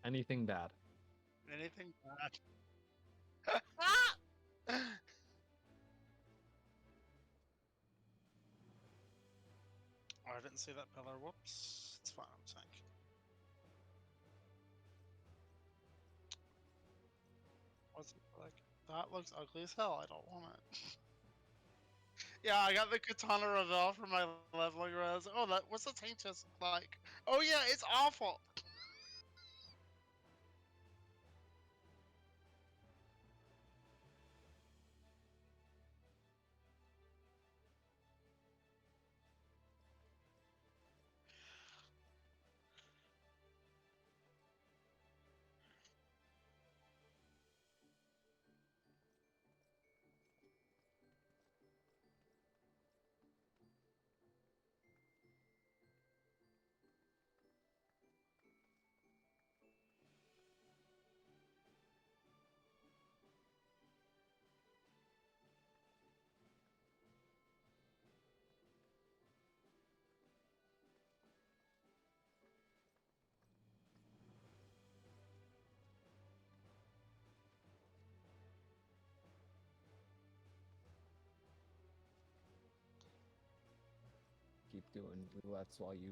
Anything bad. Anything bad? Oh, I didn't see that pillar. Whoops. It's fine, I'm saying. What's it like? That looks ugly as hell. I don't want it. Yeah, I got the Katana Revel for my leveling res. Oh, what's the tank chest like? Oh yeah, it's awful. Keep doing roulettes while you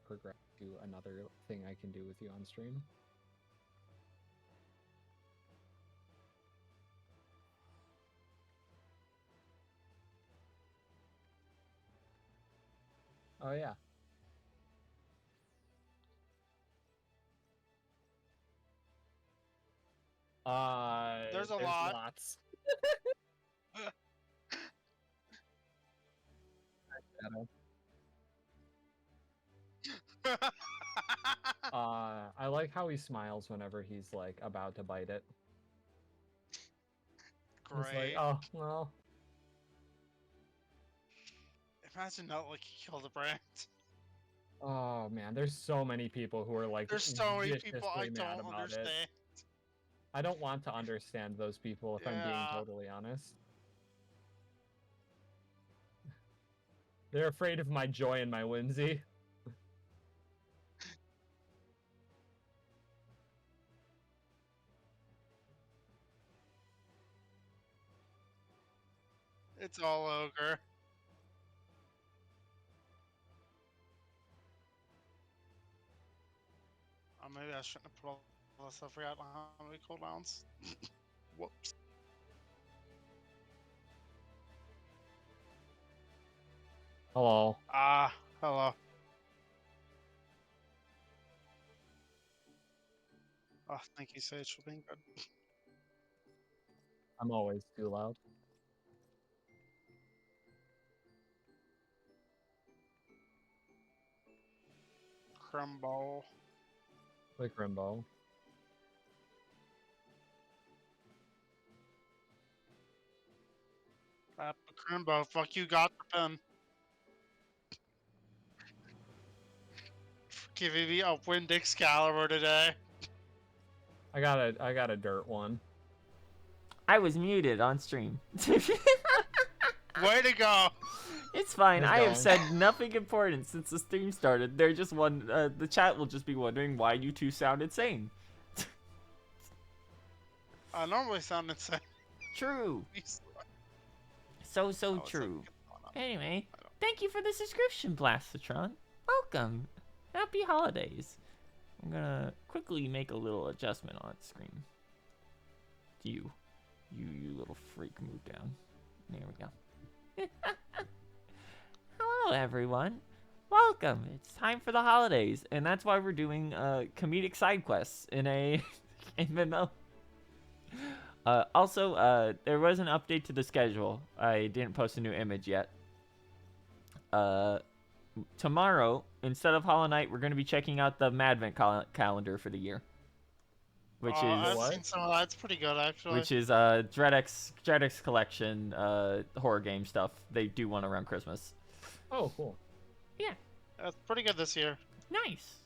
progress to another thing I can do with you on stream. Oh yeah. There's a There's lot. lots. I like how he smiles whenever he's like about to bite it. Great. He's like, oh well. Imagine not like Hildibrand. Oh man, there's so many people who are like There's so many people I viciously mad don't about understand. it. I don't want to understand those people if I'm being Yeah. totally honest. They're afraid of my joy and my whimsy. It's all ogre. Oh, maybe I shouldn't have put all this. I forgot how many cooldowns. Whoops. Hello. Ah, hello. Oh, thank you, Sage, for being good. I'm always too loud. Crumble. Like Rimbo. Crimbo, fuck you, got the pen. Giving me a Wind Excalibur today. I got a dirt one. I was muted on stream. Way to go! It's fine. How's it I have going? said nothing important since the stream started. They're just the chat will just be wondering why you two sound insane. I normally sound insane. True. Oh, So it's true. like- Anyway, thank you for the subscription, Blastotron. Welcome. Happy holidays. I'm gonna quickly make a little adjustment on screen. You little freak, move down. There we go. Hello, everyone. Welcome. It's time for the holidays, and that's why we're doing comedic side quests in a MMO. Also, there was an update to the schedule. I didn't post a new image yet. Tomorrow, instead of Hollow Knight, we're going to be checking out the Madvent calendar for the year. Which is I've what? seen some of that. It's pretty good, actually. Which is Dreadx collection horror game stuff. They do one around Christmas. Oh, cool. Yeah. It's pretty good this year. Nice.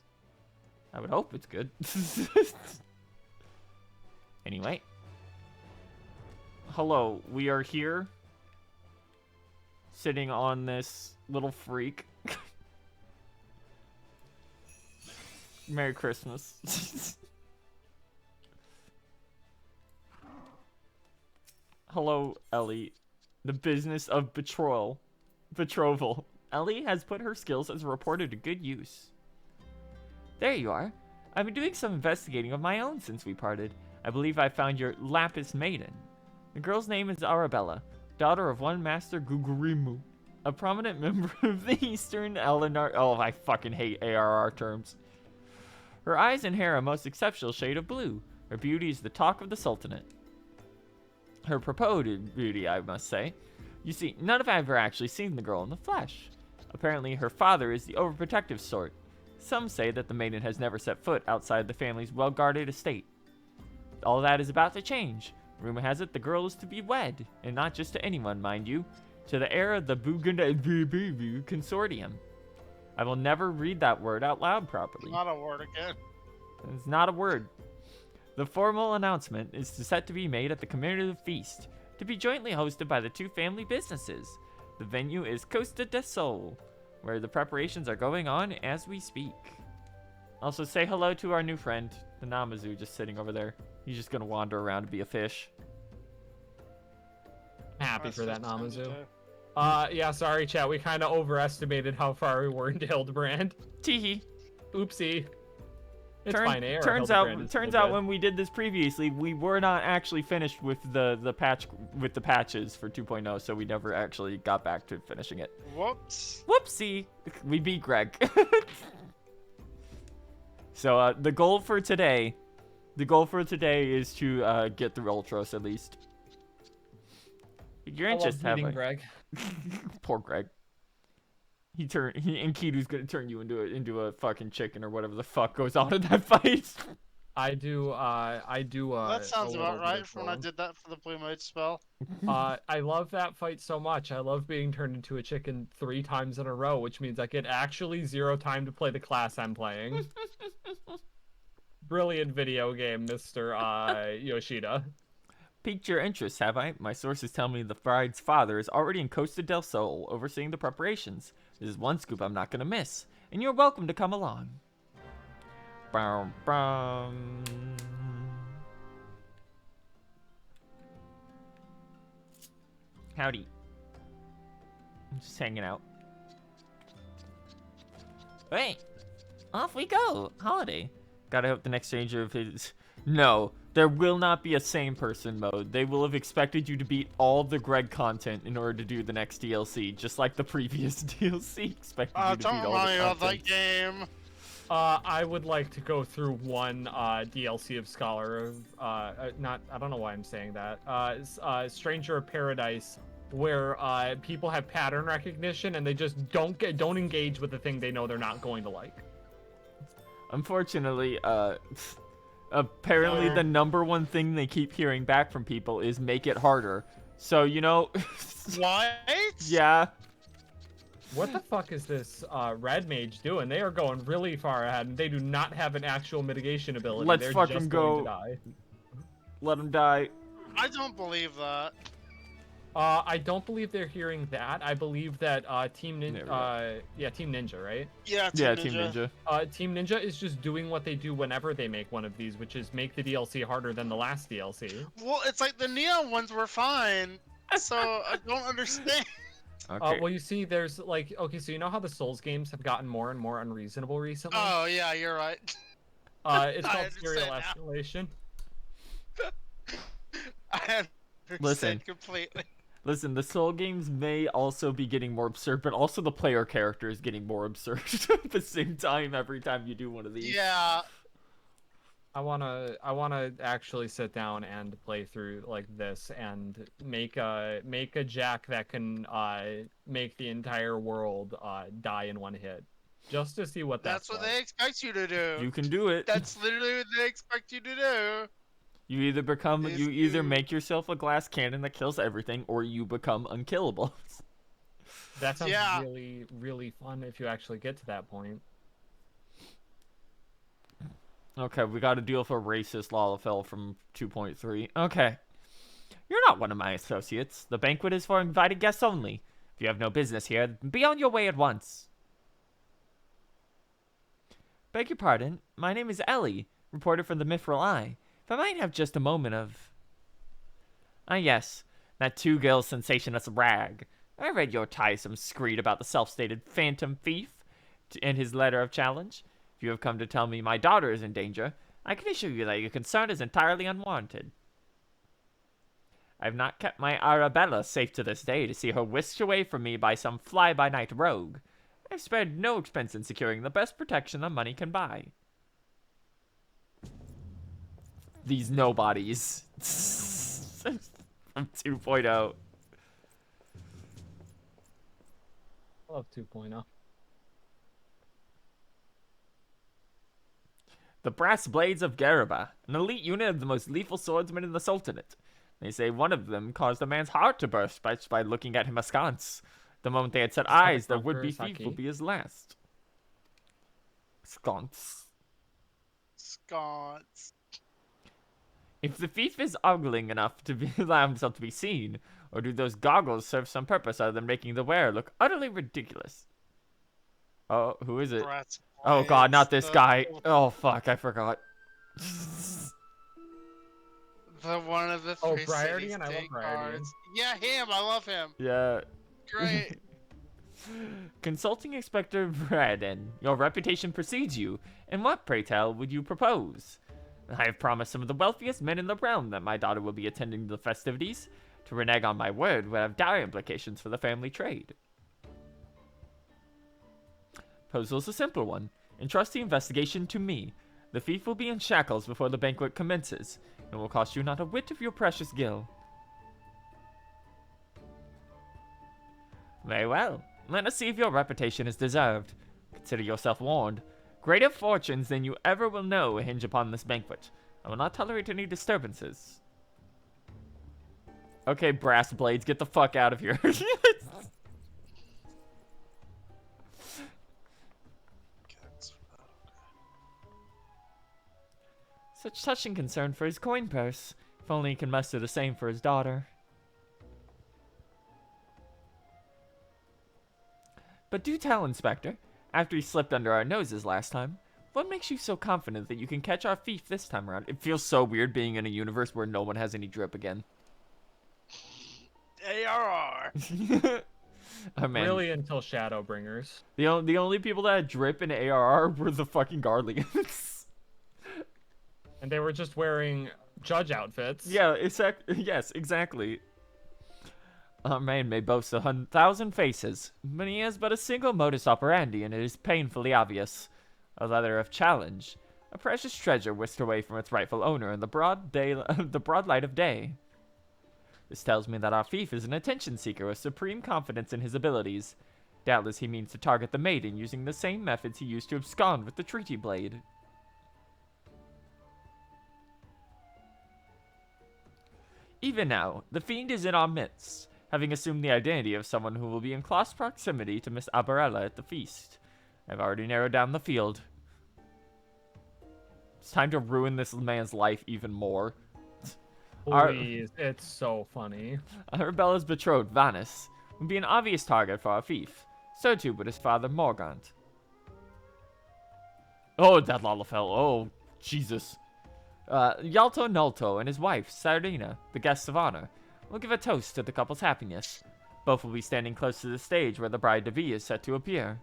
I would hope it's good. Anyway. Hello, we are here. Sitting on this little freak. Merry Christmas. Hello, Ellie. The business of betrothal. Ellie has put her skills as a reporter to good use. There you are. I've been doing some investigating of my own since we parted. I believe I found your Lapis Maiden. The girl's name is Arabella, daughter of one Master Gugurimu, a prominent member of the Eastern Eleanor. Oh, I fucking hate ARR terms. Her eyes and hair are a most exceptional shade of blue. Her beauty is the talk of the Sultanate. Her purported beauty, I must say. You see, none of us have ever actually seen the girl in the flesh. Apparently, her father is the overprotective sort. Some say that the maiden has never set foot outside the family's well-guarded estate. All that is about to change. Rumor has it the girl is to be wed, and not just to anyone, mind you, to the heir of the Buganda Consortium. I will never read that word out loud properly. Not a word again. It's not a word. The formal announcement is set to be made at the commemorative feast, to be jointly hosted by the two family businesses. The venue is Costa del Sol, where the preparations are going on as we speak. Also, say hello to our new friend, the Namazu, just sitting over there. He's just gonna wander around and be a fish. Happy for that, That's Namazu. fun Yeah, sorry, chat. We kind of overestimated how far we were into Hildibrand. Teehee. Oopsie. It's fine. AR Turns Hildibrand is out still good. when we did this previously, we were not actually finished with the patches for 2.0, so we never actually got back to finishing it. to. Whoops. Whoopsie. We beat Greg. So the goal for today is to get through Ultros at least. You're I love interested, have beating I? Greg. Poor Greg. And Kidu's gonna turn you into a fucking chicken or whatever the fuck goes on in that fight. I do. That sounds a about little right bit from when I wrong. did that for the Blue Mage spell. I love that fight so much. I love being turned into a chicken 3 times in a row, which means I get actually 0 time to play the class I'm playing. Brilliant video game, Mr. Yoshida. Piqued your interest, have I? My sources tell me the bride's father is already in Costa del Sol, overseeing the preparations. This is one scoop I'm not gonna miss, and you're welcome to come along. Bow, bow. Howdy. I'm just hanging out. Hey, off we go. Holiday. Gotta hope the next stranger of his... No, there will not be a same person mode. They will have expected you to beat all the Greg content in order to do the next DLC, just like the previous DLC expected you to Don't beat all remind the me of content. that game. I would like to go through one DLC of Scholar of not. I don't know why I'm saying that. Stranger of Paradise, where people have pattern recognition and they just don't engage with the thing they know they're not going to like. Unfortunately, apparently No. the number one thing they keep hearing back from people is make it harder. So, you know, What? yeah. What the fuck is this red mage doing? They are going really far ahead, and they do not have an actual mitigation ability. Let's They're fucking just go. going to die. Let them die. I don't believe that. I don't believe they're hearing that. I believe that Team There we Ninja, Team Ninja, right? Yeah, Yeah, Team Ninja. Team Ninja is just doing what they do whenever they make one of these, which is make the DLC harder than the last DLC. Well, it's like the Neon ones were fine, so I don't understand. Okay. Well, you see, there's like, okay, so you know how the Souls games have gotten more and more unreasonable recently? Oh yeah, you're right. It's I called serial understand now. escalation. I understand Listen. completely. Listen, the Soul games may also be getting more absurd, but also the player character is getting more absurd at the same time every time you do one of these. Yeah. I wanna actually sit down and play through like this and make a jack that can make the entire world die in one hit, just to see what That's what like. they expect you to do. You can do it. That's literally what they expect you to do. You If either you- make yourself a glass cannon that kills everything, or you become unkillable. That sounds Yeah. really, really fun if you actually get to that point. Okay, we got to deal with a racist Lalafell from 2.3. Okay. You're not one of my associates. The banquet is for invited guests only. If you have no business here, be on your way at once. Beg your pardon. My name is Ellie, reporter from the Mithril Eye. If I might have just a moment of... Ah, yes. That two-girl sensationless rag. I read your tiresome screed about the self-stated phantom thief in his letter of challenge. If you have come to tell me my daughter is in danger, I can assure you that your concern is entirely unwarranted. I have not kept my Arabella safe to this day to see her whisked away from me by some fly-by-night rogue. I have spared no expense in securing the best protection that money can buy. These nobodies. From 2.0. I love 2.0. The Brass Blades of Garibah, an elite unit of the most lethal swordsmen in the Sultanate. They say one of them caused a man's heart to burst by looking at him askance. The moment they had set eyes, their would-be thief would be his last. Sconce. Sconce. If the thief is ogling enough to allow himself to be seen, or do those goggles serve some purpose other than making the wearer look utterly ridiculous? Oh, who is it? Oh god, not this guy. Oh fuck, I forgot. The one of the three Briardian? I love Briardian. Yeah, him. I love him. Yeah. Great. Consulting Inspector Braden, your reputation precedes you. And what, pray tell, would you propose? I have promised some of the wealthiest men in the realm that my daughter will be attending the festivities. To renege on my word would have dire implications for the family trade. Proposal's a simple one. Entrust the investigation to me. The thief will be in shackles before the banquet commences. It will cost you not a whit of your precious gil. Very well. Let us see if your reputation is deserved. Consider yourself warned. Greater fortunes than you ever will know hinge upon this banquet. I will not tolerate any disturbances. Okay, Brass Blades, get the fuck out of here. Such touching concern for his coin purse. If only he can muster the same for his daughter. But do tell, Inspector, after he slipped under our noses last time, what makes you so confident that you can catch our thief this time around? It feels so weird being in a universe where no one has any drip again. ARR. Oh, man. Really, until Shadowbringers. The only people that had drip in ARR were the fucking Guardians. And they were just wearing judge outfits. Yeah, yes, exactly. Our man may boast 1,000 faces, but he has but a single modus operandi, and it is painfully obvious. A letter of challenge, a precious treasure whisked away from its rightful owner in the broad light of day. This tells me that our thief is an attention seeker with supreme confidence in his abilities. Doubtless he means to target the maiden using the same methods he used to abscond with the treaty blade. Even now, the fiend is in our midst, having assumed the identity of someone who will be in close proximity to Miss Abarella at the feast. I've already narrowed down the field. It's time to ruin this man's life even more. Please, it's so funny. Arabella's betrothed, Vanis, would be an obvious target for our thief. So too would his father, Morgant. Oh, that Lalafell. Oh, Jesus. Yalto Nulto and his wife, Sardina, the guests of honor, will give a toast to the couple's happiness. Both will be standing close to the stage where the bride-to-be is set to appear.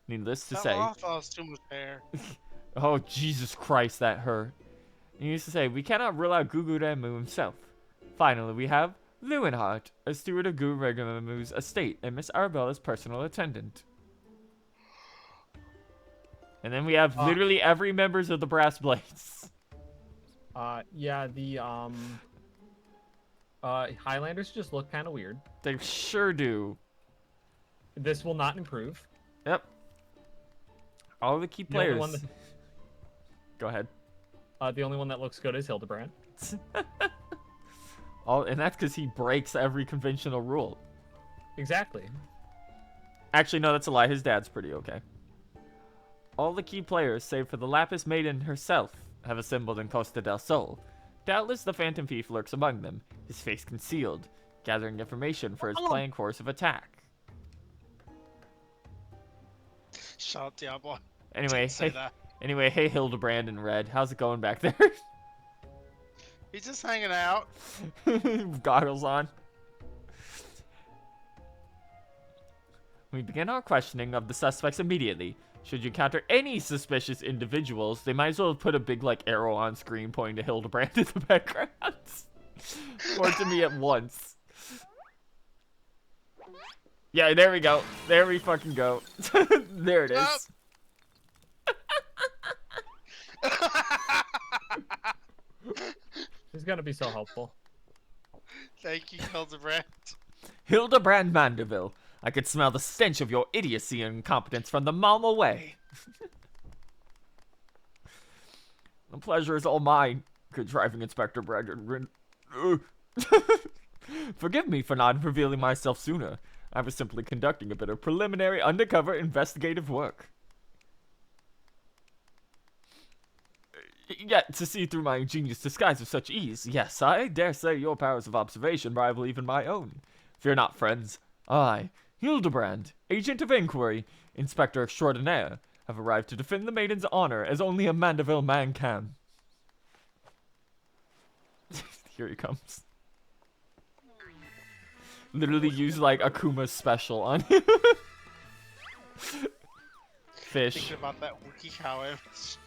Needless to say... That has too much hair. Oh, Jesus Christ, that hurt. Needless to say, we cannot rule out Guguremu himself. Finally, we have Lewinhart, a steward of Guguramu's estate and Miss Arabella's personal attendant. And then we have literally every members of the Brass Blades. Yeah, the Highlanders just look kind of weird. They sure do. This will not improve. Yep. All the key players. Go ahead. The only one that looks good is Hildibrand. And that's because he breaks every conventional rule. Exactly. Actually, no, that's a lie. His dad's pretty okay. All the key players, save for the Lapis Maiden herself, have assembled in Costa del Sol. Doubtless the Phantom Thief lurks among them, his face concealed, gathering information for his planned course of attack. Shut up, Diablo. Anyway, hey Hildibrand and Red, how's it going back there? He's just hanging out. Goggles on. We begin our questioning of the suspects immediately. Should you encounter any suspicious individuals, they might as well put a big like arrow on screen pointing to Hildibrand in the background. Or to me at once. Yeah, there we go. There we fucking go. There it is. He's gonna be so helpful. Thank you, Hildibrand. Hildibrand Mandeville. I could smell the stench of your idiocy and incompetence from the mile away. The pleasure is all mine, contriving Inspector Brandon. Forgive me for not revealing myself sooner. I was simply conducting a bit of preliminary undercover investigative work. Yet, to see through my ingenious disguise with such ease, yes, I dare say your powers of observation rival even my own. Fear not, friends. I, Hildibrand, agent of inquiry, inspector extraordinaire, have arrived to defend the maiden's honor as only a Mandeville man can. Here he comes. Literally use like Akuma's special on him. Fish. Thinking about that WikiHow image.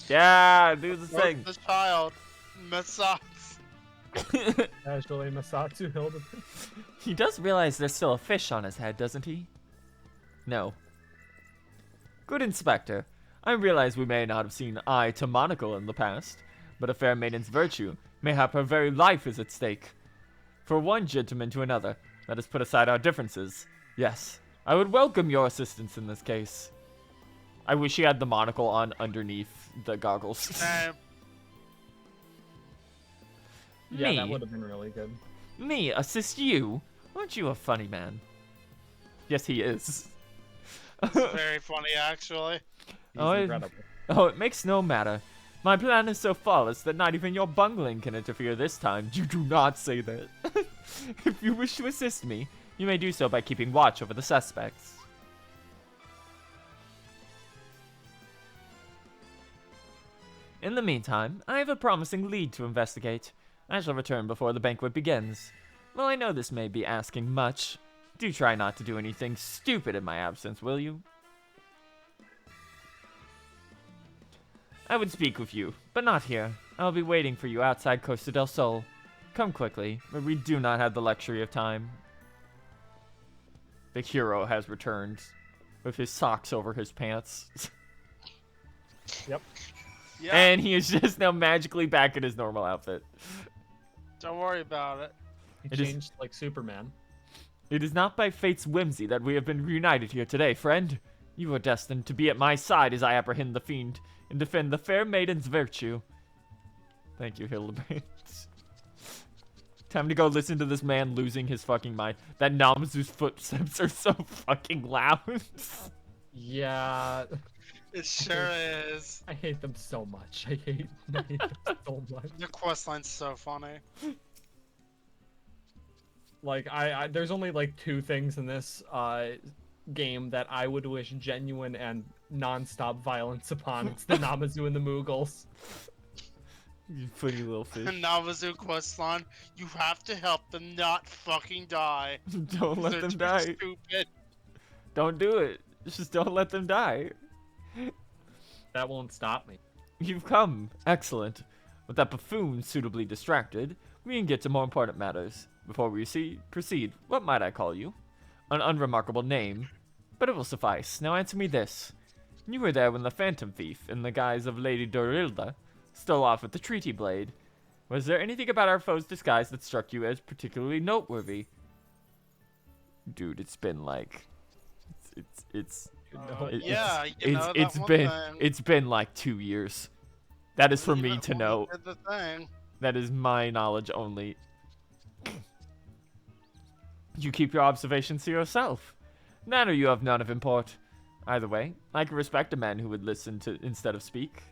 Yeah, do the thing. The child, Masats. Casually, Masatsu Hildibrand. He does realize there's still a fish on his head, doesn't he? No. Good Inspector. I realize we may not have seen eye to monocle in the past, but a fair maiden's virtue, mayhap her very life is at stake. For one gentleman to another, let us put aside our differences. Yes, I would welcome your assistance in this case. I wish he had the monocle on underneath the goggles. Yeah, Me? that would have been really good. Me assist you? Aren't you a funny man? Yes, he is. It's very funny, actually. He's Oh, incredible. it makes no matter. My plan is so flawless that not even your bungling can interfere this time. You do not say that. If you wish to assist me, you may do so by keeping watch over the suspects. In the meantime, I have a promising lead to investigate. I shall return before the banquet begins. Well, I know this may be asking much. Do try not to do anything stupid in my absence, will you? I would speak with you, but not here. I'll be waiting for you outside Costa del Sol. Come quickly, for we do not have the luxury of time. The hero has returned, with his socks over his pants. Yep. Yeah, And he is just now magically back in his normal outfit. don't worry about it. He It is- changed like Superman. It is not by fate's whimsy that we have been reunited here today, friend. You are destined to be at my side as I apprehend the fiend and defend the fair maiden's virtue. Thank you, Hildibrand. Time to go listen to this man losing his fucking mind. That Namazu's footsteps are so fucking loud. Yeah. It sure is. I hate them so much. I hate them so much. The questline's so funny. Like, there's only like two things in this game that I would wish genuine and non-stop violence upon. It's the Namazu and the Mughals. You funny little fish. Navazu questline, you have to help them not fucking die. Don't let They're them too die. Stupid. Don't do it. Just don't let them die. That won't stop me. You've come. Excellent. With that buffoon suitably distracted, we can get to more important matters. Before we proceed, what might I call you? An unremarkable name, but it will suffice. Now answer me this. You were there when the Phantom Thief, in the guise of Lady Dorilda, stole off with the treaty blade. Was there anything about our foe's disguise that struck you as particularly noteworthy? Dude, it's been like... It's Yeah, it's been like 2 years. That is for me Even to when we know. did the thing. That is my knowledge only. You keep your observations to yourself. That or you have none of import. Either way, I can respect a man who would listen to instead of speak.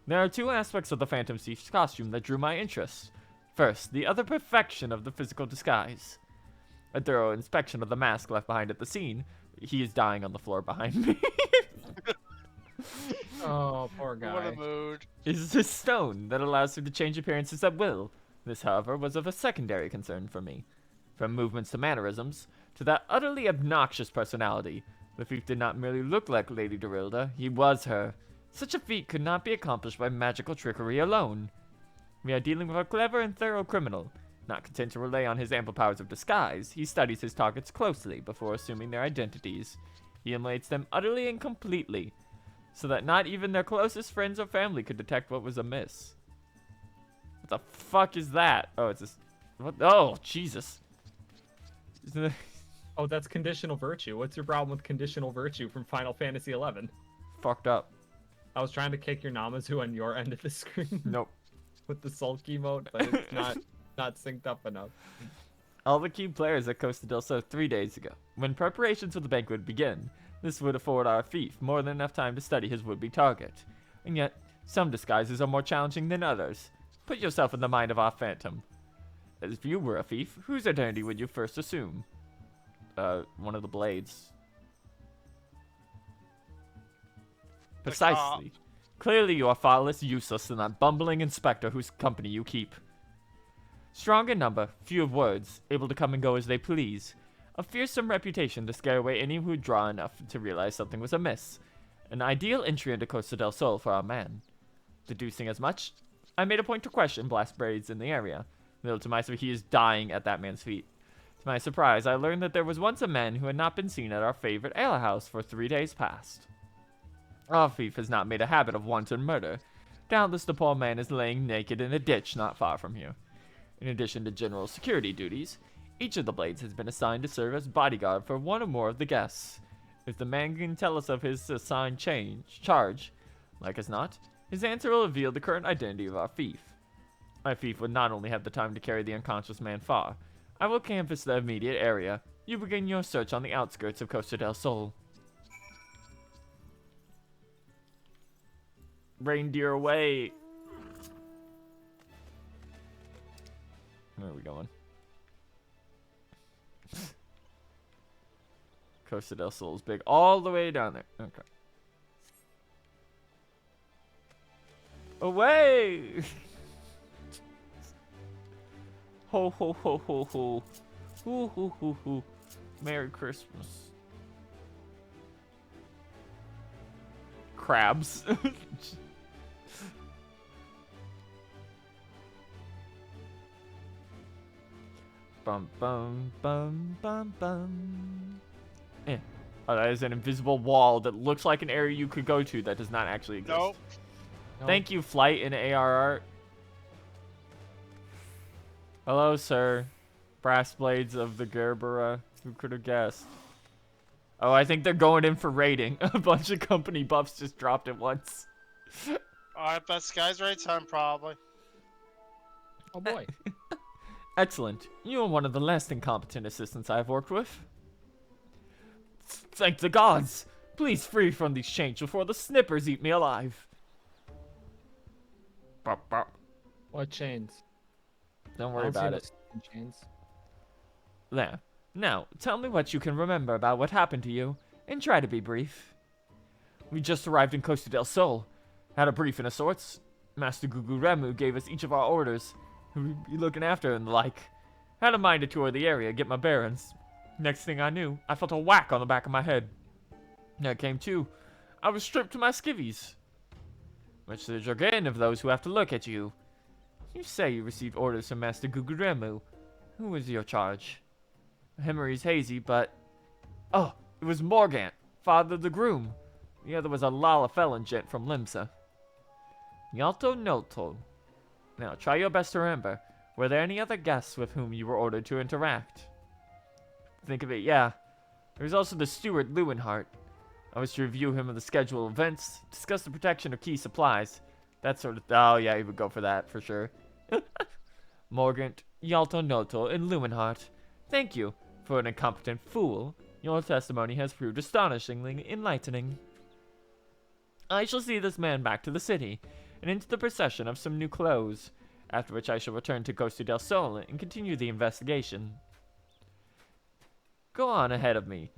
There are two aspects of the Phantom Thief's costume that drew my interest. First, the utter perfection of the physical disguise. A thorough inspection of the mask left behind at the scene. He is dying on the floor behind me. Oh, poor What a guy. mood. Is a stone that allows him to change appearances at will. This, however, was of a secondary concern for me. From movements to mannerisms, to that utterly obnoxious personality, the thief did not merely look like Lady Dorilda, he was her. Such a feat could not be accomplished by magical trickery alone. We are dealing with a clever and thorough criminal. Not content to rely on his ample powers of disguise, he studies his targets closely before assuming their identities. He emulates them utterly and completely, so that not even their closest friends or family could detect what was amiss. What the fuck is that? Oh, it's just... What? Oh, Jesus. Oh, that's conditional virtue. What's your problem with conditional virtue from Final Fantasy XI? Fucked up. I was trying to kick your Namazu on your end of the screen. Nope. With the sulky mode, but it's not synced up enough. All the key players at Costa del Sol 3 days ago. When preparations for the banquet begin, this would afford our thief more than enough time to study his would-be target. And yet, some disguises are more challenging than others. Put yourself in the mind of our phantom. As if you were a thief, whose identity would you first assume? One of the blades. Precisely. Clearly you are thoughtless, useless, and that bumbling inspector whose company you keep. Strong in number, few of words, able to come and go as they please. A fearsome reputation to scare away any who draw enough to realize something was amiss. An ideal entry into Costa del Sol for our man. Deducing as much, I made a point to question blast braids in the area. Little to my surprise, he is dying at that man's feet. To my surprise, I learned that there was once a man who had not been seen at our favorite alehouse for 3 days past. Our thief has not made a habit of wanton murder. Doubtless the poor man is laying naked in a ditch not far from here. In addition to general security duties, each of the blades has been assigned to serve as bodyguard for one or more of the guests. If the man can tell us of his assigned charge, like as not, his answer will reveal the current identity of our thief. My thief would not only have the time to carry the unconscious man far. I will canvass the immediate area. You begin your search on the outskirts of Costa del Sol. Reindeer away. Where are we going? Costa del Sol is big all the way down there. Okay. Away! Ho ho ho ho ho. Hoo hoo hoo hoo. Merry Christmas. Crabs. Bum bum bum bum bum. Eh. Oh, that is an invisible wall that looks like an area you could go to that does not actually exist. Nope. Thank you, Flight in ARR. Hello, sir. Brass blades of the Gerbera. Who could have guessed? Oh, I think they're going in for raiding. A bunch of company buffs just dropped at once. Alright, best guy's right time, probably. Oh boy. Excellent. You are one of the less incompetent assistants I have worked with. Thank the gods! Please free from these chains before the snippers eat me alive. Bop, bop. What chains? Don't I worry don't see about no it. stinking chains. There. Now, tell me what you can remember about what happened to you, and try to be brief. We just arrived in Costa del Sol. Had a briefing of sorts. Master Gugu Remu gave us each of our orders, who we'd be looking after and the like. Had a mind to tour the area, get my bearings. Next thing I knew, I felt a whack on the back of my head. There came to. I was stripped to my skivvies. Much to the chagrin of those who have to look at you. You say you received orders from Master Gugu Remu. Who was your charge? Memory's hazy, but... Oh, it was Morgant, father of the groom. The other was a Lalafellan gent from Limsa. Yalto Noto. Now, try your best to remember. Were there any other guests with whom you were ordered to interact? Think of it, yeah. There was also the steward, Lewinhart. I was to review him of the schedule of events, discuss the protection of key supplies. That sort of... Oh, yeah, he would go for that, for sure. Morgant, Yalto Noto, and Lewinhart. Thank you. For an incompetent fool, your testimony has proved astonishingly enlightening. I shall see this man back to the city, and into the procession of some new clothes, after which I shall return to Costa del Sol and continue the investigation. Go on ahead of me,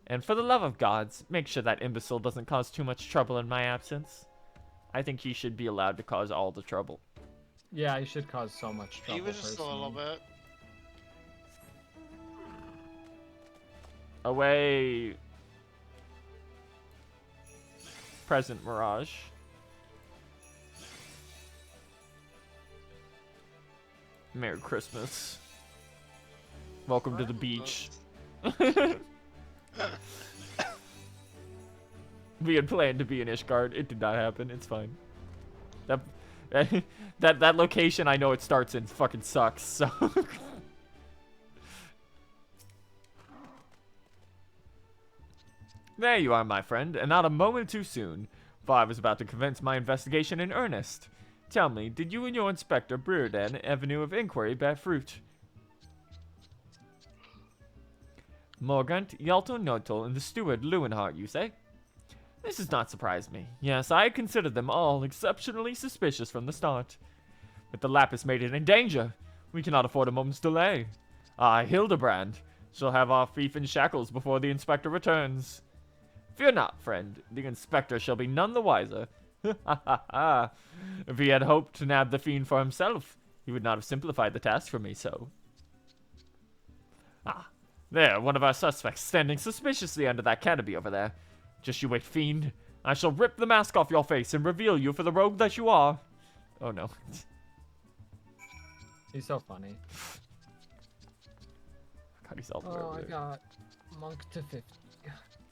and for the love of gods, make sure that imbecile doesn't cause too much trouble in my absence. I think he should be allowed to cause all the trouble. Yeah, he should cause so much trouble. Even just a little bit. Away. Present Mirage. Merry Christmas. Welcome to the beach. We had planned to be in Ishgard. It did not happen. It's fine. That location, I know it starts in, fucking sucks. So. There you are, my friend, and not a moment too soon, for I was about to commence my investigation in earnest. Tell me, did you and your Inspector Breredan Avenue of Inquiry bear fruit? Morgant, Yalto Notel, and the steward Lewinhart, you say? This does not surprise me. Yes, I had considered them all exceptionally suspicious from the start. But the Lapis maiden in danger. We cannot afford a moment's delay. Hildibrand shall have our thief in shackles before the Inspector returns. Fear not, friend. The Inspector shall be none the wiser. If he had hoped to nab the fiend for himself, he would not have simplified the task for me so. There, one of our suspects standing suspiciously under that canopy over there. Just you wait, fiend. I shall rip the mask off your face and reveal you for the rogue that you are. Oh no. He's so funny. God, he's all Oh, I got monk to 50.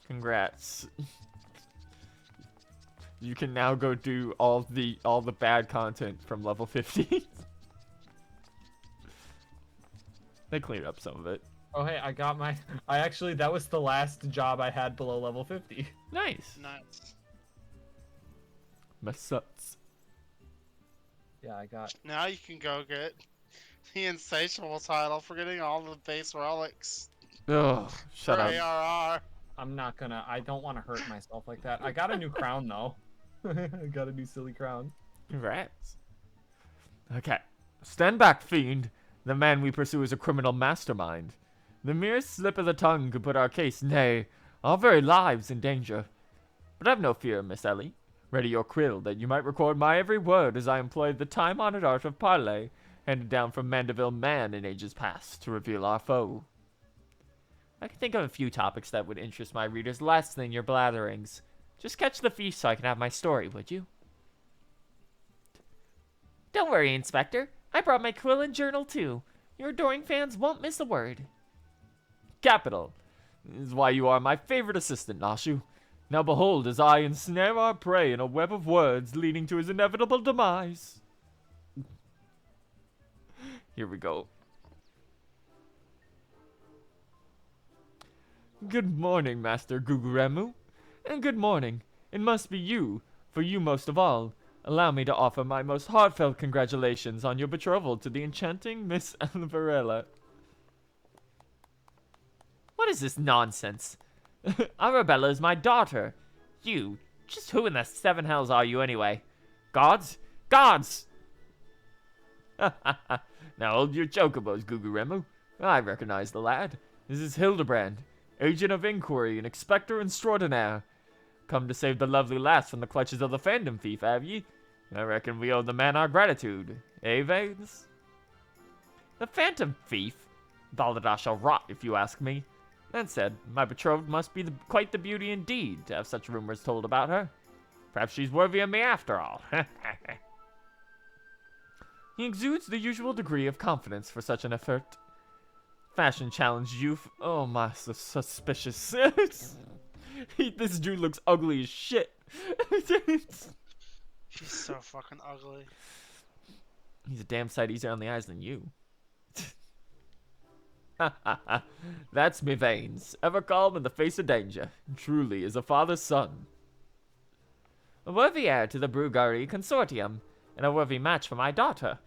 Congrats. You can now go do all the bad content from level 50. They cleared up some of it. Oh hey, I got my. That was the last job I had below level 50. Nice. Nice. My sucks. Yeah, I got. Now you can go get the insatiable title for getting all the base relics. Ugh, shut for up. ARR. I'm not gonna. I don't want to hurt myself like that. I got a new crown though. I got a new silly crown. Congrats. Okay. Stand back, fiend. The man we pursue is a criminal mastermind. The merest slip of the tongue could put our case, nay, our very lives in danger. But have no fear, Miss Ellie. Ready your quill, that you might record my every word as I employed the time-honored art of parley, handed down from Mandeville man in ages past, to reveal our foe. I can think of a few topics that would interest my readers less than your blatherings. Just catch the feast so I can have my story, would you? Don't worry, Inspector. I brought my quill and journal, too. Your adoring fans won't miss a word. Capital. This is why you are my favorite assistant, Nashu. Now behold, as I ensnare our prey in a web of words leading to his inevitable demise. Here we go. Good morning, Master Guguremu. And good morning. It must be you, for you most of all. Allow me to offer my most heartfelt congratulations on your betrothal to the enchanting Miss Alvarella. What is this nonsense? Arabella is my daughter. You, just who in the seven hells are you anyway? Gods? Gods! Now hold your chocobos, Guguremu. I recognize the lad. This is Hildibrand, agent of inquiry and Inspector Extraordinaire. Come to save the lovely lass from the clutches of the fandom thief, have ye? I reckon we owe the man our gratitude. Eh, Vanes? The phantom thief? Balthazar shall rot, if you ask me. That said, my betrothed must be quite the beauty indeed to have such rumors told about her. Perhaps she's worthy of me after all. He exudes the usual degree of confidence for such an effort. Fashion challenged youth. Oh my, so suspicious. This dude looks ugly as shit. He's so fucking ugly. He's a damn sight easier on the eyes than you. That's me veins, ever calm in the face of danger. Truly is a father's son. A worthy heir to the Brugari Consortium, and a worthy match for my daughter.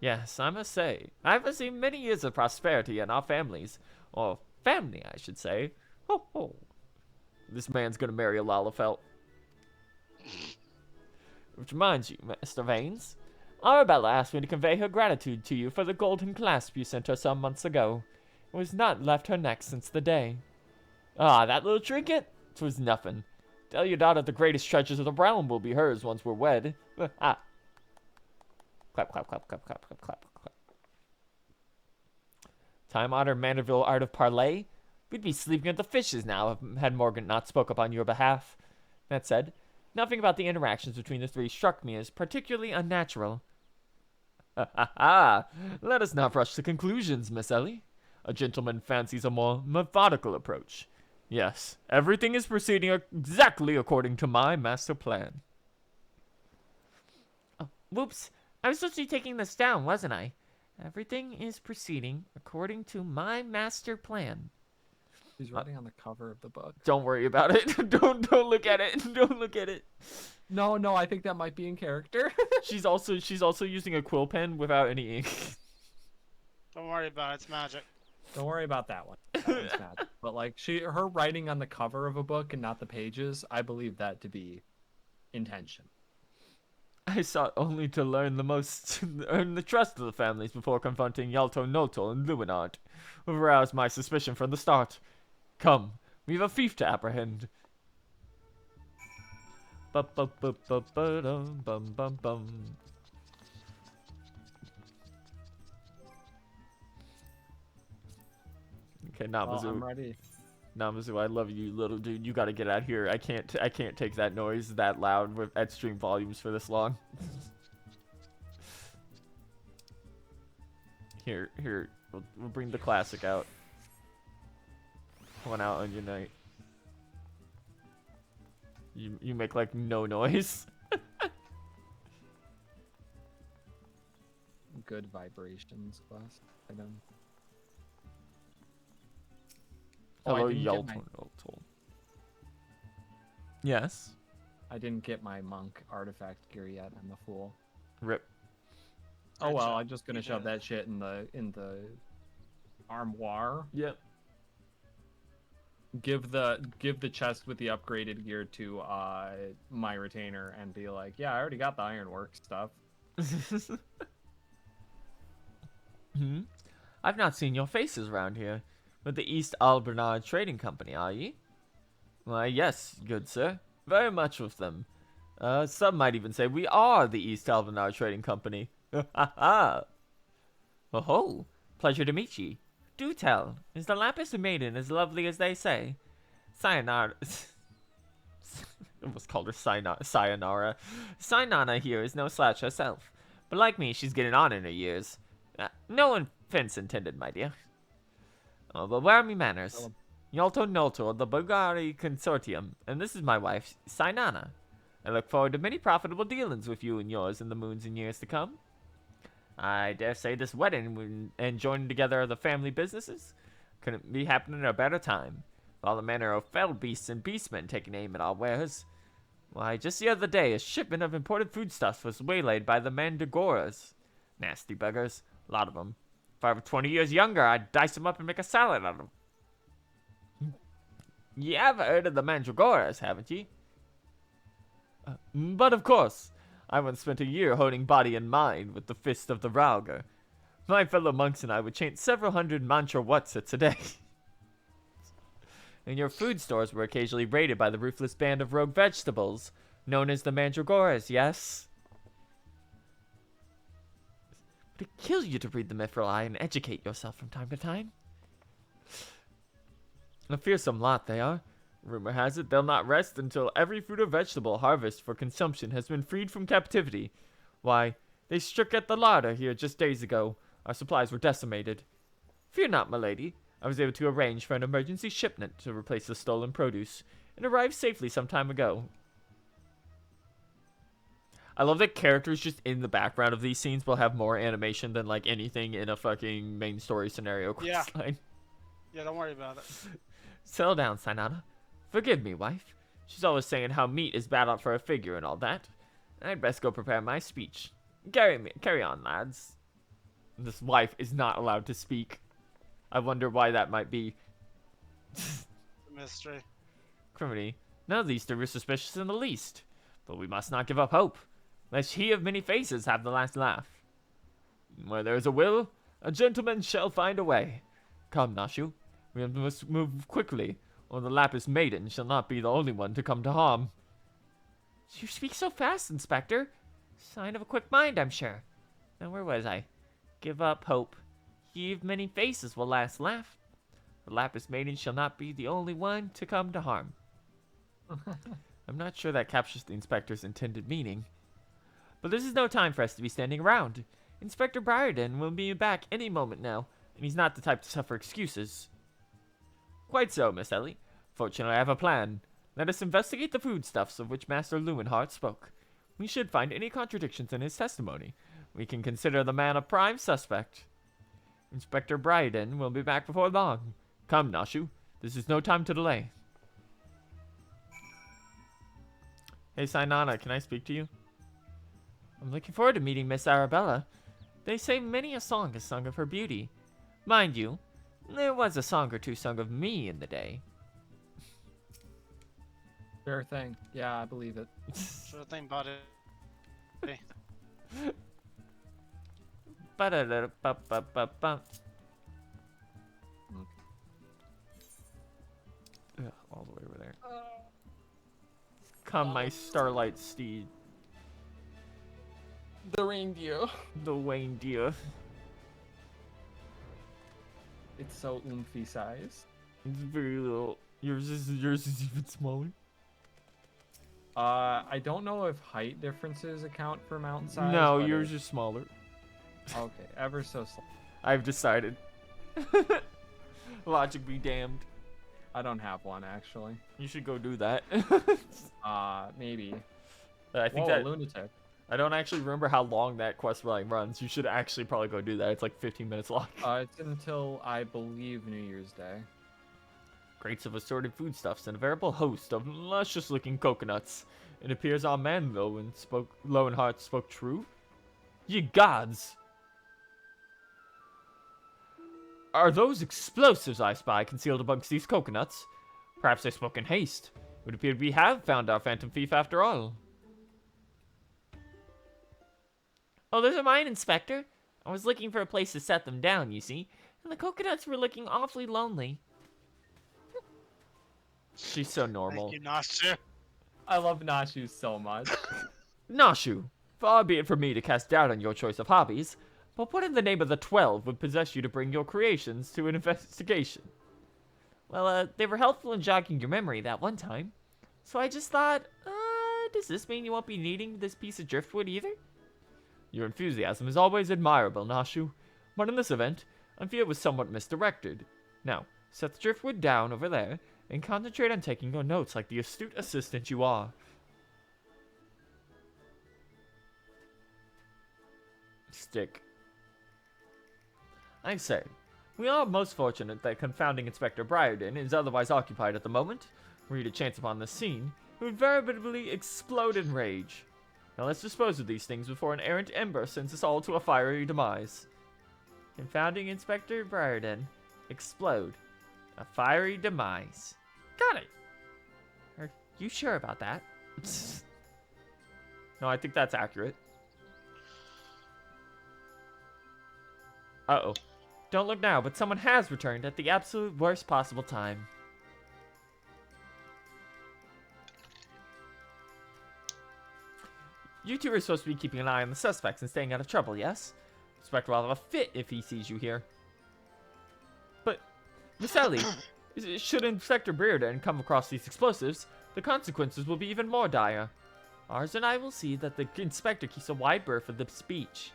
Yes, I must say, I've seen many years of prosperity in our families. Or family, I should say. Ho ho. This man's gonna marry a Lalafelt. Which reminds you, Mr. Vanes, Arabella asked me to convey her gratitude to you for the golden clasp you sent her some months ago. It was not left her neck since the day. Ah, that little trinket? 'Twas nothing. Tell your daughter the greatest treasures of the realm will be hers once we're wed. Ah. Clap, clap, clap, clap, clap, clap, clap, clap. Time-honored Mandeville art of parley? We'd be sleeping at the fishes now had Morgan not spoke up on your behalf. That said, nothing about the interactions between the three struck me as particularly unnatural. Let us not rush to conclusions, Miss Ellie. A gentleman fancies a more methodical approach. Yes, everything is proceeding exactly according to my master plan. Oh, whoops. I was supposed to be taking this down, wasn't I? Everything is proceeding according to my master plan. He's writing on the cover of the book. Don't worry about it. Don't look at it. Don't look at it. No, I think that might be in character. She's also using a quill pen without any ink. Don't worry about it. It's magic. Don't worry about that one. That one's magic. But like her writing on the cover of a book and not the pages, I believe that to be intention. I sought only to earn the trust of the families before confronting Yalto Noto and Luminard, who aroused my suspicion from the start. Come, we have a thief to apprehend. Bum. Okay, Namazu. I'm ready. Namazu, I love you, little dude. You gotta get out here. I can't take that noise that loud with at extreme volumes for this long. Here. We'll bring the classic out. One out on your night. You make like no noise. Good vibrations class item. Hello, I didn't get my- Yalto. Yes. I didn't get my monk artifact gear yet. I'm a fool. Rip. Oh well, I'm just gonna shove that shit in the armoire. Yep. Give the chest with the upgraded gear to my retainer and be like, yeah, I already got the ironwork stuff. I've not seen your faces around here. With the East Albernard Trading Company, are ye? Why, yes, good sir. Very much with them. Some might even say we are the East Albernard Trading Company. Ha! Oh, pleasure to meet ye. Do tell, is the Lapis Maiden as lovely as they say? Sayonara. Almost called her Sayonara. Sayonara here is no slouch herself, but like me, she's getting on in her years. No offense intended, my dear. Oh, but where are me manners? Yalto Nolto of the Bulgari Consortium, and this is my wife, Sainana. I look forward to many profitable dealings with you and yours in the moons and years to come. I dare say this wedding and joining together of the family businesses couldn't be happening at a better time. With all the manner of fell beasts and beastmen taking aim at our wares. Why, just the other day, a shipment of imported foodstuffs was waylaid by the Mandragoras. Nasty buggers, a lot of them. If I were 20 years younger, I'd dice them up and make a salad out of them. You have heard of the Mandragoras, haven't ye? But of course, I once spent a year honing body and mind with the fist of the Rauger. My fellow monks and I would chant several hundred mantra Watsits a day. And your food stores were occasionally raided by the ruthless band of rogue vegetables, known as the Mandragoras, yes? Would it kill you to read the Mithril Eye and educate yourself from time to time? A fearsome lot they are. Rumor has it they'll not rest until every fruit or vegetable harvest for consumption has been freed from captivity. Why, they struck at the larder here just days ago. Our supplies were decimated. Fear not, my lady. I was able to arrange for an emergency shipment to replace the stolen produce, and arrived safely some time ago. I love that characters just in the background of these scenes will have more animation than like anything in a fucking main story scenario questline. Yeah, don't worry about it. Settle down, Sainana. Forgive me, wife. She's always saying how meat is bad out for a figure and all that. I'd best go prepare my speech. Carry on, lads. This wife is not allowed to speak. I wonder why that might be. Mystery. Criminy, none of these two are suspicious in the least. But we must not give up hope, lest he of many faces have the last laugh. Where there is a will, a gentleman shall find a way. Come, Nashu, we must move quickly, or the Lapis Maiden shall not be the only one to come to harm. You speak so fast, Inspector. Sign of a quick mind, I'm sure. Now, where was I? Give up hope. Heave many faces will last laugh. The Lapis Maiden shall not be the only one to come to harm. I'm not sure that captures the Inspector's intended meaning. But this is no time for us to be standing around. Inspector Briarden will be back any moment now, and he's not the type to suffer excuses. Quite so, Miss Ellie. Fortunately, I have a plan. Let us investigate the foodstuffs of which Master Lewinhart spoke. We should find any contradictions in his testimony. We can consider the man a prime suspect. Inspector Briarden will be back before long. Come, Nashu. This is no time to delay. Hey, Sainana, can I speak to you? I'm looking forward to meeting Miss Arabella. They say many a song is sung of her beauty. Mind you, there was a song or two sung of me in the day. Sure thing. Yeah, I believe it. Sure thing, buddy. Ba-da-da-ba-ba-ba-ba. Ugh, all the way over there. Come, my starlight steed. The reindeer. The reindeer. It's so oomphy size. It's very little. Yours is even smaller. I don't know if height differences account for mountain size. No, but yours is smaller. Okay, ever so slight. I've decided. Logic be damned. I don't have one actually. You should go do that. Maybe. I think Whoa, that lunatic. I don't actually remember how long that quest line runs. You should actually probably go do that. It's like 15 minutes long. It's until I believe New Year's Day. Crates of assorted foodstuffs and a veritable host of luscious-looking coconuts. It appears our man Lowenhart spoke true. Ye gods! Are those explosives I spy concealed amongst these coconuts? Perhaps they spoke in haste. It would appear we have found our phantom thief after all. Oh, those are mine, Inspector. I was looking for a place to set them down, you see, and the coconuts were looking awfully lonely. She's so normal. Thank you, Nashu. I love Nashu so much. Nashu, far be it from me to cast doubt on your choice of hobbies, but what in the name of the 12 would possess you to bring your creations to an investigation? Well, they were helpful in jogging your memory that one time, so I just thought, does this mean you won't be needing this piece of driftwood either? Your enthusiasm is always admirable, Nashu, but in this event, I fear it was somewhat misdirected. Now, set the driftwood down over there, and concentrate on taking your notes like the astute assistant you are. Stick. I say, we are most fortunate that confounding Inspector Briarden is otherwise occupied at the moment. Were he to chance upon this scene, he would veritably explode in rage. Now let's dispose of these things before an errant ember sends us all to a fiery demise. Confounding Inspector Briarden. Explode. A fiery demise. Got it. Are you sure about that? No, I think that's accurate. Uh-oh. Don't look now, but someone has returned at the absolute worst possible time. You two are supposed to be keeping an eye on the suspects and staying out of trouble, yes? Inspector will have a fit if he sees you here. But, Miss Ellie, should Inspector Briarden come across these explosives, the consequences will be even more dire. Ours and I will see that the Inspector keeps a wide berth for the speech.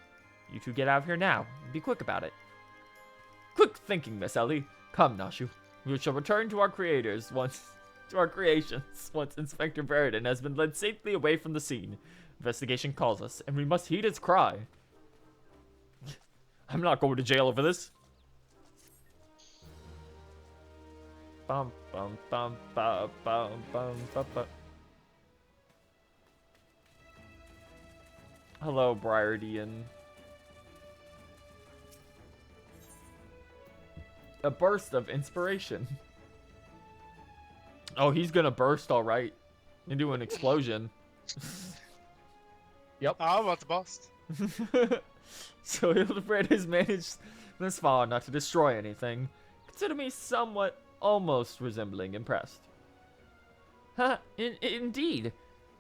You two get out of here now, and be quick about it. Quick thinking, Miss Ellie. Come, Nashu. We shall return to our creators once... to our creations once Inspector Briarden has been led safely away from the scene. Investigation calls us, and we must heed its cry. I'm not going to jail over this. Bum bum bum bum bum bum bum bum. Hello, Briardian. A burst of inspiration. Oh, he's gonna burst, all right, into an explosion. Yep. I'm about to bust. So Hildibrand has managed thus far not to destroy anything. Consider me somewhat almost resembling impressed. Indeed.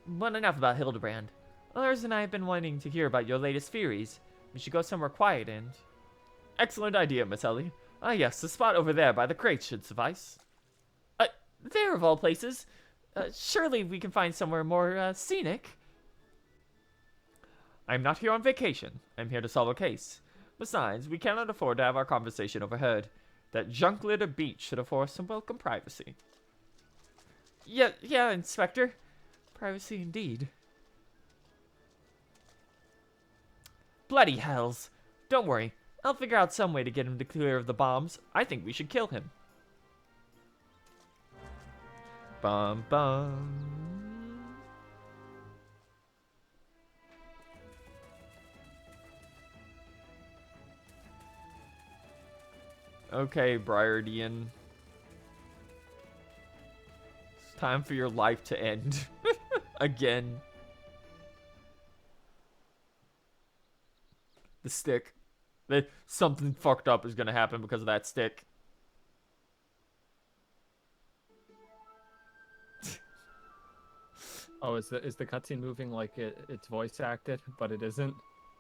But enough about Hildibrand. Lars and I have been wanting to hear about your latest theories. We should go somewhere quiet and... Excellent idea, Miss Ellie. Ah yes, the spot over there by the crates should suffice. There of all places. Surely we can find somewhere more, scenic. I'm not here on vacation. I'm here to solve a case. Besides, we cannot afford to have our conversation overheard. That junk-littered beach should afford some welcome privacy. Yeah, Inspector. Privacy indeed. Bloody hells. Don't worry. I'll figure out some way to get him to clear of the bombs. I think we should kill him. Bum bum. Okay, Briardian. It's time for your life to end. Again. The stick. Something fucked up is gonna happen because of that stick. Oh, is the cutscene moving like it's voice acted, but it isn't?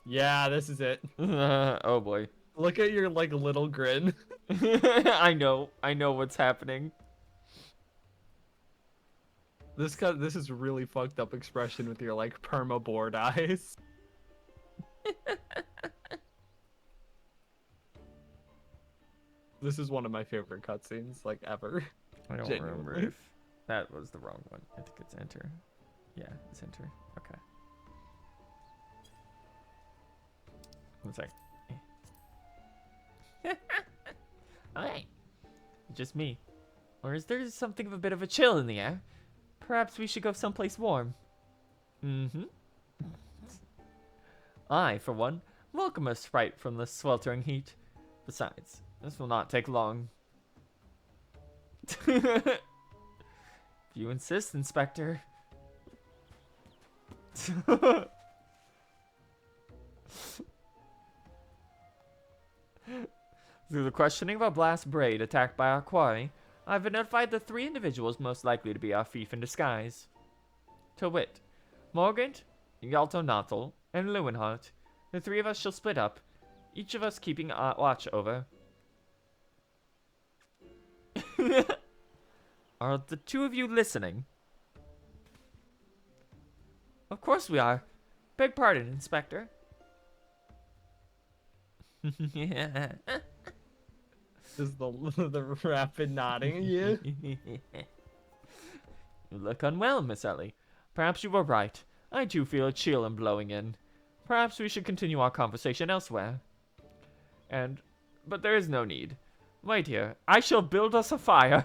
Yeah, this is it. Oh boy. Look at your like little grin. I know what's happening. This is really fucked up expression with your like perma bored eyes. This is one of my favorite cutscenes like ever. I don't remember if that was the wrong one. I think it's enter. Yeah, it's enter. Okay. One sec. Alright. Just me. Or is there something of a bit of a chill in the air? Perhaps we should go someplace warm. Mm-hmm. I, for one, welcome a sprite from the sweltering heat. Besides, this will not take long. If you insist, Inspector. Through the questioning of our blast braid attacked by our quarry, I've identified the 3 individuals most likely to be our thief in disguise. To wit, Morgant, Yalto-Natal, and Leeuwenhart. The 3 of us shall split up, each of us keeping a watch over. Are the 2 of you listening? Of course we are. Beg pardon, Inspector. This is the rapid nodding. Yeah. You look unwell, Miss Ellie. Perhaps you were right. I too feel a chill and blowing in. Perhaps we should continue our conversation elsewhere. But there is no need. Wait here. I shall build us a fire.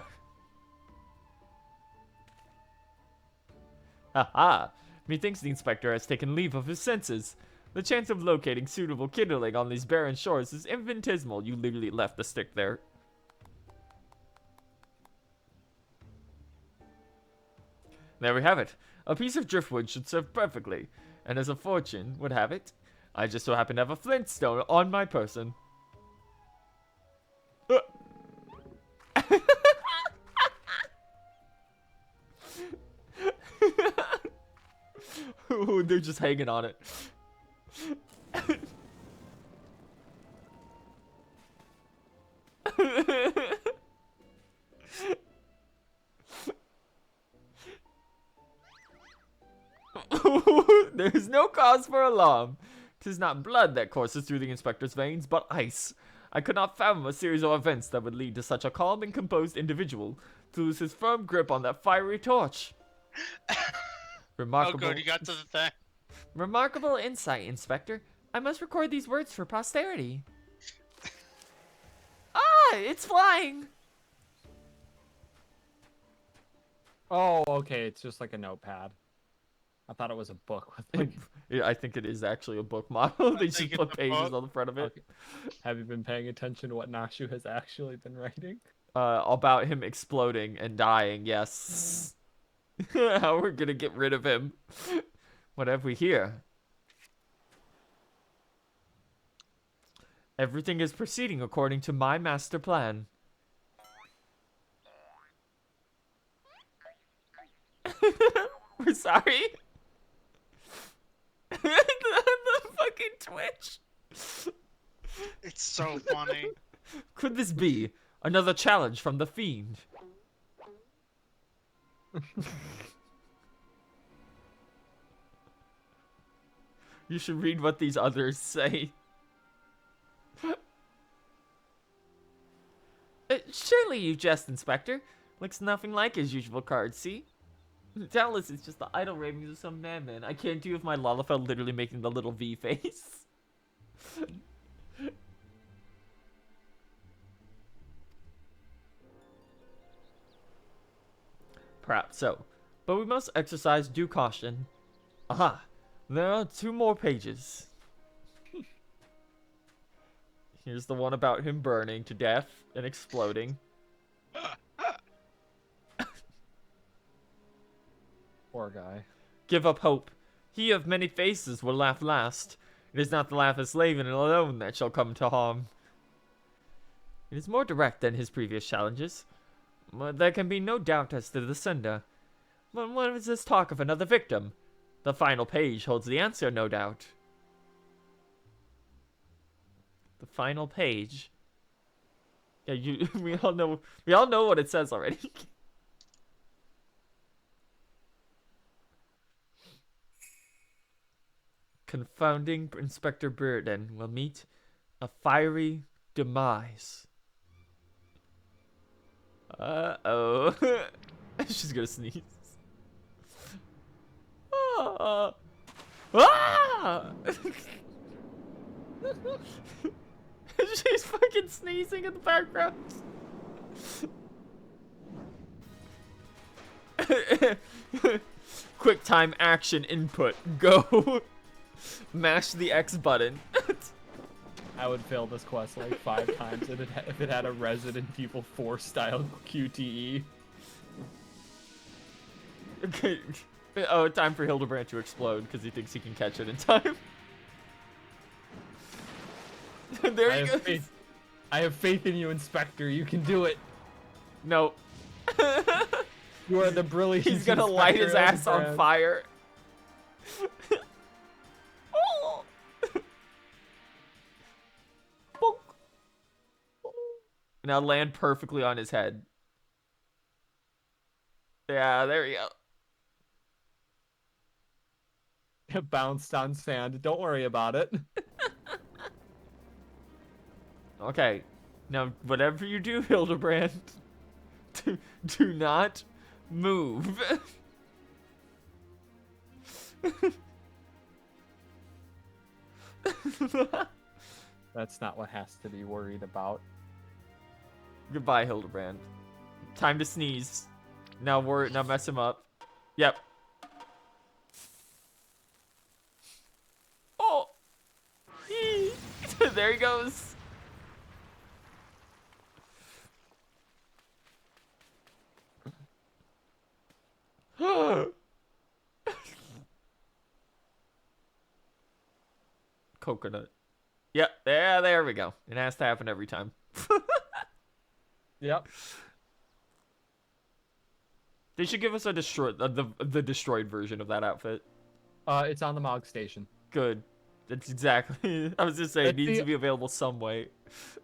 Ha! Methinks the Inspector has taken leave of his senses. The chance of locating suitable kindling on these barren shores is infinitesimal. You literally left the stick there. There we have it. A piece of driftwood should serve perfectly. And as a fortune would have it, I just so happen to have a flintstone on my person. Ooh, they're just hanging on it. There's no cause for alarm. 'Tis not blood that courses through the Inspector's veins, but ice. I could not fathom a series of events that would lead to such a calm and composed individual to lose his firm grip on that fiery torch. Remarkable. Oh, good, you got to the thing. Remarkable insight, Inspector. I must record these words for posterity. Ah, it's flying. Oh, okay. It's just like a notepad. I thought it was a book with like. Yeah, I think it is actually a book model. They just put pages book. on the front of it. Okay. Have you been paying attention to what Nashu has actually been writing? About him exploding and dying. Yes. How we're gonna get rid of him? What have we here? Everything is proceeding according to my master plan. We're sorry. the fucking Twitch. It's so funny. Could this be another challenge from the Fiend? You should read what these others say. Surely you jest, Inspector. Looks nothing like his usual card, see? Doubtless it's just the idle ravings of some madman. I can't do with my Lalafell literally making the little V face. Perhaps so. But we must exercise due caution. Aha! There are 2 more pages. Here's the one about him burning to death and exploding. Poor guy. Give up hope. He of many faces will laugh last. It is not the laugh of Slaven alone that shall come to harm. It is more direct than his previous challenges. But there can be no doubt as to the sender. But what is this talk of another victim? The final page holds the answer, no doubt. The final page. Yeah, we all know what it says already. Confounding Inspector Burden will meet a fiery demise. Uh-oh. She's gonna sneeze. Ah! She's fucking sneezing in the background. Quick time action input. Go. Mash the X button. I would fail this quest like 5 times if it had a Resident Evil 4 style QTE. Okay. Oh, time for Hildibrand to explode because he thinks he can catch it in time. There he goes. I have faith in you, Inspector. You can do it. No. You are the brilliant. He's gonna light his ass on fire. Oh. Now land perfectly on his head. Yeah, there you go. It bounced on sand. Don't worry about it. Okay. Now, whatever you do, Hildibrand, do not move. That's not what has to be worried about. Goodbye, Hildibrand. Time to sneeze. Now mess him up. Yep. Oh. There he goes. Coconut. Yep. There we go. It has to happen every time. Yep. They should give us a the destroyed version of that outfit. It's on the Mog station. Good. That's exactly. I was just saying, it needs to be available some way.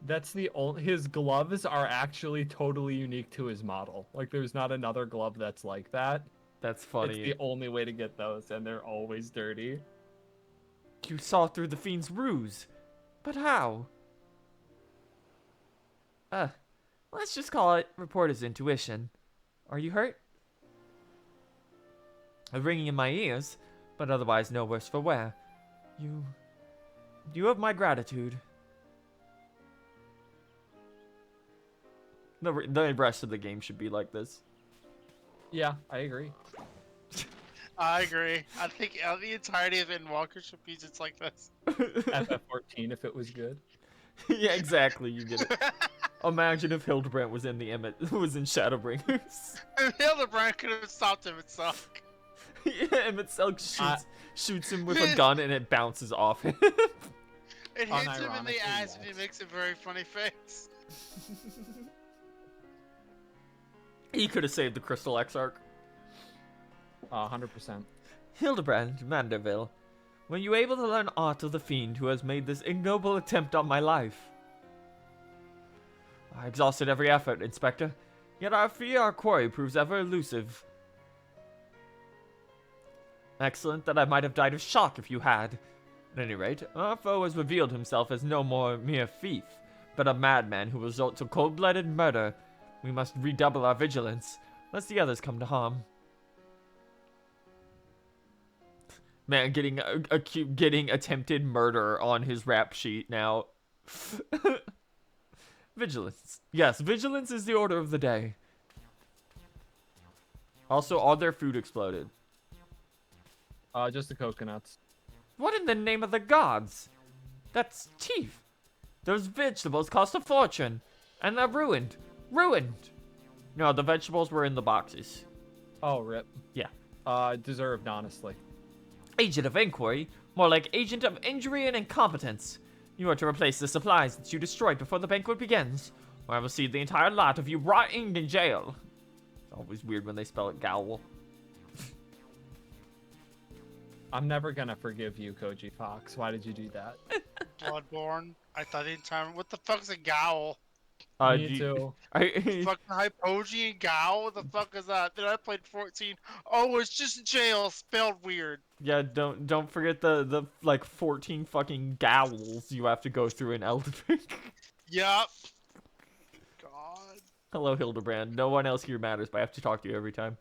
That's the only. His gloves are actually totally unique to his model. Like, there's not another glove that's like that. That's funny. It's the only way to get those, and they're always dirty. You saw through the Fiend's ruse. But how? Let's just call it reporter's intuition. Are you hurt? A ringing in my ears, but otherwise no worse for wear. You have my gratitude. The rest of the game should be like this. Yeah, I agree. I agree. I think the entirety of Endwalker should be just like this. FF14 if it was good. Yeah, exactly. You get it. Imagine if Hildibrand was in Shadowbringers. And Hildibrand could have stopped him itself. Yeah, Emmett Selk shoots him with a gun and it bounces off him. It hits him in the eyes and he makes a very funny face. He could have saved the Crystal Exarch. 100%. Hildibrand Manderville, were you able to learn aught of the fiend who has made this ignoble attempt on my life? I exhausted every effort, Inspector, yet I fear our quarry proves ever elusive. Excellent that I might have died of shock if you had. At any rate, our foe has revealed himself as no more mere thief, but a madman who will resort to cold-blooded murder. We must redouble our vigilance, lest the others come to harm. Man, getting attempted murder on his rap sheet now. Vigilance. Yes, vigilance is the order of the day. Also, all their food exploded. Just the coconuts. What in the name of the gods? That's teeth. Those vegetables cost a fortune. And they're ruined. Ruined. No, the vegetables were in the boxes. Oh, rip. Yeah. Deserved, honestly. Agent of inquiry? More like agent of injury and incompetence. You are to replace the supplies that you destroyed before the banquet begins, or I will see the entire lot of you rotting in jail. It's always weird when they spell it Gowl. I'm never gonna forgive you, Koji Fox. Why did you do that? Bloodborne. I thought the entire. What the fuck's a Gowl? Me too. Fucking Hypogean Gowl? What the fuck is that? Then I played 14. Oh, it's just jail spelled weird. Yeah, don't forget the like 14 fucking Gowls you have to go through in Elden Ring. Yup. God. Hello, Hildibrand. No one else here matters, but I have to talk to you every time.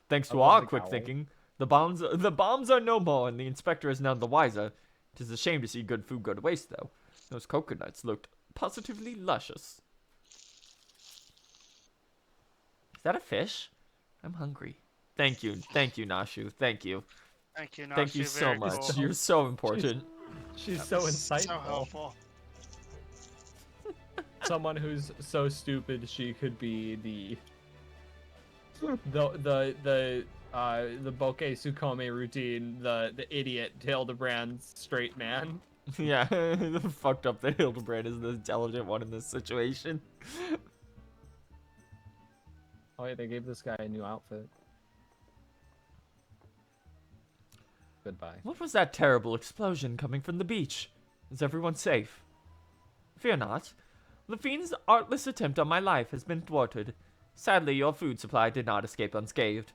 Thanks to I love our the quick Gowl. thinking, the bombs are no more, and the inspector is none the wiser. It is a shame to see good food go to waste, though. Those coconuts looked positively luscious. Is that a fish? I'm hungry. Thank you, Nashu. Thank you. Thank you, Nashi. Thank you so Very much. cool. You're so important. She's so insightful. So helpful. Someone who's so stupid she could be the bokeh Sukome routine, the idiot Hildibrand straight man. Yeah, fucked up that Hildibrand is the intelligent one in this situation. Oh yeah, they gave this guy a new outfit. Goodbye. What was that terrible explosion coming from the beach? Is everyone safe? Fear not. The fiend's artless attempt on my life has been thwarted. Sadly, your food supply did not escape unscathed.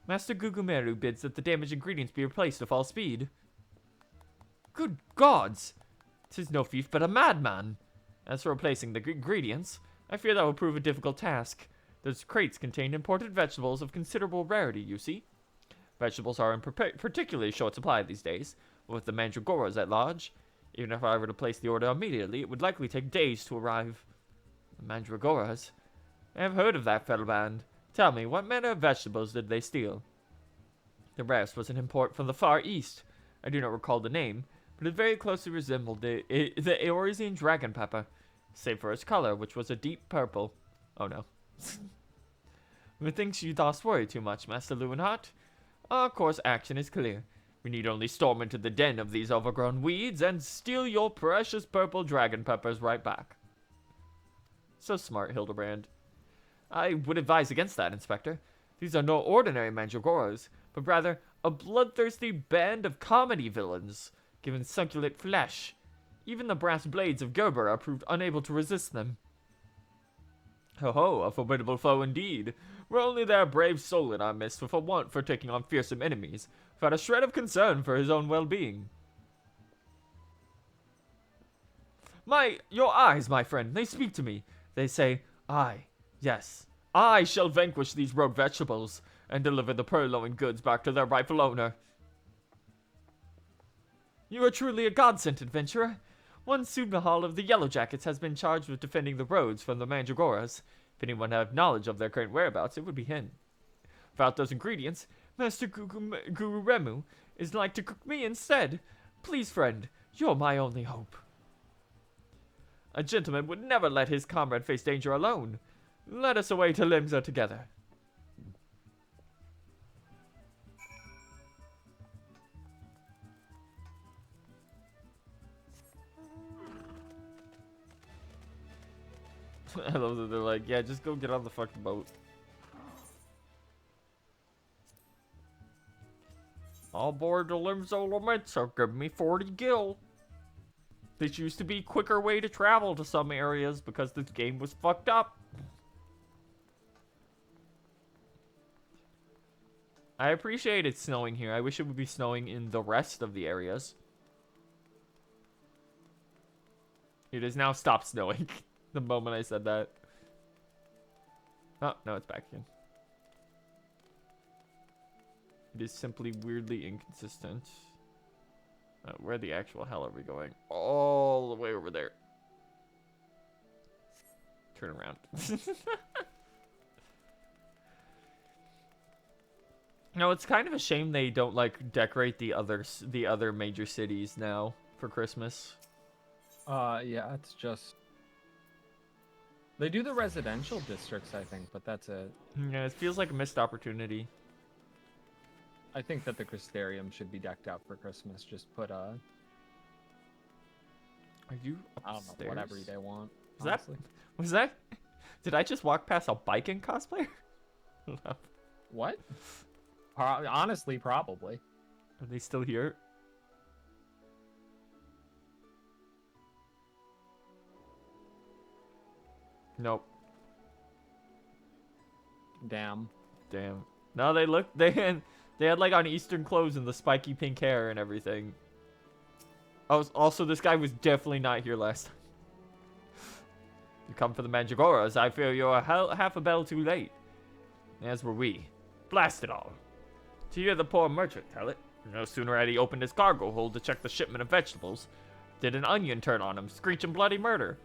Master Gugumeru bids that the damaged ingredients be replaced with all speed. Good gods! 'Tis no thief but a madman. As for replacing the ingredients, I fear that will prove a difficult task. Those crates contain imported vegetables of considerable rarity, you see. Vegetables are in particularly short supply these days, with the mandragoras at large. Even if I were to place the order immediately, it would likely take days to arrive. The mandragoras? I have heard of that fellow band. Tell me, what manner of vegetables did they steal? The rest was an import from the Far East. I do not recall the name, but it very closely resembled the Eorzean dragon pepper, save for its color, which was a deep purple. Oh no. Methinks you thus worry too much, Master Lewenhart. Our course action is clear. We need only storm into the den of these overgrown weeds and steal your precious purple dragon peppers right back. So smart, Hildibrand. I would advise against that, Inspector. These are no ordinary mandragoras, but rather a bloodthirsty band of comedy villains, given succulent flesh. Even the brass blades of Gerber are proved unable to resist them. Ho ho, a formidable foe indeed. We're only their brave soul in our midst with a want for taking on fearsome enemies, without a shred of concern for his own well-being. Your eyes, my friend, they speak to me. They say, yes, I shall vanquish these rogue vegetables, and deliver the purloined goods back to their rightful owner. You are truly a god-sent adventurer. One Subnahal of the Yellow Jackets has been charged with defending the roads from the Mandragoras. If anyone had knowledge of their current whereabouts, it would be him. Without those ingredients, Master Guru Remu is like to cook me instead. Please, friend, you're my only hope. A gentleman would never let his comrade face danger alone. Let us away to Limsa together. I love that they're like, yeah, just go get on the fucking boat. All aboard the Limzolamento, give me 40 gil. This used to be a quicker way to travel to some areas because this game was fucked up. I appreciate it snowing here. I wish it would be snowing in the rest of the areas. It has now stopped snowing the moment I said that. Oh, no, it's back again. It is simply weirdly inconsistent. Where the actual hell are we going? All the way over there. Turn around. No, it's kind of a shame they don't like decorate the other major cities now for Christmas. Yeah, it's just they do the residential districts, I think, but that's it. Yeah, it feels like a missed opportunity. I think that the Crystarium should be decked out for Christmas. Just put Are you upstairs? I don't know, whatever they want. Was that? Did I just walk past a biking cosplayer? What? Honestly, probably. Are they still here? Nope. Damn. No, they had like on Eastern clothes and the spiky pink hair and everything. Also, this guy was definitely not here last time. You come for the Mandragoras, I fear you're half a bell too late. As were we. Blast it all. To hear the poor merchant tell it, no sooner had he opened his cargo hold to check the shipment of vegetables, did an onion turn on him, screeching bloody murder.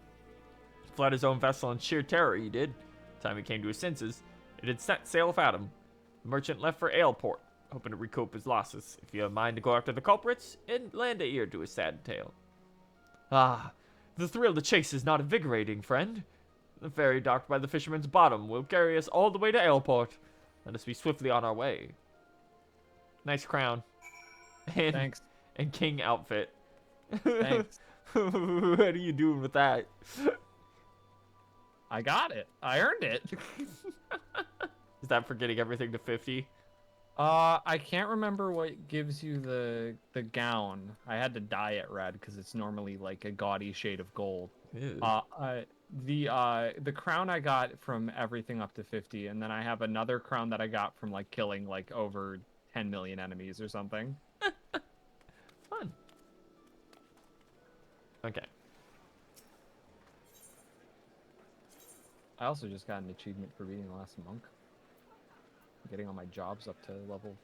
Fled his own vessel in sheer terror, he did. Time he came to his senses, it had set sail without him. The merchant left for Aleport, hoping to recoup his losses. If you have a mind to go after the culprits, and lend an ear to his sad tale. Ah, the thrill of the chase is not invigorating, friend. The ferry docked by the fisherman's bottom will carry us all the way to Aleport. Let us be swiftly on our way. Nice crown. And, Thanks. And king outfit. Thanks. What are you doing with that? I got it. I earned it. Is that for getting everything to 50? I can't remember what gives you the gown. I had to dye it red because it's normally like a gaudy shade of gold. Ew. The crown I got from everything up to 50, and then I have another crown that I got from like killing like over 10 million enemies or something. Fun. Okay. I also just got an achievement for being the last monk. Getting all my jobs up to level,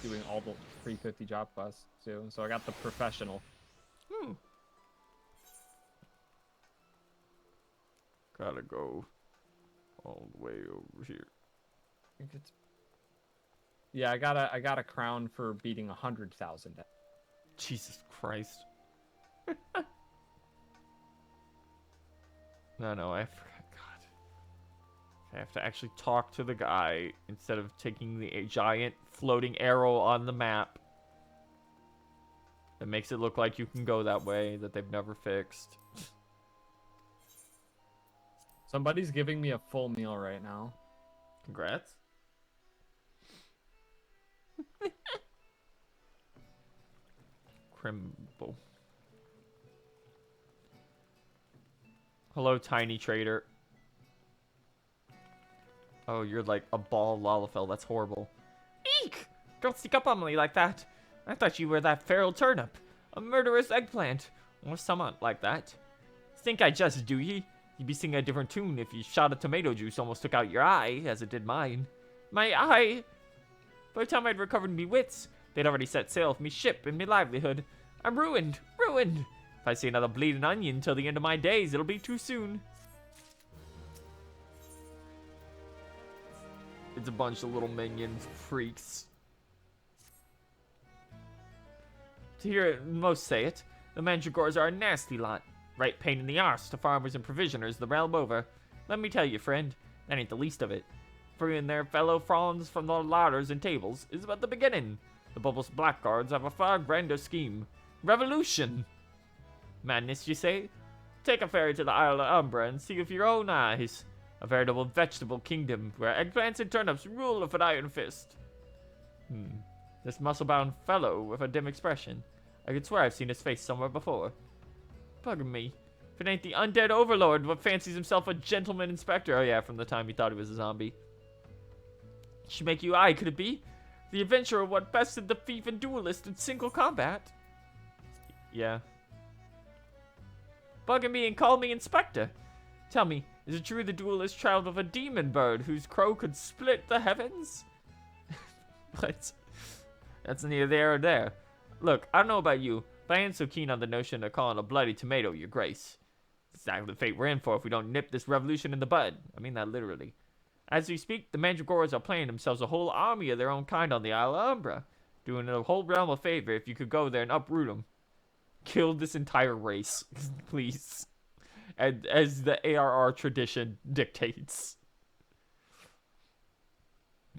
doing all the 350 job quests too. So I got the professional. Gotta go all the way over here. I think it's... Yeah, I got a crown for beating 100,000. Jesus Christ. No, I forgot. God. I have to actually talk to the guy instead of taking the giant floating arrow on the map. That makes it look like you can go that way, that they've never fixed. Somebody's giving me a full meal right now. Congrats. Crimble. Hello, tiny trader. Oh, you're like a ball Lalafell. That's horrible. Eek! Don't sneak up on me like that. I thought you were that feral turnip. A murderous eggplant. Or someone like that. Think I just do ye? You'd be singing a different tune if you shot of tomato juice almost took out your eye, as it did mine. My eye! By the time I'd recovered me wits, they'd already set sail with me ship and me livelihood. I'm ruined! Ruined! If I see another bleeding onion till the end of my days, it'll be too soon. It's a bunch of little minion freaks. To hear most say it, the Mandragores are a nasty lot. Right pain in the arse to farmers and provisioners the realm over. Let me tell you, friend, that ain't the least of it. Freeing their fellow fronds from the ladders and tables is but the beginning. The Bubbles Blackguards have a far grander scheme. Revolution! Madness, you say? Take a ferry to the Isle of Umbra and see with your own eyes. A veritable vegetable kingdom where eggplants and turnips rule with an iron fist. This muscle-bound fellow with a dim expression. I could swear I've seen his face somewhere before. Bugging me. If it ain't the undead overlord what fancies himself a gentleman inspector. Oh yeah, from the time he thought he was a zombie. Should make you eye, could it be? The adventurer what bested the thief and duelist in single combat. Yeah. Bugging me and call me inspector. Tell me, is it true the duelist traveled with a demon bird whose crow could split the heavens? What? That's neither there or there. Look, I don't know about you, but I ain't so keen on the notion of calling a bloody tomato your grace. It's exactly the fate we're in for if we don't nip this revolution in the bud. I mean that literally. As we speak, the Mandragoras are planning themselves a whole army of their own kind on the Isle of Umbra, doing the whole realm a favor if you could go there and uproot them. Kill this entire race, please. And as the ARR tradition dictates.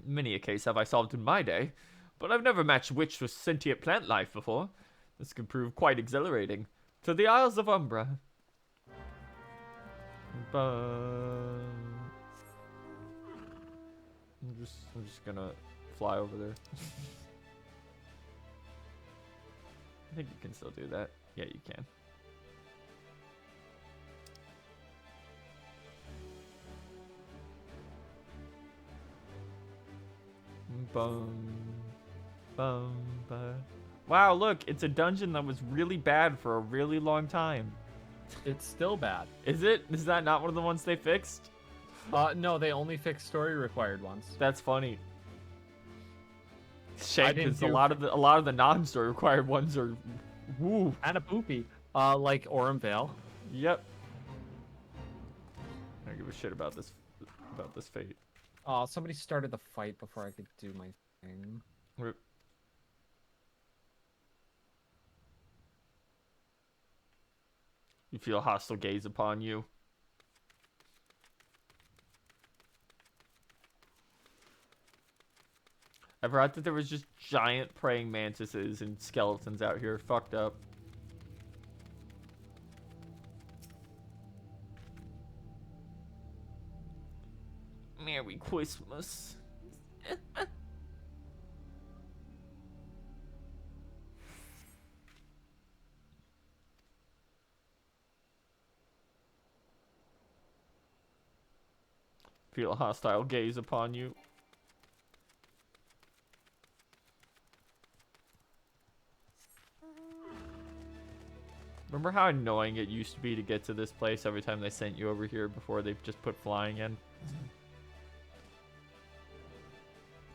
Many a case have I solved in my day, but I've never matched witch with sentient plant life before. This could prove quite exhilarating. To the Isles of Umbra. I'm just gonna fly over there. I think you can still do that. Yeah, you can. Wow, look, it's a dungeon that was really bad for a really long time. It's still bad. Is it? Is that not one of the ones they fixed? No, they only fixed story required ones. That's funny. Shame, because a lot of the non-story required ones are woo. Kind of poopy. Like Orem Vale. Yep. I don't give a shit about this fate. Somebody started the fight before I could do my thing. Rip. You feel a hostile gaze upon you. I forgot that there was just giant praying mantises and skeletons out here. Fucked up. Merry Christmas. Feel a hostile gaze upon you. Remember how annoying it used to be to get to this place every time they sent you over here before they just put flying in?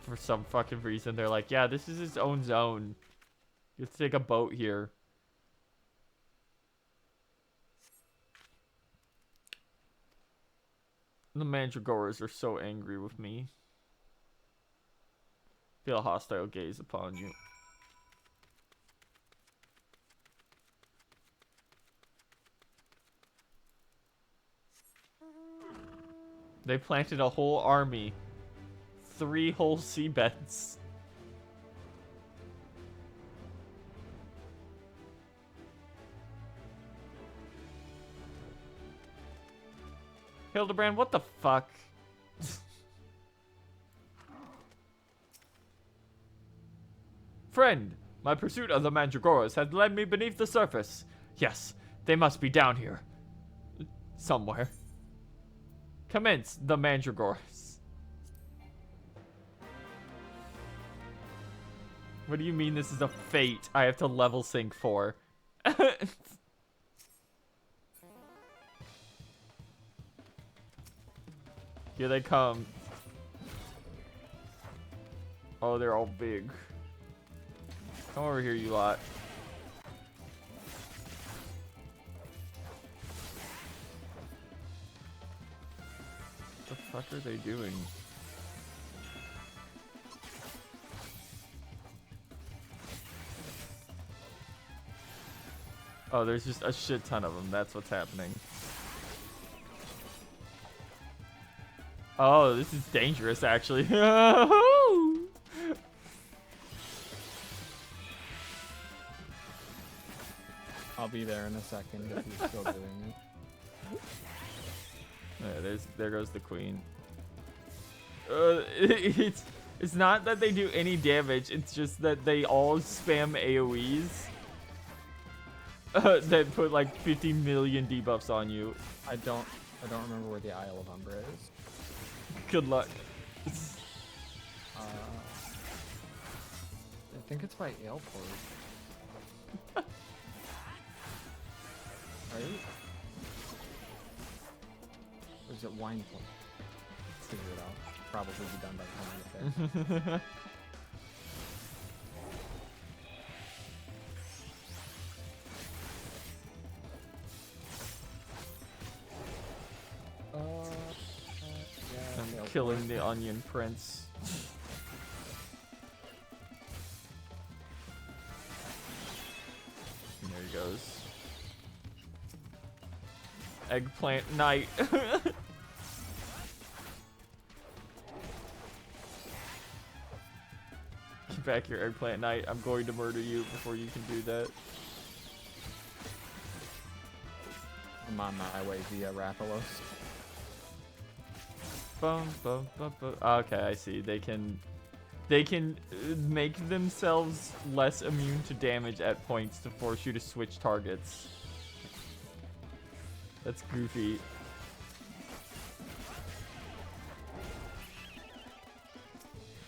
For some fucking reason, they're like, yeah, this is its own zone. You have to take a boat here. The Mandragoras are so angry with me. Feel a hostile gaze upon you. They planted a whole army. 3 whole seabeds. Hildibrand, what the fuck? Friend, my pursuit of the Mandragoras has led me beneath the surface. Yes, they must be down here. Somewhere. Commence the Mandragoras. What do you mean this is a fate I have to level sync for? Here they come. Oh, they're all big. Come over here, you lot. What the fuck are they doing? Oh, there's just a shit ton of them. That's what's happening. Oh, this is dangerous, actually. I'll be there in a second if you're still doing it. There goes the queen. It's not that they do any damage, it's just that they all spam AoEs that put like 50 million debuffs on you. I don't remember where the Isle of Umbra is. Good luck. I think it's by Aleport. Right? Or is it Wine Point? Let's figure it out. Probably be done by the time I get there. Yeah, I'm killing the Onion Prince. There he goes. Eggplant Knight. Keep back your Eggplant Knight. I'm going to murder you before you can do that. I'm on my way via Rathalos. Bum, bum, bum, bum. Okay, I see. They can make themselves less immune to damage at points to force you to switch targets. That's goofy.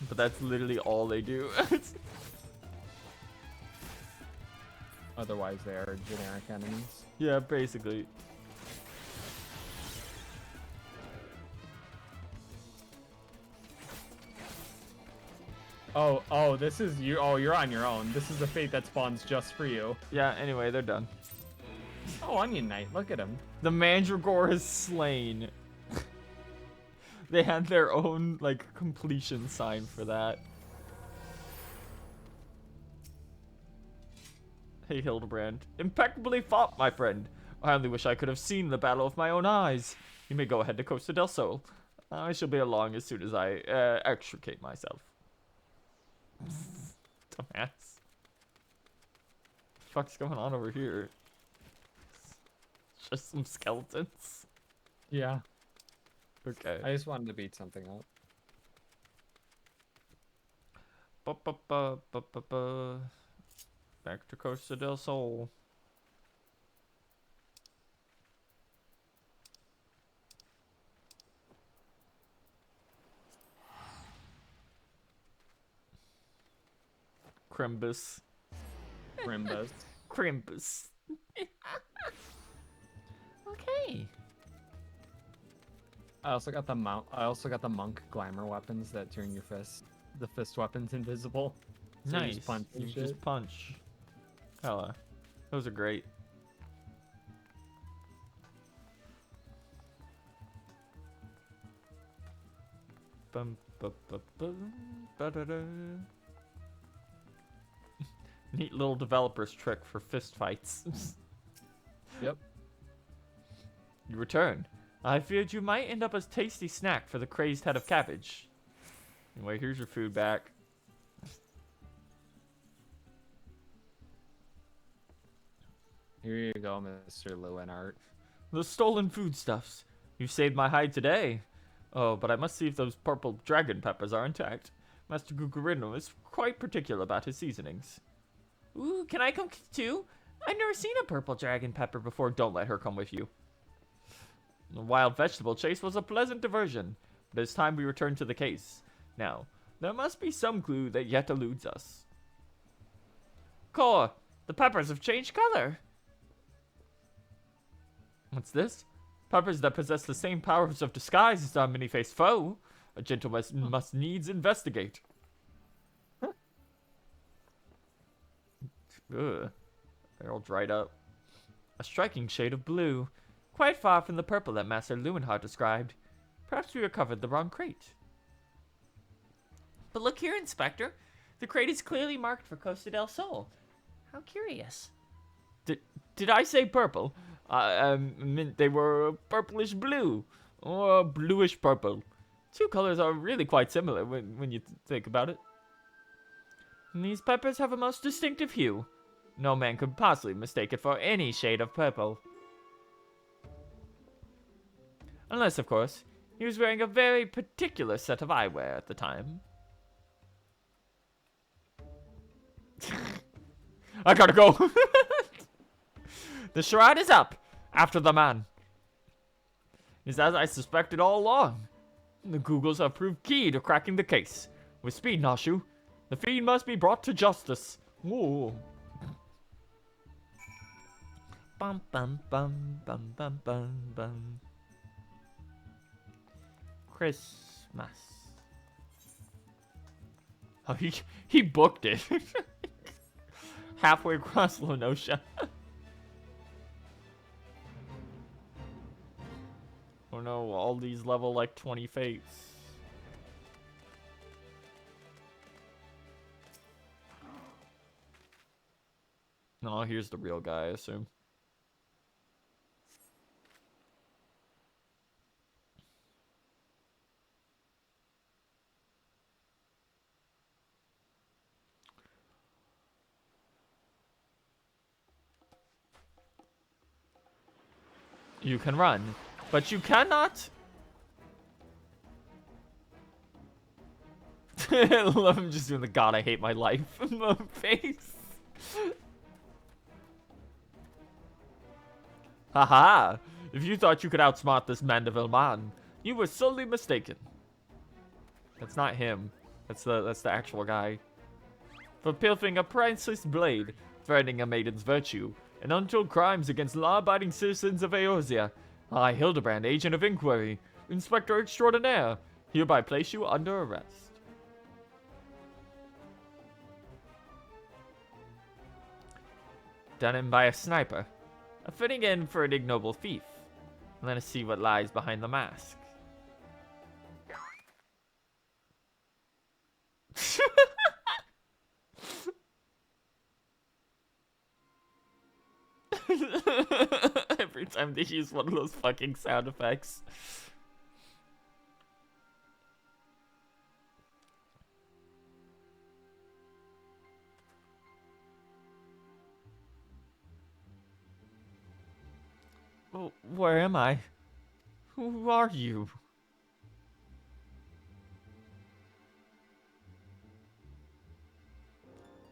But that's literally all they do. Otherwise, they are generic enemies. Yeah, basically. Oh, this is you. Oh, you're on your own. This is a fate that spawns just for you. Yeah, anyway, they're done. Oh, Onion Knight, look at him. The Mandragore is slain. They had their own, like, completion sign for that. Hey, Hildibrand. Impeccably fought, my friend. I only wish I could have seen the battle with my own eyes. You may go ahead to Costa del Sol. I shall be along as soon as I extricate myself. Dumbass. What the fuck's going on over here? Just some skeletons. Yeah. Okay. I just wanted to beat something up. Back to Costa del Sol. Crimbus. Rimbas. Crimbus. Okay. I also got the monk glamour weapons that turn your the fist weapons invisible. So Nice. You just punch. You just punch. Hella. Those are great. Bum, bum, bum, bum, ba-da-da. Neat little developer's trick for fist fights. Yep. You return. I feared you might end up as tasty snack for the crazed head of cabbage. Anyway, here's your food back. Here you go, Mr. Lewinart. The stolen foodstuffs. You saved my hide today. Oh, but I must see if those purple dragon peppers are intact. Master Gugarino is quite particular about his seasonings. Ooh, can I come too? I've never seen a purple dragon pepper before. Don't let her come with you. The wild vegetable chase was a pleasant diversion, but it's time we return to the case. Now, there must be some clue that yet eludes us. Core, the peppers have changed color. What's this? Peppers that possess the same powers of disguise as our many-faced foe. A gentleman must needs investigate. Ugh. They're all dried up. A striking shade of blue. Quite far from the purple that Master Lewenhard described. Perhaps we recovered the wrong crate. But look here, Inspector. The crate is clearly marked for Costa del Sol. How curious. Did I say purple? I meant they were purplish blue. Or bluish purple. Two colors are really quite similar when you think about it. And these peppers have a most distinctive hue. No man could possibly mistake it for any shade of purple. Unless, of course, he was wearing a very particular set of eyewear at the time. I gotta go. The charade is up. After the man. It's as I suspected all along. The Googles have proved key to cracking the case. With speed, Nashu. The fiend must be brought to justice. Whoa. Bum bum bum bum bum bum bum. Christmas. Oh, he booked it. Halfway across Lenosha. Oh no, all these level like 20 fates. No, here's the real guy, I assume. You can run, but you cannot. I love him just doing the God I hate my life face. Haha! If you thought you could outsmart this Mandeville man, you were sorely mistaken. That's not him. That's the actual guy. For pilfering a priceless blade, threatening a maiden's virtue, and untold crimes against law-abiding citizens of Eorzea, I, Hildibrand, agent of inquiry, inspector extraordinaire, hereby place you under arrest. Done in by a sniper. A fitting end for an ignoble thief. Let us see what lies behind the mask. Every time they use one of those fucking sound effects. Well, where am I? Who are you?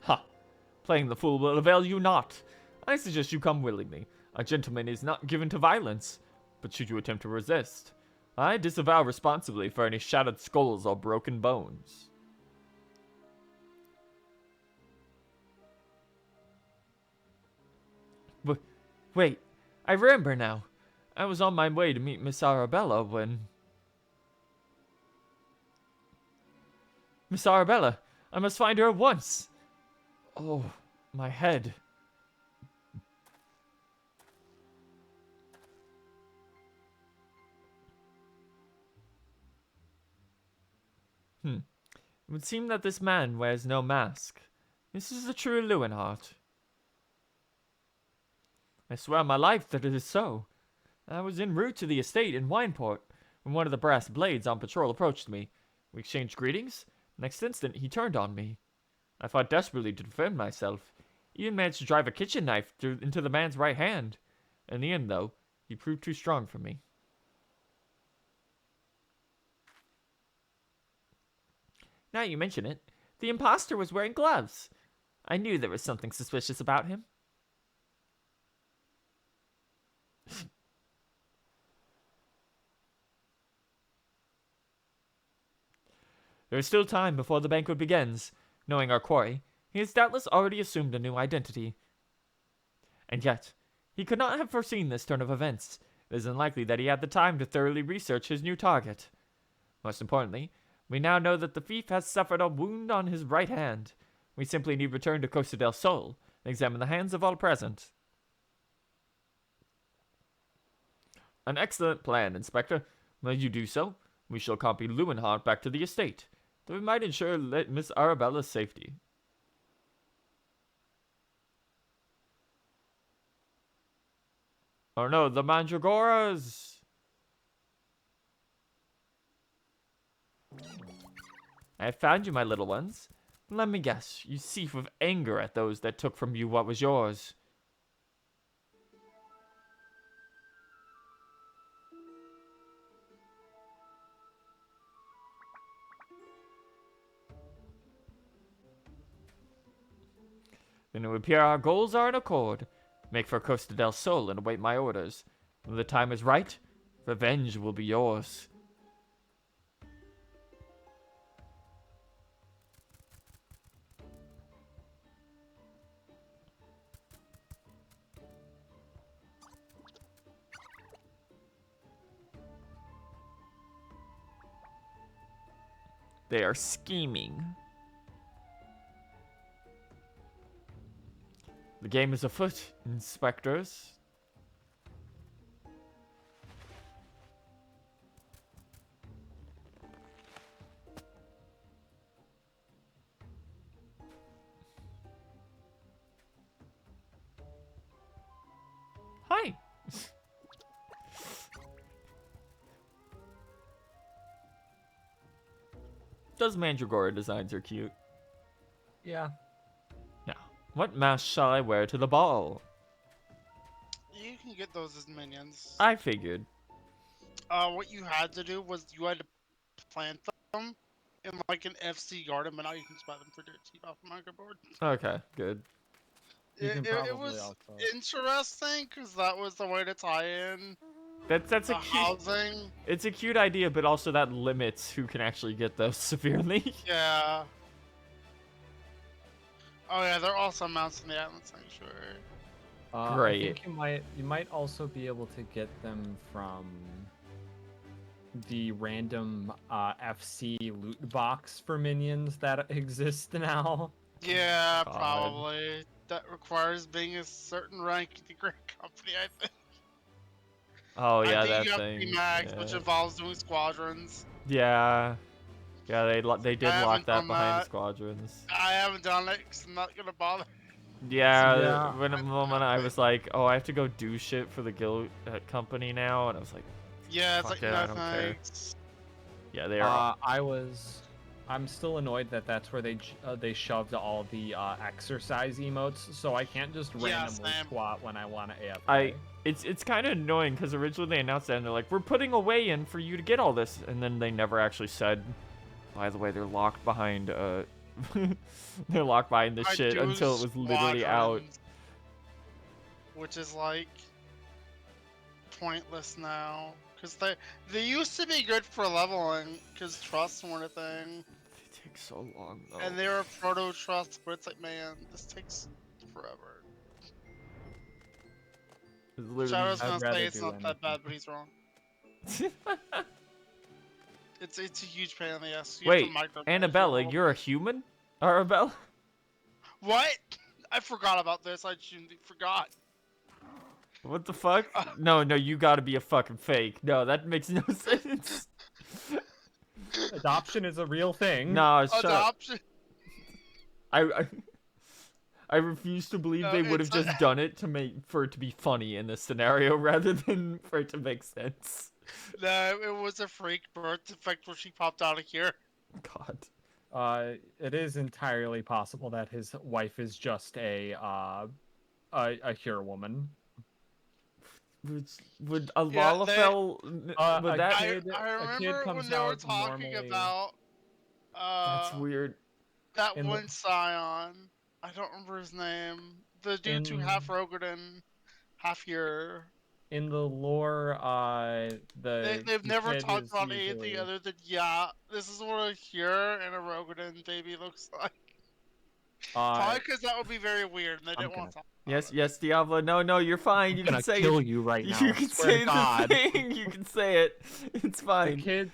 Ha! Playing the fool will avail you not. I suggest you come willingly. A gentleman is not given to violence. But should you attempt to resist, I disavow responsibly for any shattered skulls or broken bones. Wait, I remember now. I was on my way to meet Miss Arabella when... Miss Arabella, I must find her at once. Oh, my head. It would seem that this man wears no mask. This is the true Lewinhart. I swear on my life that it is so. I was en route to the estate in Wineport when one of the brass blades on patrol approached me. We exchanged greetings. Next instant, he turned on me. I fought desperately to defend myself. Even managed to drive a kitchen knife into the man's right hand. In the end, though, he proved too strong for me. Now you mention it, the imposter was wearing gloves. I knew there was something suspicious about him. There is still time before the banquet begins. Knowing our quarry, he has doubtless already assumed a new identity. And yet, he could not have foreseen this turn of events. It is unlikely that he had the time to thoroughly research his new target. Most importantly, we now know that the thief has suffered a wound on his right hand. We simply need return to Costa del Sol and examine the hands of all present. An excellent plan, Inspector. Will you do so? We shall copy Lewinhart back to the estate, though we might ensure Miss Arabella's safety. Oh no, the Mandragoras! I have found you, my little ones. Let me guess, you seethe with anger at those that took from you what was yours. Then it would appear our goals are in accord. Make for Costa del Sol and await my orders. When the time is right, revenge will be yours. They are scheming. The game is afoot, inspectors. Hi. Those Mandragora designs are cute. Yeah. Now, what mask shall I wear to the ball? You can get those as minions. I figured. What you had to do was you had to plant them in like an FC garden, but now you can just buy them for dirt cheap off of Micro Board. Okay, good. You can It probably was also. interesting because that was the way to tie in That's the a cute. housing. It's a cute idea, but also that limits who can actually get those severely. Yeah. Oh yeah, there are also mounts in the Island Sanctuary. I Great. think you might also be able to get them from the random FC loot box for minions that exist now. Yeah, God. probably. That requires being a certain rank in the Great Company, I think. Oh yeah, I think that you have thing. to be max, which Yeah. involves doing squadrons. Yeah, they did I lock haven't that done behind that. squadrons. I haven't done it because I'm not gonna bother. Yeah, Yeah. when a moment I was like, oh, I have to go do shit for the guild company now, and I was like, Yeah, it's Fuck like it, I no don't care. thanks. yeah, they are. I'm still annoyed that that's where they shoved all the exercise emotes, so I can't just Yeah, randomly same. squat when I want to AFK. It's kind of annoying because originally they announced that and they're like, we're putting a way in for you to get all this, and then they never actually said, by the way, they're locked behind they're locked behind this I shit do until it was literally out. squadrons, which is like pointless now. Because they used to be good for leveling, because trusts weren't a thing. They take so long though. And they were proto trusts, but it's like, man, this takes forever. It's Which I literally was I'd gonna rather say it's do not that bad, anything. but he's wrong. It's a huge pain in the ass. You have Wait, to micromanage Annabella, it all. you're a human? Arabella? What? I forgot about this. I genuinely forgot. What the fuck? No, you gotta be a fucking fake. No, that makes no sense. Adoption is a real thing. Nah, shut up. Adoption. I refuse to believe No, they would have it's just done it for it to be funny in this scenario rather than for it to make sense. No, it was a freak birth defect where she popped out of here. God. It is entirely possible that his wife is just a Hero woman. Would a Yeah, Lalafell would a that? kid- I a kid remember when comes they were out talking normally- about That's weird. that in the- one scion. I don't remember his name. The dude who In- half Rogadin, half your. In the lore, They've the never kid talked is about usually- anything other than, yeah, this is what a Hyur and a Rogadin baby looks like. Probably because that would be very weird and they didn't want to talk about it. Yes, Diablo. No, you're fine. You I'm can gonna say kill it. you right now. You I can swear say to the God. thing. You can say it. It's The fine. kid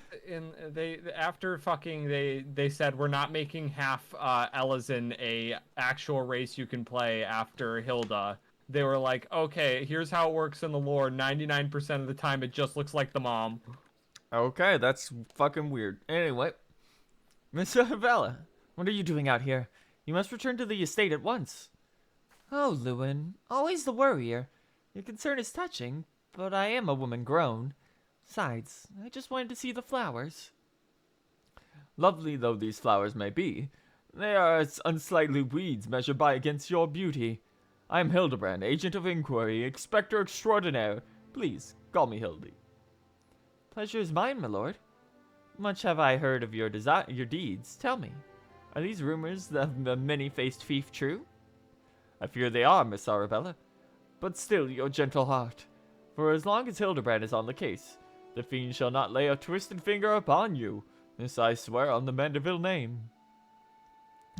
after fucking they said we're not making half Elizin a actual race you can play after Hilda. They were like, okay, here's how it works in the lore. 99% of the time, it just looks like the mom. Okay, that's fucking weird. Anyway, Miss Arabella, what are you doing out here? You must return to the estate at once. Oh, Lewin, always the worrier. Your concern is touching, but I am a woman grown. Besides, I just wanted to see the flowers. Lovely though these flowers may be, they are as unsightly weeds measured by against your beauty. I am Hildibrand, agent of inquiry, inspector extraordinaire. Please, call me Hildy. Pleasure is mine, my lord. Much have I heard of your deeds. Tell me, are these rumors of the many-faced thief true? I fear they are, Miss Arabella. But still, your gentle heart. For as long as Hildibrand is on the case, the fiend shall not lay a twisted finger upon you. This I swear on the Mandeville name.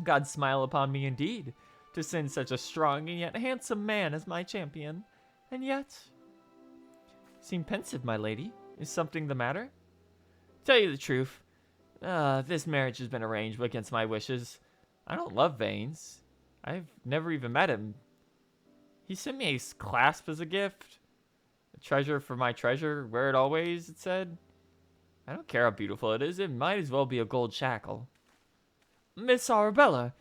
God smile upon me indeed, to send such a strong and yet handsome man as my champion. And yet... Seem pensive, my lady. Is something the matter? Tell you the truth, this marriage has been arranged against my wishes. I don't love Vanes. I've never even met him. He sent me a clasp as a gift. A treasure for my treasure, wear it always, it said. I don't care how beautiful it is, it might as well be a gold shackle. Miss Arabella,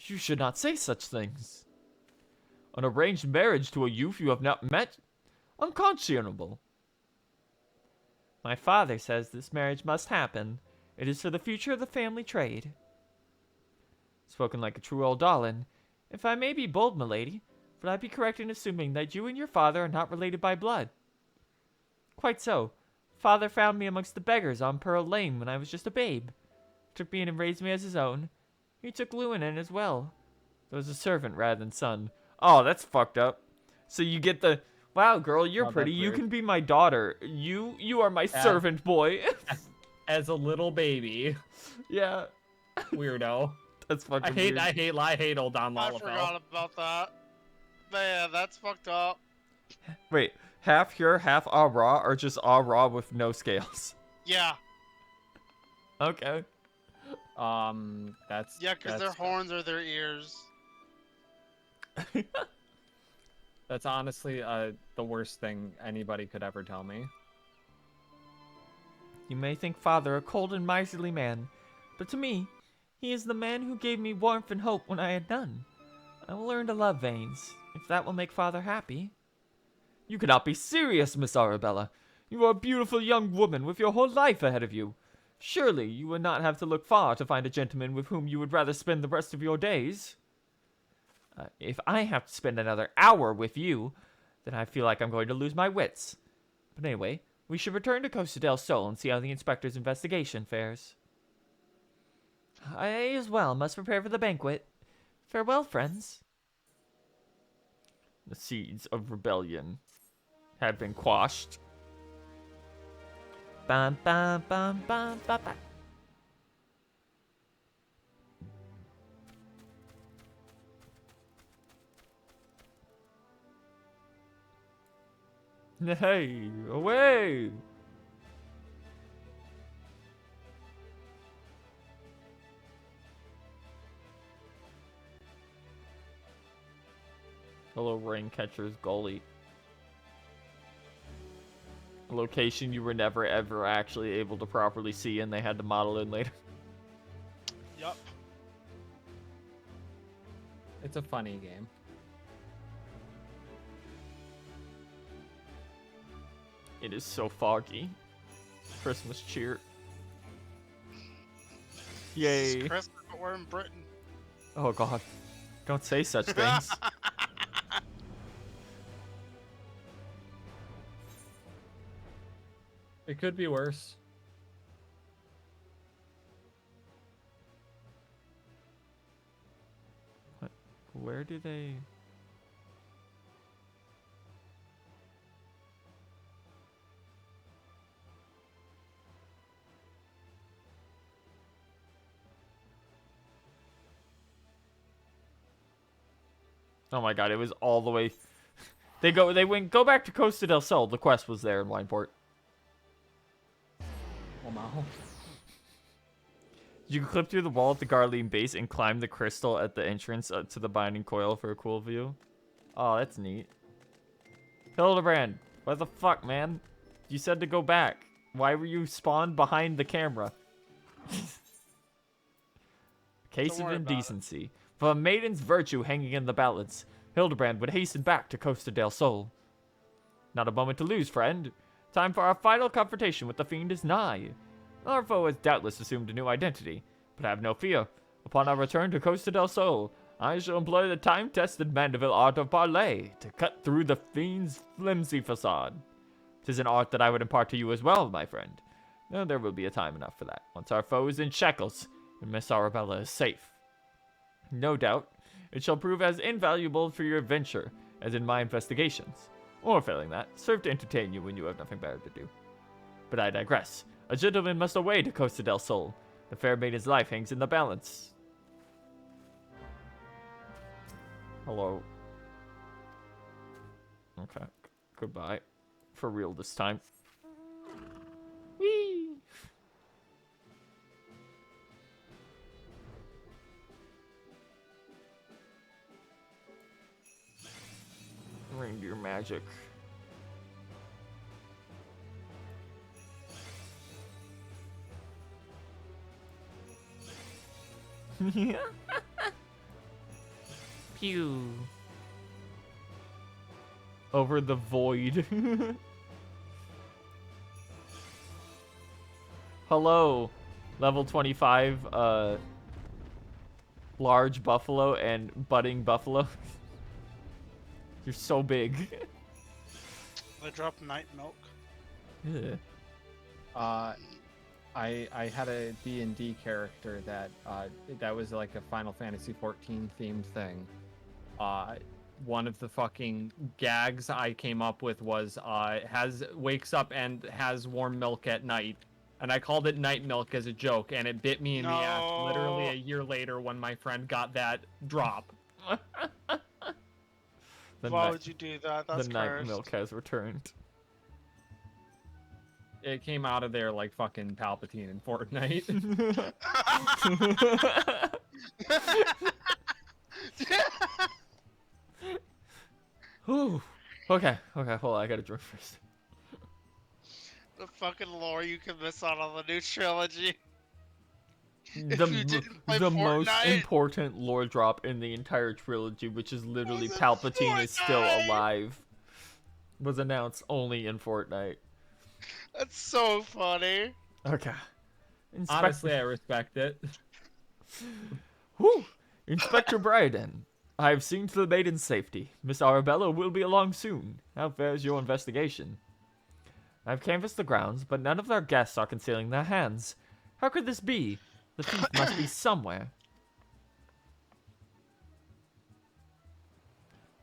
you should not say such things. An arranged marriage to a youth you have not met? Unconscionable. My father says this marriage must happen. It is for the future of the family trade. Spoken like a true old Dolan. If I may be bold, milady, would I be correct in assuming that you and your father are not related by blood? Quite so. Father found me amongst the beggars on Pearl Lane when I was just a babe. Took me in and raised me as his own. He took Lewin in as well. Though as a servant rather than son. Oh, that's fucked up. So you get the... Wow, girl, you're pretty. You can be my daughter. You are my servant boy. As a little baby. Yeah. Weirdo. That's fucking weird. I hate old Don Lalafell. I forgot about that. Man, that's fucked up. Wait, half here, half ah raw, or just ah raw with no scales? Yeah. Okay. That's... Yeah, because their horns are their ears. That's honestly the worst thing anybody could ever tell me. You may think father a cold and miserly man, but to me, he is the man who gave me warmth and hope when I had none. I will learn to love Vanes, if that will make father happy. You cannot be serious, Miss Arabella. You are a beautiful young woman with your whole life ahead of you. Surely you would not have to look far to find a gentleman with whom you would rather spend the rest of your days. If I have to spend another hour with you, then I feel like I'm going to lose my wits. But anyway, we should return to Costa del Sol and see how the inspector's investigation fares. I as well must prepare for the banquet. Farewell, friends. The seeds of rebellion had been quashed. Bam, bam, bam, bam, bam, bam. Hey, away! Hello, rain catcher's goalie. A location you were never ever actually able to properly see, and they had to model in later. Yup. It's a funny game. It is so foggy. Christmas cheer. Yay. It's Christmas, but we're in Britain. Oh god. Don't say such things. It could be worse. What? Where do they... Oh my god, it was all the way... Go back to Costa del Sol. The quest was there in Wineport. Oh no. You can clip through the wall at the Garlean base and climb the crystal at the entrance to the binding coil for a cool view. Oh, that's neat. Hildibrand, what the fuck, man? You said to go back. Why were you spawned behind the camera? Case of indecency. For a maiden's virtue hanging in the balance, Hildibrand would hasten back to Costa del Sol. Not a moment to lose, friend. Time for our final confrontation with the fiend is nigh. Our foe has doubtless assumed a new identity, but have no fear. Upon our return to Costa del Sol, I shall employ the time-tested Mandeville art of parley to cut through the fiend's flimsy facade. 'Tis an art that I would impart to you as well, my friend. No, there will be a time enough for that, once our foe is in shackles and Miss Arabella is safe. No doubt, it shall prove as invaluable for your adventure as in my investigations. Or failing that, serve to entertain you when you have nothing better to do. But I digress. A gentleman must away to Costa del Sol. The fair maiden's life hangs in the balance. Hello. Okay. Goodbye. For real this time. Whee! Reindeer magic. Pew. Over the void. Hello, level 25, large buffalo and budding buffalo. You're so big. I dropped night milk. Yeah. I had a D&D character that that was like a Final Fantasy 14 themed thing. One of the fucking gags I came up with was wakes up and has warm milk at night, and I called it night milk as a joke, and it bit me in the ass literally a year later when my friend got that drop. Why would you do that? That's the night cursed. milk has returned. It came out of there like fucking Palpatine in Fortnite. Ooh. Okay, hold on, I gotta drink first. The fucking lore you can miss out on the new trilogy. The you didn't play most Fortnite. important lore drop in the entire trilogy, which is literally Was it Palpatine is still Fortnite? alive, was announced only in Fortnite. That's so funny. Okay. Honestly, I respect it. Whew. Inspector Bryden, I have seen to the maiden's safety. Miss Arabella will be along soon. How fares your investigation? I've canvassed the grounds, but none of our guests are concealing their hands. How could this be? The thief must be somewhere.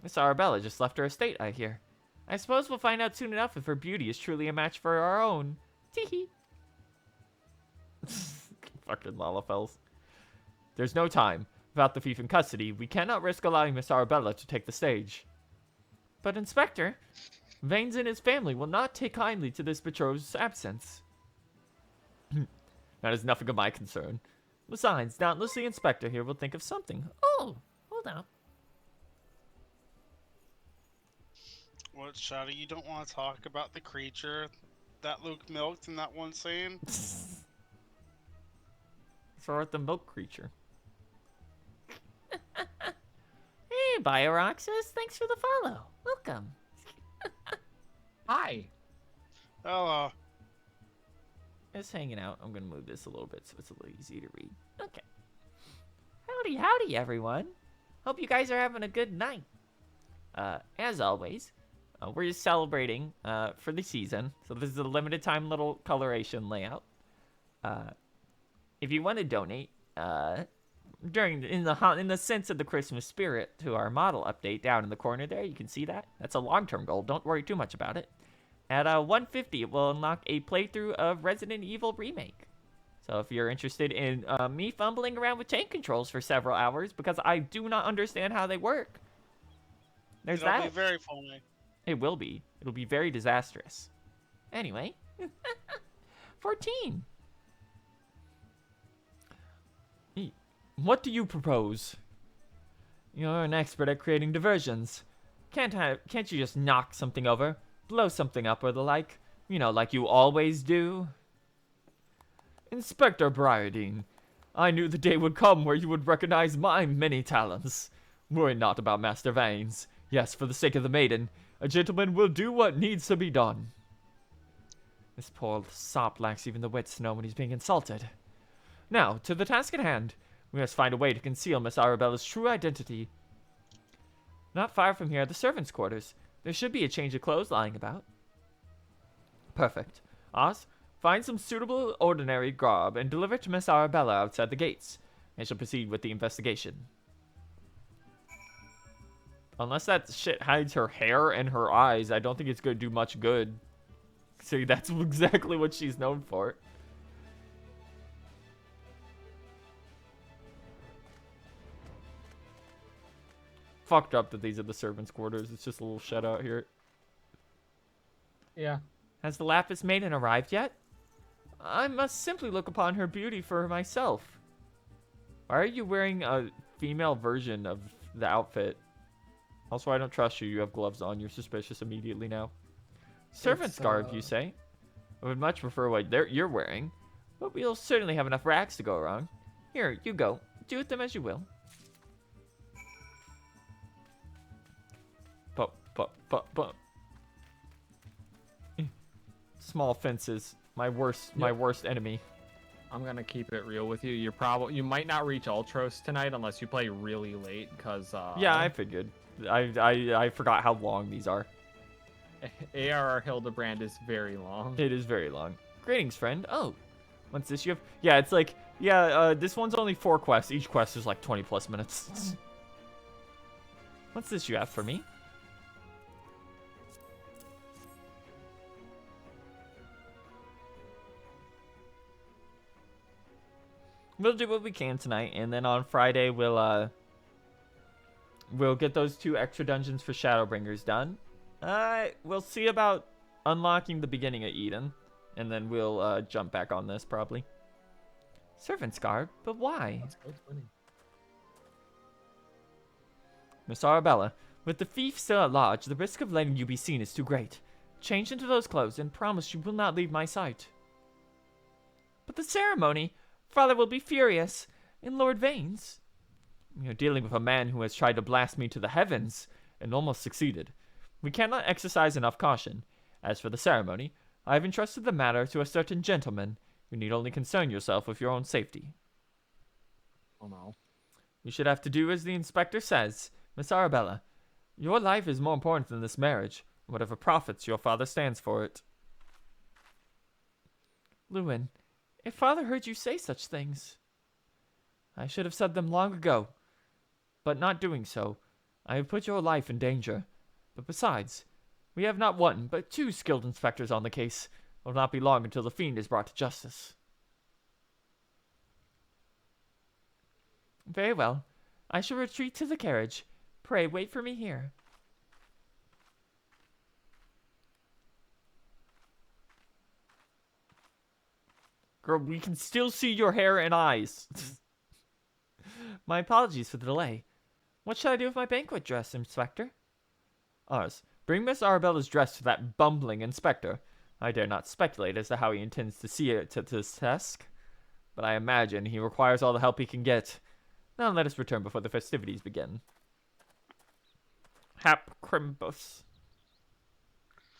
Miss Arabella just left her estate, I hear. I suppose we'll find out soon enough if her beauty is truly a match for our own. Teehee. Fucking Lalafels. There's no time. Without the thief in custody, we cannot risk allowing Miss Arabella to take the stage. But, Inspector, Vanes and his family will not take kindly to this betrothed's absence. That is nothing of my concern. Besides, doubtless the Inspector here will think of something. Oh, hold on. What, Shadow? You don't want to talk about the creature that Luke milked in that one scene? So the milk creature. Hey, Bioroxus, thanks for the follow. Welcome. Hi. Hello. Just hanging out. I'm gonna move this a little bit so it's a little easier to read. Okay. Howdy, everyone. Hope you guys are having a good night. As always, we're just celebrating for the season. So this is a limited time little coloration layout. If you want to donate, in the sense of the Christmas spirit to our model update down in the corner there, you can see that. That's a long-term goal. Don't worry too much about it. At 150, it will unlock a playthrough of Resident Evil Remake. So if you're interested in me fumbling around with tank controls for several hours because I do not understand how they work, there's that. It'll be very funny. It will be. It'll be very disastrous. Anyway. 14. What do you propose? You're an expert at creating diversions. Can't you just knock something over? Blow something up or the like? You know, like you always do? Inspector Briardine, I knew the day would come where you would recognize my many talents. Worry not about Master Vanes. Yes, for the sake of the maiden, a gentleman will do what needs to be done. This poor sop lacks even the wits to know when he's being insulted. Now, to the task at hand. We must find a way to conceal Miss Arabella's true identity. Not far from here are the servants' quarters. There should be a change of clothes lying about. Perfect. Oz, find some suitable ordinary garb and deliver it to Miss Arabella outside the gates. I shall proceed with the investigation. Unless that shit hides her hair and her eyes, I don't think it's going to do much good. See, that's exactly what she's known for. Fucked up that these are the servants' quarters. It's just a little shed out here. Yeah. Has the Lapis Maiden arrived yet? I must simply look upon her beauty for myself. Why are you wearing a female version of the outfit? Also, I don't trust you. You have gloves on. You're suspicious immediately now. Servant's garb, you say? I would much prefer what you're wearing, but we'll certainly have enough rags to go around. Here, you go. Do with them as you will. But. Small fences. My worst enemy. I'm gonna keep it real with you. You might not reach Ultros tonight unless you play really late, cause yeah, I figured. I forgot how long these are. ARR Hildibrand is very long. It is very long. Greetings, friend. Oh, what's this you have? Yeah, it's like, yeah, this one's only 4 quests. Each quest is like 20 plus minutes. What's this you have for me? We'll do what we can tonight, and then on Friday we'll get those 2 extra dungeons for Shadowbringers done. We'll see about unlocking the beginning of Eden, and then we'll jump back on this probably. Servant's garb, but why? Miss Arabella, with the thief still at large, the risk of letting you be seen is too great. Change into those clothes and promise you will not leave my sight. But the ceremony, Father will be furious. And Lord Vanes, you're dealing with a man who has tried to blast me to the heavens and almost succeeded. We cannot exercise enough caution. As for the ceremony, I have entrusted the matter to a certain gentleman. You need only concern yourself with your own safety. Oh no. You should have to do as the inspector says. Miss Arabella, your life is more important than this marriage, whatever profits your father stands for it. Lewin, if Father heard you say such things, I should have said them long ago. But not doing so, I have put your life in danger. But besides, we have not 1, but 2 skilled inspectors on the case. It will not be long until the fiend is brought to justice. Very well. I shall retreat to the carriage. Pray wait for me here. Girl, we can still see your hair and eyes. My apologies for the delay. What shall I do with my banquet dress, Inspector? Ours. Bring Miss Arabella's dress to that bumbling inspector. I dare not speculate as to how he intends to see it to this task, but I imagine he requires all the help he can get. Now let us return before the festivities begin. Hap Crimbus.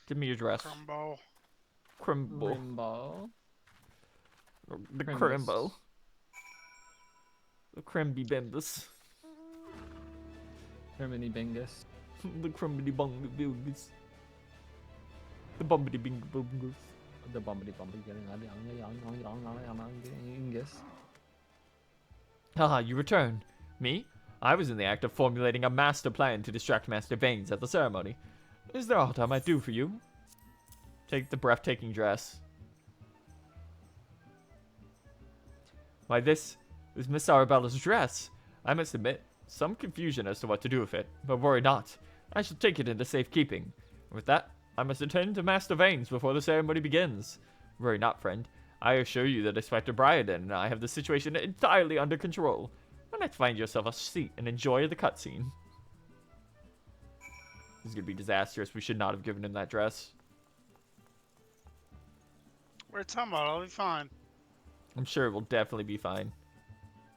Give me your dress. Crumbo. Crimble. Rimbo. The Crimbus. Crimbo. The Crimby Bimbus. Criminy Bingus. The Crumbity Bungus. The Bumbity Bing Bungus. The bumpity bumpity Bingus. Haha, you return. Me? I was in the act of formulating a master plan to distract Master Vanes at the ceremony. Is there aught I might do for you? Take the breathtaking dress. Why, this is Miss Arabella's dress. I must admit, some confusion as to what to do with it, but worry not. I shall take it into safekeeping. With that, I must attend to Master Vanes before the ceremony begins. Worry not, friend. I assure you that Inspector Briarden and I have the situation entirely under control. Why not find yourself a seat and enjoy the cutscene? This is going to be disastrous. We should not have given him that dress. What are you talking about? I'll be fine. I'm sure it will definitely be fine.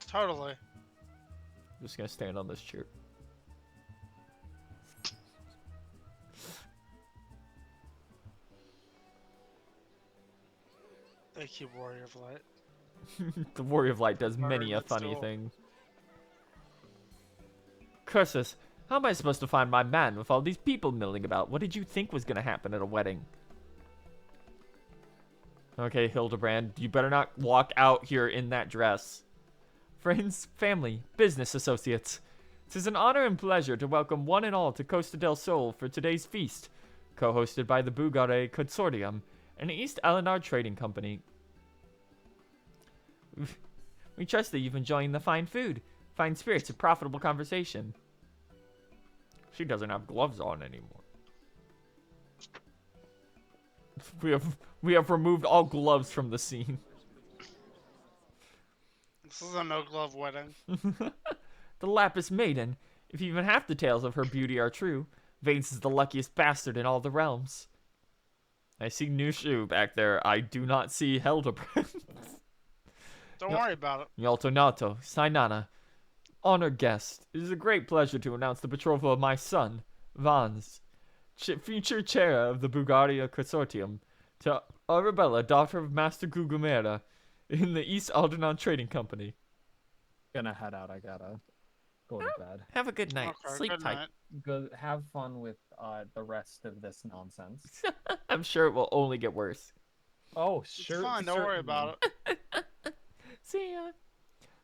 Totally. I'm just going to stand on this chair. Thank you, Warrior of Light. The Warrior of Light does Very many a much funny so. thing. Curses, how am I supposed to find my man with all these people milling about? What did you think was going to happen at a wedding? Okay, Hildibrand, you better not walk out here in that dress. Friends, family, business associates. 'Tis an honor and pleasure to welcome one and all to Costa del Sol for today's feast, co-hosted by the Bugare Consortium and East Eleanor Trading Company. We trust that you've enjoyed the fine food, fine spirits, and profitable conversation. She doesn't have gloves on anymore. We have removed all gloves from the scene. This is a no-glove wedding. The Lapis Maiden, if even half the tales of her beauty are true, Vanes is the luckiest bastard in all the realms. I see Nushu back there. I do not see Hildibrand. Don't worry about it. Yaltonato, Sainana, honored guest, it is a great pleasure to announce the betrothal of my son, Vans, future chair of the Bulgaria Consortium, to Arabella, daughter of Master Gugumera, in the East Aldernon Trading Company. Gonna head out. I gotta go to bed. Have a good night. Okay, Sleep good tight. night. Go have fun with the rest of this nonsense. I'm sure it will only get worse. Oh, It's sure. fine. Don't worry about it. See ya.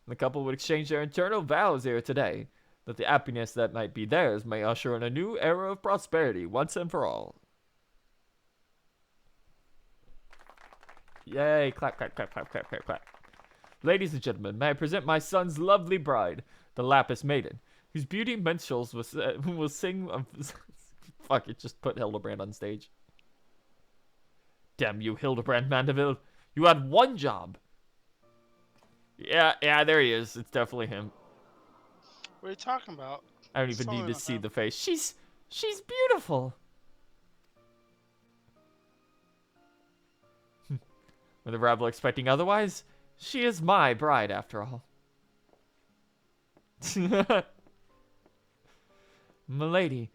The couple would exchange their eternal vows here today, that the happiness that might be theirs may usher in a new era of prosperity once and for all. Yay, clap, clap, clap, clap, clap, clap, clap. Ladies and gentlemen, may I present my son's lovely bride, the Lapis Maiden, whose beauty minstrels will sing of... Fuck it, just put Hildibrand on stage. Damn you, Hildibrand Mandeville. You had one job. Yeah, there he is. It's definitely him. What are you talking about? I don't It's even need totally to not see him. the face. She's beautiful. Were the rabble expecting otherwise? She is my bride, after all. Milady,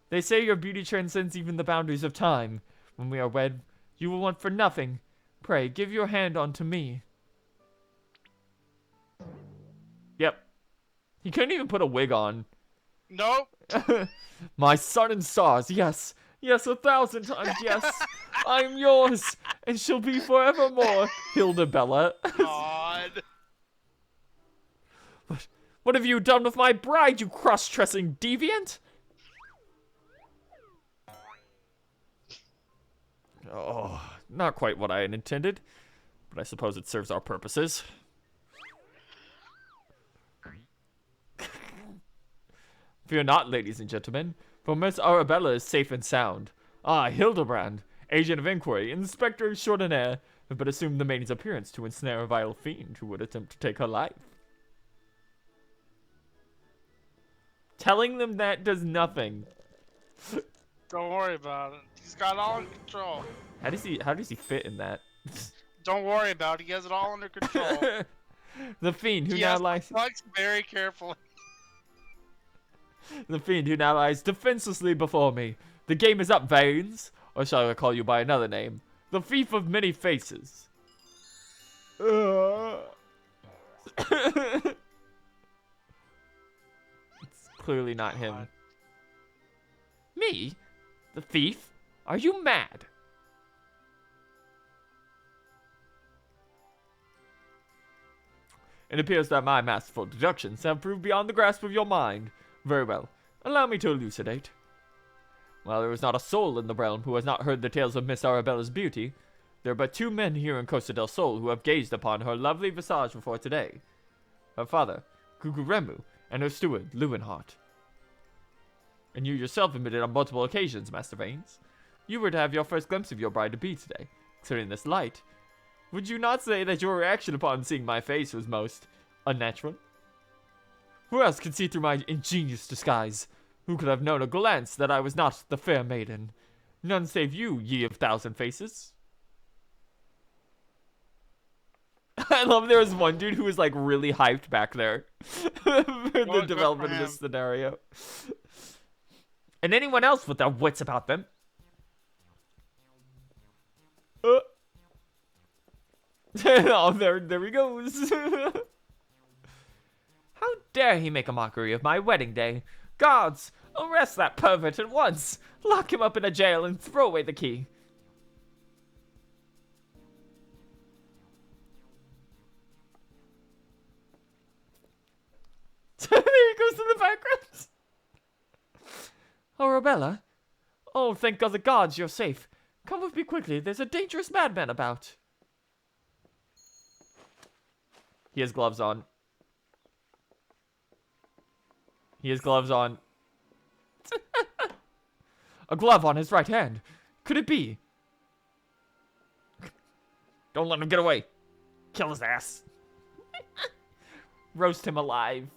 they say your beauty transcends even the boundaries of time. When we are wed, you will want for nothing. Pray, give your hand unto me. Yep. He couldn't even put a wig on. Nope. My sun and stars, yes. Yes, 1,000 times yes. I'm yours, and she'll be forevermore, Hildebella. God. What have you done with my bride, you cross-dressing deviant? Oh, not quite what I had intended, but I suppose it serves our purposes. Fear not, ladies and gentlemen, for Miss Arabella is safe and sound. I, Hildibrand, agent of inquiry, inspector extraordinaire, have but assumed the maiden's appearance to ensnare a vile fiend who would attempt to take her life. Telling them that does nothing. Don't worry about it. He's got it all in control. How does he fit in that? Don't worry about it. He has it all under control. The fiend who He now has lies the plugs very carefully. the fiend who now lies defenselessly before me. The game is up, Vanes, or shall I call you by another name? The thief of many faces. It's clearly not him. God. Me? The thief? Are you mad? It appears that my masterful deductions have proved beyond the grasp of your mind. Very well. Allow me to elucidate. While there is not a soul in the realm who has not heard the tales of Miss Arabella's beauty, there are but 2 men here in Costa del Sol who have gazed upon her lovely visage before today. Her father, Guguremu, and her steward, Lewinhart. And you yourself admitted on multiple occasions, Master Vanes, you were to have your first glimpse of your bride-to-be today. Considering this light, would you not say that your reaction upon seeing my face was most unnatural? Who else could see through my ingenious disguise? Who could have known at a glance that I was not the fair maiden? None save you, ye of 1,000 faces. I love there was one dude who was like really hyped back there for the Well, development of this scenario. And anyone else with their wits about them. Oh, there he goes. How dare he make a mockery of my wedding day? Guards, arrest that pervert at once. Lock him up in a jail and throw away the key. There he goes in the background. Arabella? Oh, thank God the gods, you're safe. Come with me quickly, there's a dangerous madman about. He has gloves on. He has gloves on. A glove on his right hand. Could it be? Don't let him get away. Kill his ass. Roast him alive.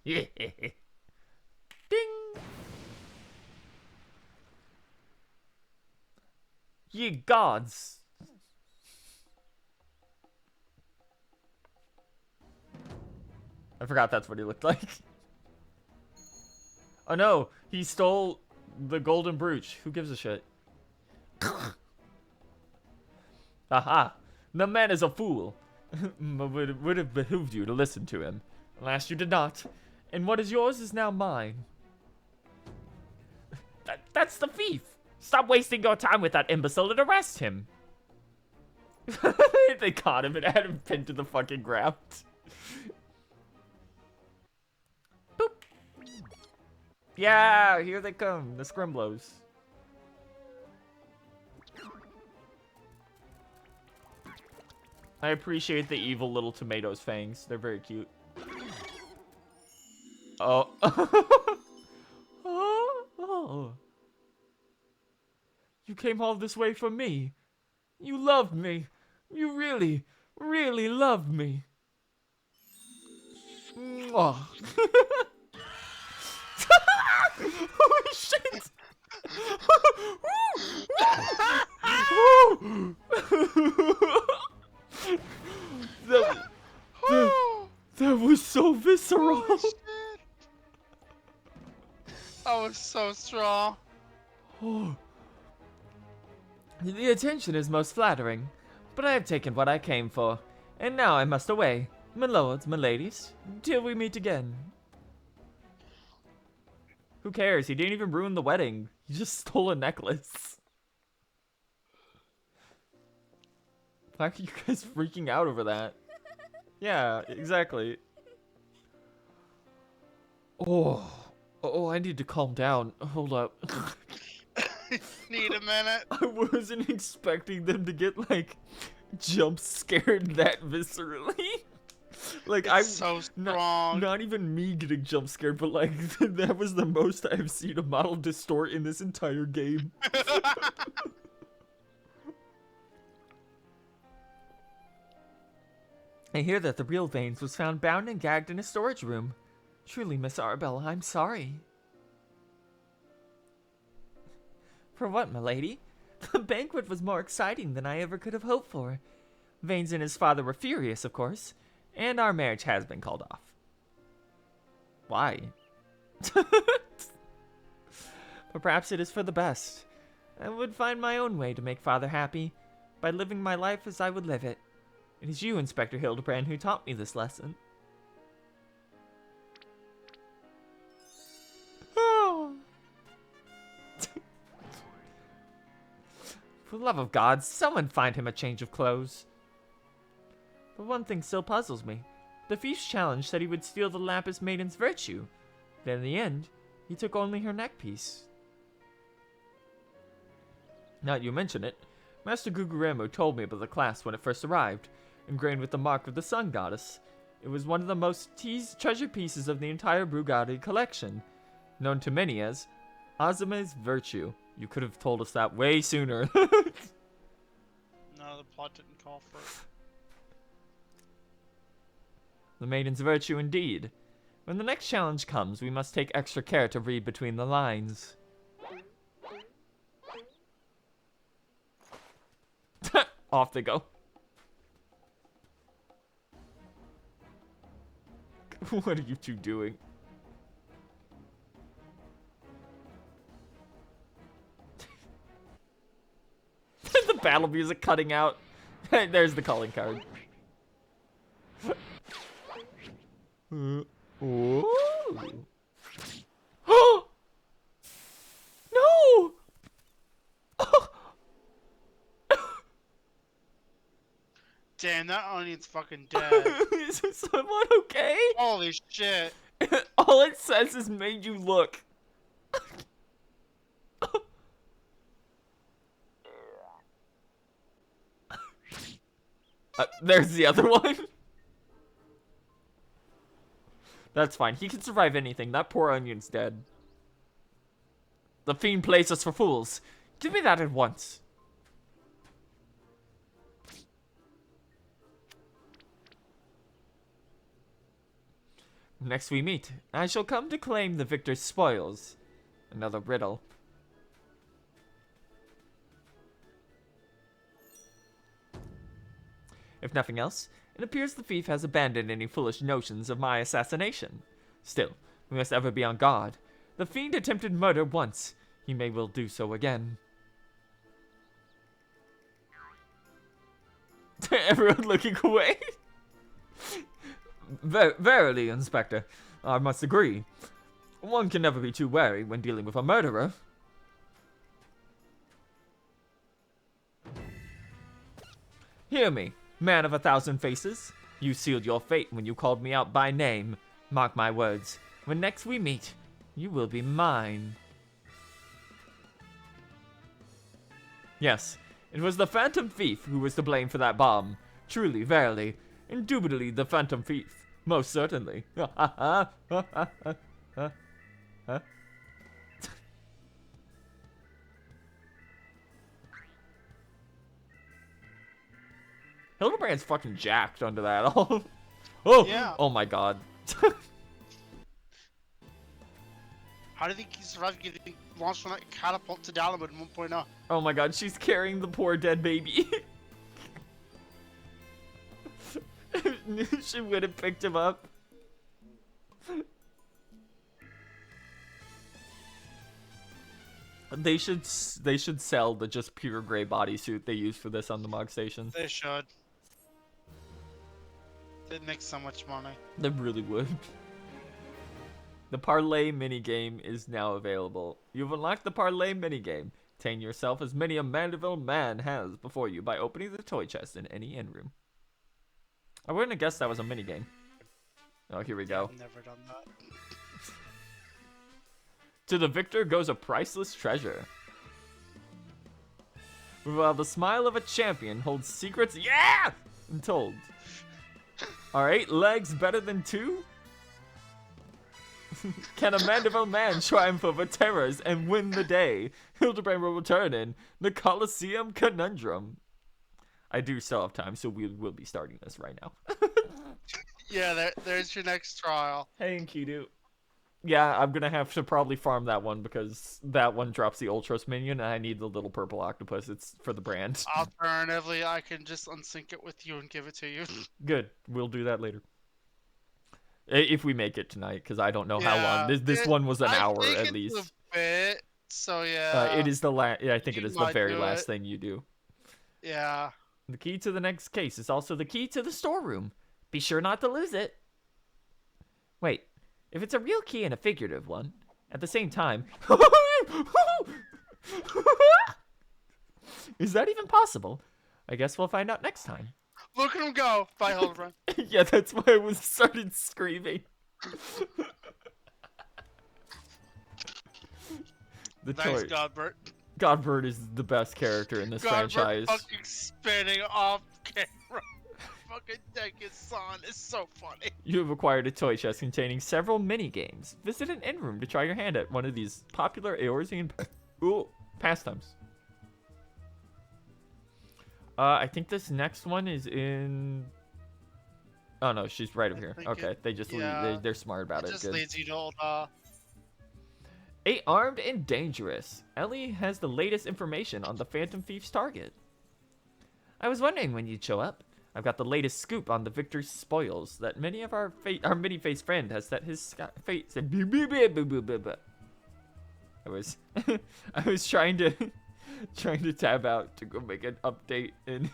Ding. Ye gods. I forgot that's what he looked like. Oh no, he stole the golden brooch. Who gives a shit? Aha, the man is a fool. Would have behooved you to listen to him. Alas, you did not. And what is yours is now mine. That's the thief. Stop wasting your time with that imbecile and arrest him. They caught him and had him pinned to the fucking ground. Boop. Yeah, here they come, the Scrimblows. I appreciate the evil little tomatoes fangs. They're very cute. Oh. Oh. You came all this way for me. You loved me. You really, really loved me. Mwah. Holy shit! That was so visceral. Holy shit. That was so strong. Oh. The attention is most flattering, but I have taken what I came for, and now I must away, my lords, my ladies, till we meet again. Who cares? He didn't even ruin the wedding. He just stole a necklace. Why are you guys freaking out over that? Yeah, exactly. Oh, I need to calm down. Hold up. Need a minute. I wasn't expecting them to get, like, jump scared that viscerally. Like, It's so strong. Not even me getting jump scared, but, like, that was the most I've seen a model distort in this entire game. I hear that the real Vanes was found bound and gagged in a storage room. Truly, Miss Arabella, I'm sorry. For what, my lady? The banquet was more exciting than I ever could have hoped for. Vanes and his father were furious, of course, and our marriage has been called off. Why? But perhaps it is for the best. I would find my own way to make father happy, by living my life as I would live it. It is you, Inspector Hildibrand, who taught me this lesson. For the love of God, someone find him a change of clothes. But one thing still puzzles me. The thief's challenge said he would steal the Lapis Maiden's virtue. Then in the end, he took only her neckpiece. Now that you mention it, Master Guguremo told me about the clasp when it first arrived, engraved with the mark of the Sun Goddess. It was one of the most teased treasure pieces of the entire Brugatti collection, known to many as Azume's Virtue. You could have told us that way sooner. No, the plot didn't call for it. The Maiden's Virtue indeed. When the next challenge comes, we must take extra care to read between the lines. Off they go. What are you two doing? The battle music cutting out. There's the calling card. Oh. No! Damn, that onion's fucking dead. Is someone okay? Holy shit. All it says is made you look. There's the other one. That's fine. He can survive anything. That poor onion's dead. The fiend plays us for fools. Give me that at once. Next we meet, I shall come to claim the victor's spoils. Another riddle. If nothing else, it appears the thief has abandoned any foolish notions of my assassination. Still, we must ever be on guard. The fiend attempted murder once. He may well do so again. Everyone looking away? Verily, Inspector, I must agree. One can never be too wary when dealing with a murderer. Hear me, man of 1,000 faces. You sealed your fate when you called me out by name. Mark my words. When next we meet, you will be mine. Yes, it was the Phantom Thief who was to blame for that bomb. Truly, verily, indubitably the Phantom Thief. Most certainly. Hildibrand's fucking jacked under that. Oh, Yeah. Oh my god. How do you think he survived getting launched from that catapult to Dalamud in 1.0? Oh my god, she's carrying the poor dead baby. She would have picked him up. They should sell the just pure gray bodysuit they use for this on the Mog Station. They should. They'd make so much money. They really would. The Parlay minigame is now available. You've unlocked the Parlay minigame. Obtain yourself as many a Mandeville man has before you by opening the toy chest in any inn room. I wouldn't have guessed that was a minigame. Oh, here we go. I've never done that. To the victor goes a priceless treasure. While the smile of a champion holds secrets, yeah, untold. Alright, legs better than 2? Can a Mandeville man triumph over terrors and win the day? Hildibrand will return in the Colosseum Conundrum. I do still have time, so we will be starting this right now. Yeah, there's your next trial. Hey, Enkidu. Yeah, I'm gonna have to probably farm that one because that one drops the Ultros minion and I need the little purple octopus. It's for the brand. Alternatively, I can just unsync it with you and give it to you. Good. We'll do that later. If we make it tonight, because I don't know how long. This one was an hour think at it's least. A bit, so yeah. It is the last. Yeah, I think it You is the might very do last it. thing you do. Yeah. The key to the next case is also the key to the storeroom. Be sure not to lose it. Wait, if it's a real key and a figurative one, at the same time... Is that even possible? I guess we'll find out next time. Look at him go! Bye, Hildibrand. Yeah, that's why I started screaming. The Nice, toy. Godbert. Godbird is the best character in this franchise. Fucking spinning off camera. Fucking deck his son is so funny. You have acquired a toy chest containing several mini games. Visit an inn room to try your hand at one of these popular Eorzean pastimes. I think this next one is in. Oh no, she's right over here. Okay, they just they're smart about it. Just Good. leads you to old, Armed and dangerous. Ellie has the latest information on the Phantom Thief's target. I was wondering when you'd show up. I've got the latest scoop on the victor's spoils that many of our many-faced friend has set his fate. I was trying to tab out to go make an update in.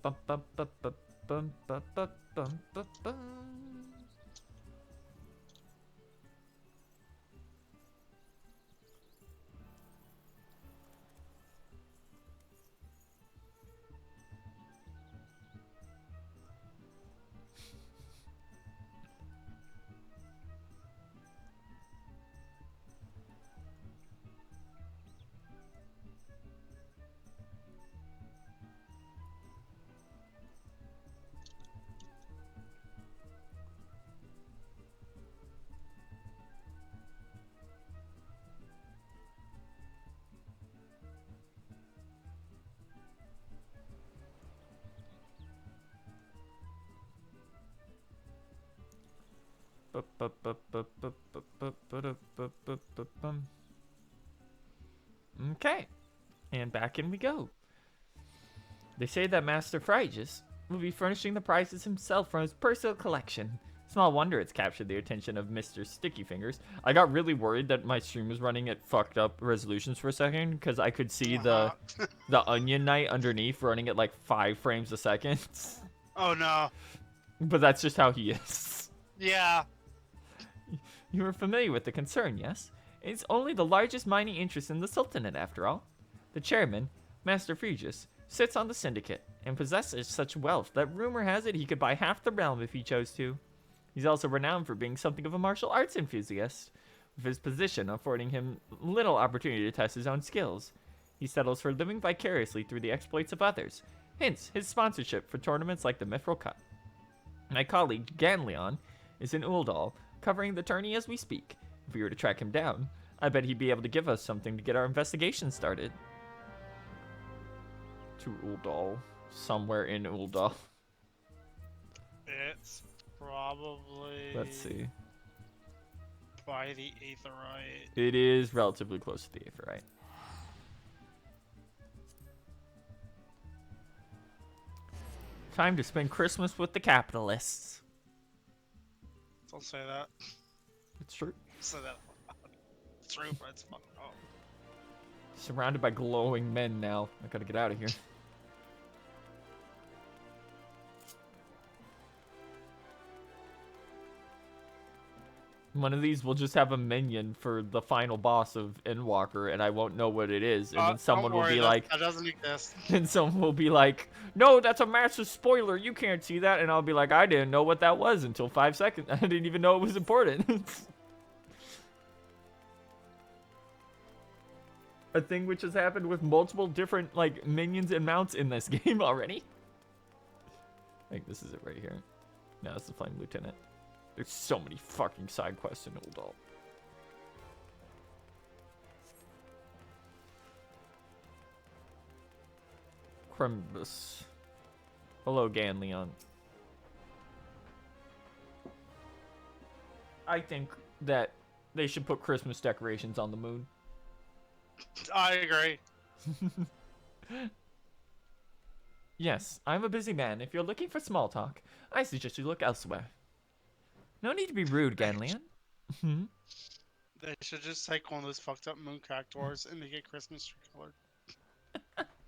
bum, bum, bum, bum, bum, bum, bum, bum, bum, bum. Okay, and back in we go. They say that Master Phrygius will be furnishing the prizes himself from his personal collection. Small wonder it's captured the attention of Mr. Sticky Fingers. I got really worried that my stream was running at fucked up resolutions for a second because I could see the Onion Knight underneath running at like 5 frames a second. Oh no. But that's just how he is. Yeah. You are familiar with the concern, yes? It's only the largest mining interest in the Sultanate, after all. The chairman, Master Phrygius, sits on the syndicate and possesses such wealth that rumor has it he could buy half the realm if he chose to. He's also renowned for being something of a martial arts enthusiast, with his position affording him little opportunity to test his own skills. He settles for living vicariously through the exploits of others, hence his sponsorship for tournaments like the Mithril Cup. My colleague, Ganleon, is in Uldal, covering the tourney as we speak. If we were to track him down, I bet he'd be able to give us something to get our investigation started. To Uldal. Somewhere in Uldal. It's probably... Let's see. By the Aetherite. It is relatively close to the Aetherite. Time to spend Christmas with the capitalists. Don't say that. It's true. Say that. It's true, but it's fucked up. Surrounded by glowing men now. I gotta get out of here. One of these will just have a minion for the final boss of Endwalker, and I won't know what it is. And then someone will be like, that doesn't exist. and someone will be like, no, that's a massive spoiler. You can't see that. And I'll be like, I didn't know what that was until 5 seconds. I didn't even know it was important. A thing which has happened with multiple different like minions and mounts in this game already. I think this is it right here. No, it's the Flame Lieutenant. There's so many fucking side quests in Uldal. Crembus. Hello, Ganleon. I think that they should put Christmas decorations on the moon. I agree. Yes, I'm a busy man. If you're looking for small talk, I suggest you look elsewhere. No need to be rude, Ganleon. They should just take one of those fucked up moon cactuars and make it Christmas tree colored.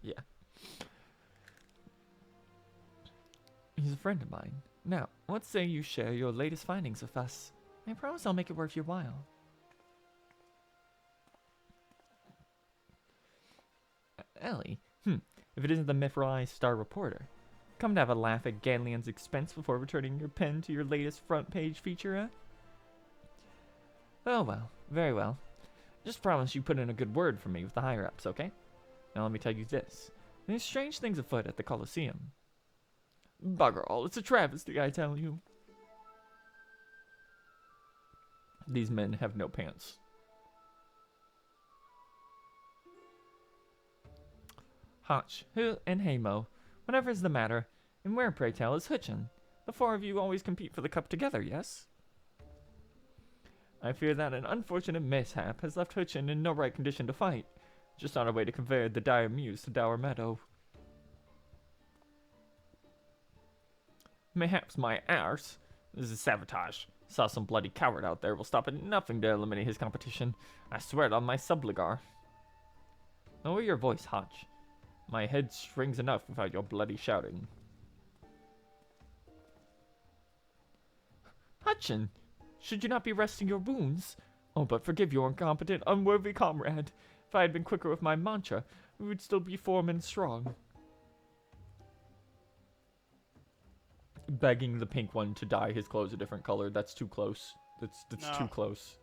Yeah. He's a friend of mine. Now, what say you share your latest findings with us? I promise I'll make it worth your while. Ellie, if it isn't the Mithril Star Reporter. Come to have a laugh at Ganleon's expense before returning your pen to your latest front page feature, eh? Oh well, very well. Just promise you put in a good word for me with the higher-ups, okay? Now let me tell you this. There's strange things afoot at the Colosseum. Bugger all, it's a travesty, I tell you. These men have no pants. Hotch, Hu, and Hamo. Whatever is the matter, and where, pray tell, is Hutchin? The 4 of you always compete for the cup together, yes? I fear that an unfortunate mishap has left Hutchin in no right condition to fight, just on our way to convey the dire muse to Dour Meadow. Mayhaps my arse. This is sabotage. Saw some bloody coward out there will stop at nothing to eliminate his competition. I swear it on my subligar. Lower your voice, Hotch. My head strings enough without your bloody shouting. Hutchin, should you not be resting your wounds? Oh, but forgive your incompetent, unworthy comrade. If I had been quicker with my mantra, we would still be form and strong. Begging the pink one to dye his clothes a different color. That's too close. That's No. too close.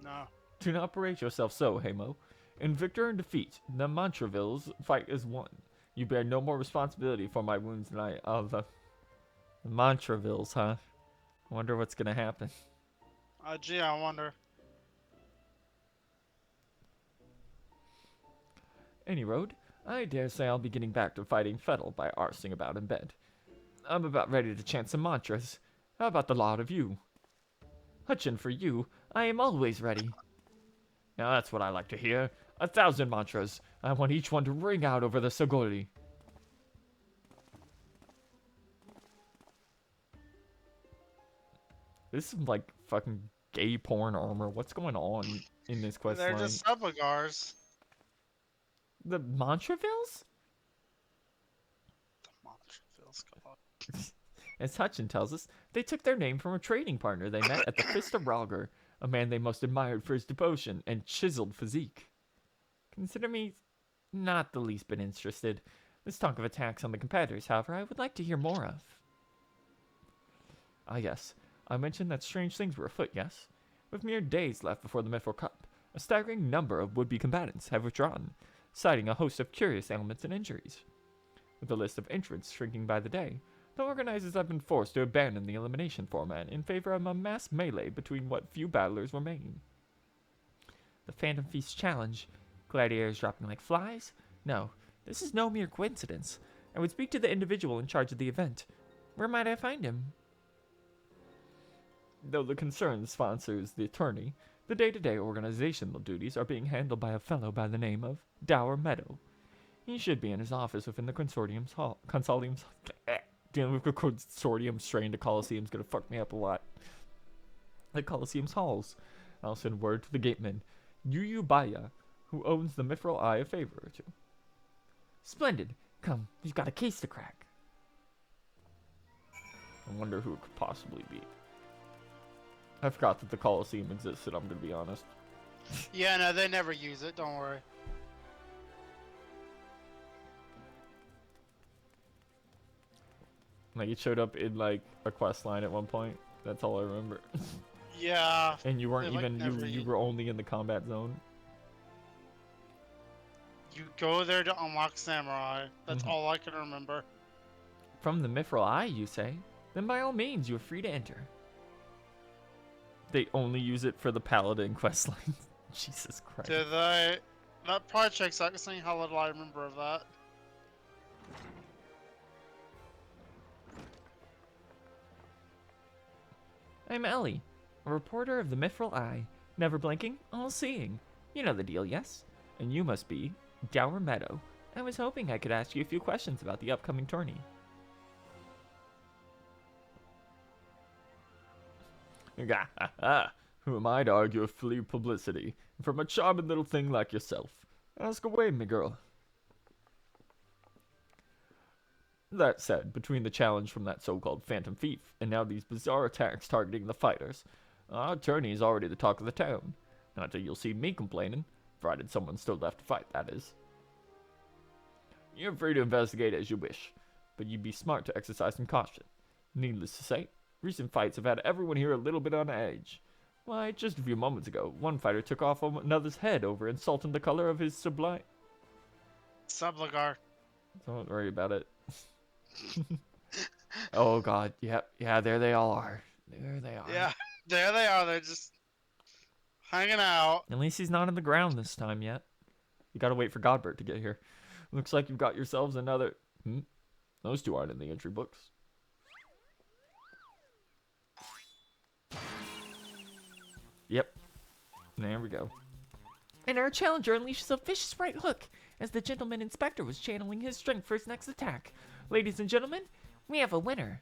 No. Do not parade yourself so, Hamo. In victory and defeat, the Montrevilles fight is won. You bear no more responsibility for my wounds than I. Oh, the Montrevilles, huh? I wonder what's gonna happen. Gee, I wonder. Any road, I dare say I'll be getting back to fighting Fettle by arsing about in bed. I'm about ready to chant some mantras. How about the lot of you? Hutchin, for you, I am always ready. Now that's what I like to hear. 1,000 mantras. I want each one to ring out over the Sogori. This is like fucking gay porn armor. What's going on in this quest They're line? just subligars. The Montrevilles? The Montrevilles, come on. As Hutchin tells us, they took their name from a trading partner they met at the Fist of Ralger, a man they most admired for his devotion and chiseled physique. Consider me not the least bit interested. This talk of attacks on the competitors, however, I would like to hear more of. Ah yes, I mentioned that strange things were afoot, yes? With mere days left before the Mithril Cup, a staggering number of would-be combatants have withdrawn, citing a host of curious ailments and injuries. With the list of entrants shrinking by the day, the organizers have been forced to abandon the elimination format in favor of a mass melee between what few battlers remain. The Phantom Feast Challenge. Gladiators dropping like flies? No, this is no mere coincidence. I would speak to the individual in charge of the event. Where might I find him? Though the concern sponsors the attorney, the day-to-day organizational duties are being handled by a fellow by the name of Dower Meadow. He should be in his office within the consortium's hall. Dealing with a consortium strain to Coliseum's gonna fuck me up a lot. The Coliseum's halls. I'll send word to the gateman, Yu Baya, who owns the Mithril Eye, a favor or two. Splendid. Come, we've got a case to crack. I wonder who it could possibly be. I forgot that the Coliseum existed, I'm gonna be honest. Yeah, no, they never use it. Don't worry. Like, it showed up in, like, a quest line at one point. That's all I remember. Yeah. And you weren't They, like, even, never you were only in the combat zone. You go there to unlock Samurai. That's Mhm. all I can remember. From the Mithril Eye, you say? Then by all means, you are free to enter. They only use it for the Paladin quest line. Jesus Christ. Did they? That probably checks out, seeing how little I remember of that. I'm Ellie, a reporter of the Mithril Eye. Never blinking, all seeing. You know the deal, yes? And you must be Dower Meadow. I was hoping I could ask you a few questions about the upcoming tourney. Who am I to argue with flea publicity? From a charming little thing like yourself. Ask away, me girl. That said, between the challenge from that so-called Phantom Thief, and now these bizarre attacks targeting the fighters, our attorney is already the talk of the town. Not that you'll see me complaining, provided someone's still left to fight, that is. You're free to investigate as you wish, but you'd be smart to exercise some caution. Needless to say, recent fights have had everyone here a little bit on edge. Why, just a few moments ago, one fighter took off another's head over insulting the color of his sublime... Subligar. Don't worry about it. Oh god, yep, yeah, there they all are. There they are. Yeah, there they are. They're just hanging out. At least he's not on the ground this time yet. You gotta wait for Godbert to get here. Looks like you've got yourselves another... Those two aren't in the entry books. Yep. There we go. And our challenger unleashes a vicious right hook as the gentleman inspector was channeling his strength for his next attack. Ladies and gentlemen, we have a winner.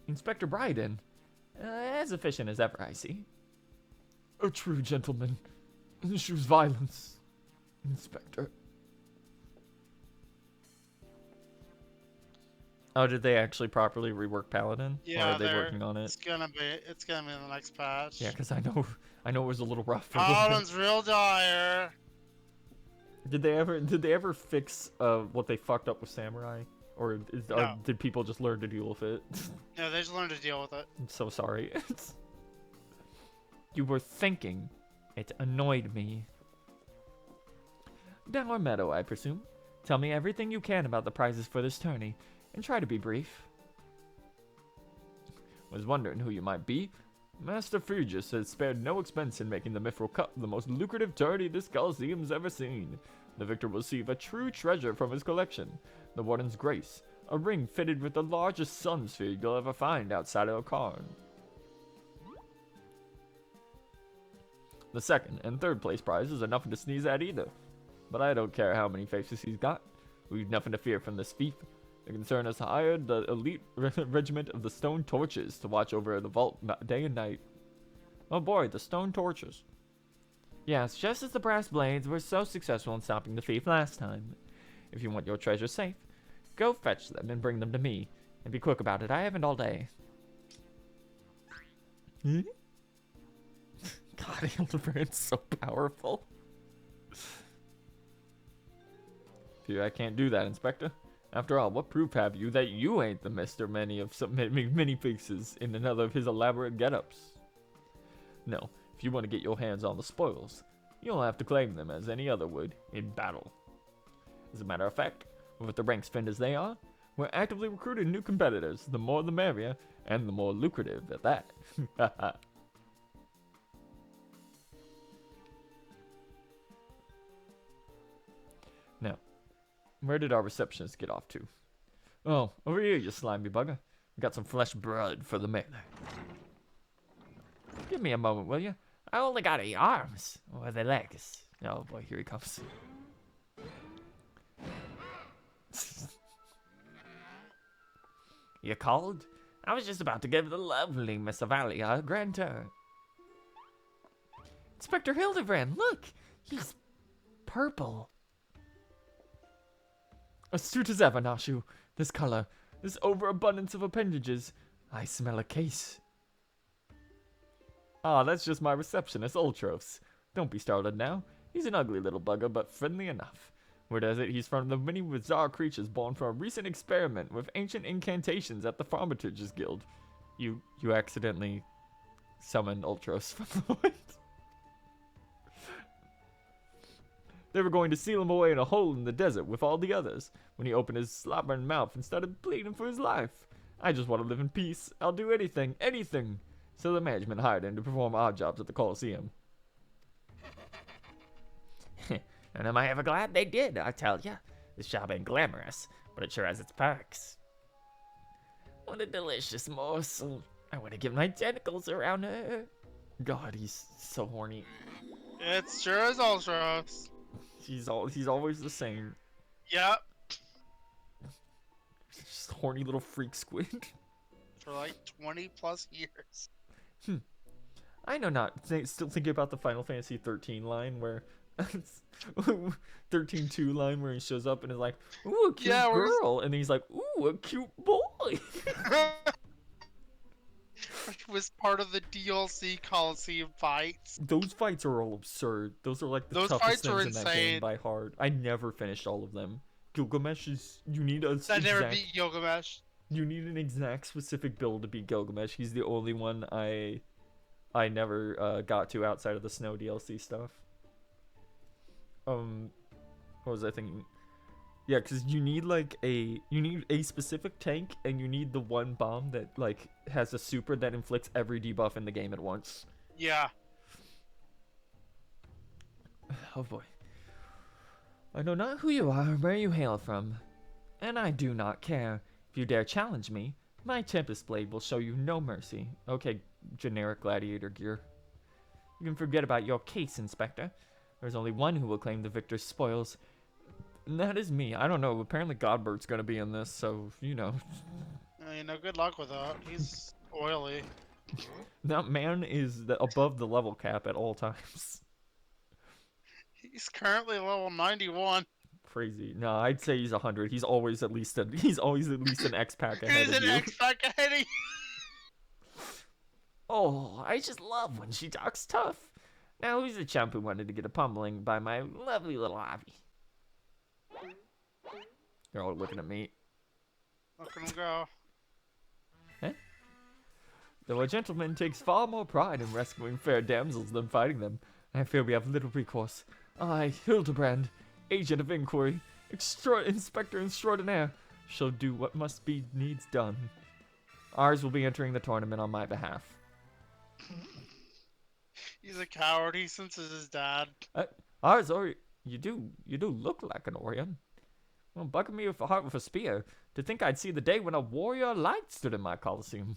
Inspector Bryden. As efficient as ever, I see. A true gentleman. Eschews violence. Inspector. Oh, did they actually properly rework Paladin? Or Yeah, are they working on it? it's gonna be in the next patch. Yeah, because I know it was a little rough for a little bit. Paladin's real dire. Did they ever fix what they fucked up with Samurai? Or No. did people just learn to deal with it? No, they just learned to deal with it. I'm so sorry. You were thinking. It annoyed me. Downward Meadow, I presume. Tell me everything you can about the prizes for this tourney, and try to be brief. Was wondering who you might be. Master Fergus has spared no expense in making the Mithril Cup the most lucrative tourney this Coliseum's ever seen. The victor will receive a true treasure from his collection, the Warden's Grace, a ring fitted with the largest sun sphere you'll ever find outside of a Karn. The second and third place prizes are nothing to sneeze at either. But I don't care how many faces he's got. We've nothing to fear from this thief. The concern has hired the elite regiment of the Stone Torches to watch over the vault day and night. Oh boy, the Stone Torches. Yes, just as the Brass Blades were so successful in stopping the thief last time. If you want your treasure safe, go fetch them and bring them to me. And be quick about it, I haven't all day. God, Hildibrand's so powerful. Phew, I can't do that, Inspector. After all, what proof have you that you ain't the Mr. Many of so many faces in another of his elaborate get-ups? No, if you want to get your hands on the spoils, you'll have to claim them as any other would in battle. As a matter of fact, with the ranks thinned as they are, we're actively recruiting new competitors, the more the merrier, and the more lucrative at that. Now, where did our receptionist get off to? Oh, over here, you slimy bugger. Got some flesh bread for the melee. Give me a moment, will you? I only got 8 arms. Or the legs. Oh boy, here he comes. You called? I was just about to give the lovely Miss Avalia a grand tour. Inspector Hildibrand, look! He's purple. Astute as ever, Nashu. This color, this overabundance of appendages. I smell a case. Ah, that's just my receptionist, Ultros. Don't be startled now. He's an ugly little bugger, but friendly enough. Word has it he's from the many bizarre creatures born from a recent experiment with ancient incantations at the Farmitages Guild. You accidentally summoned Ultros from the void. They were going to seal him away in a hole in the desert with all the others, when he opened his slobbering mouth and started pleading for his life. I just want to live in peace. I'll do anything, anything. So the management hired him to perform odd jobs at the Coliseum. And am I ever glad they did, I tell ya. This job ain't glamorous, but it sure has its perks. What a delicious morsel. I want to get my tentacles around her. God, he's so horny. It's sure is Ultros. He's always the same. Yep. Just horny little freak squid. For like 20 plus years. I know not. Still thinking about the Final Fantasy 13 line where 13-2 line where he shows up and is like, ooh, a cute girl. And then he's like, ooh, a cute boy. It was part of the DLC Coliseum fights. Those fights are all absurd. Those are like the Those toughest fights are things in that game insane. by heart. I never finished all of them. Gilgamesh is, you need a I never beat Gilgamesh. You need an exact specific build to beat Gilgamesh. He's the only one I never got to outside of the Snow DLC stuff. What was I thinking? Yeah, because you need a specific tank, and you need the one bomb that like has a super that inflicts every debuff in the game at once. Yeah. Oh boy. I know not who you are or where you hail from, and I do not care. If you dare challenge me, my Tempest Blade will show you no mercy. Okay, generic gladiator gear. You can forget about your case, Inspector. There's only one who will claim the victor's spoils, and that is me. I don't know, apparently Godbert's gonna be in this, so, you know. Good luck with that. He's oily. That man is above the level cap at all times. He's currently level 91. crazy. No, I'd say he's 100. He's always at least an X pack ahead He's of an you. X-Pack ahead of you. Oh, I just love when she talks tough. Now, who's the chump who wanted to get a pummeling by my lovely little Ivy? They're all looking at me. Look at him go. Though a gentleman takes far more pride in rescuing fair damsels than fighting them, I fear we have little recourse. I, Hildibrand, agent of inquiry, inspector extraordinaire, shall do what must be needs done. Ours will be entering the tournament on my behalf. He's a coward. He senses his dad. Ours, or you do look like an Orion. Well, bucking me with a heart with a spear, to think I'd see the day when a warrior light stood in my coliseum.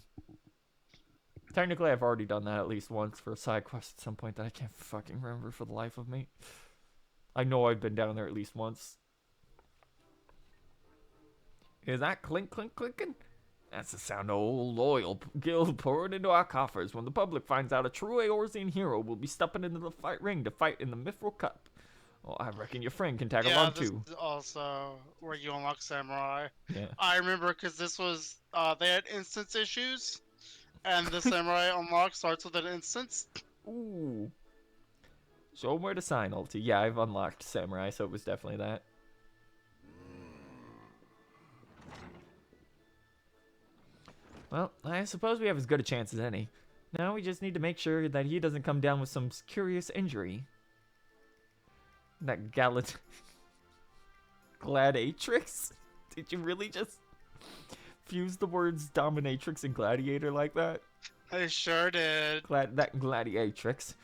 Technically, I've already done that at least once for a side quest at some point that I can't fucking remember for the life of me. I know I've been down there at least once. Is that clink, clink, clinking? That's the sound of old oil guild pouring into our coffers when the public finds out a true Eorzean hero will be stepping into the ring to fight in the Mithril Cup. Well, I reckon your friend can tag along too. This is also where you unlock Samurai. Yeah. I remember because this was, they had instance issues, and the Samurai unlock starts with an instance. Ooh. Show him where to sign, Ulti. Yeah, I've unlocked Samurai, so it was definitely that. Well, I suppose we have as good a chance as any. Now we just need to make sure that he doesn't come down with some curious injury. That Gladiatrix? Did you really just fuse the words dominatrix and gladiator like that? I sure did. That Gladiatrix.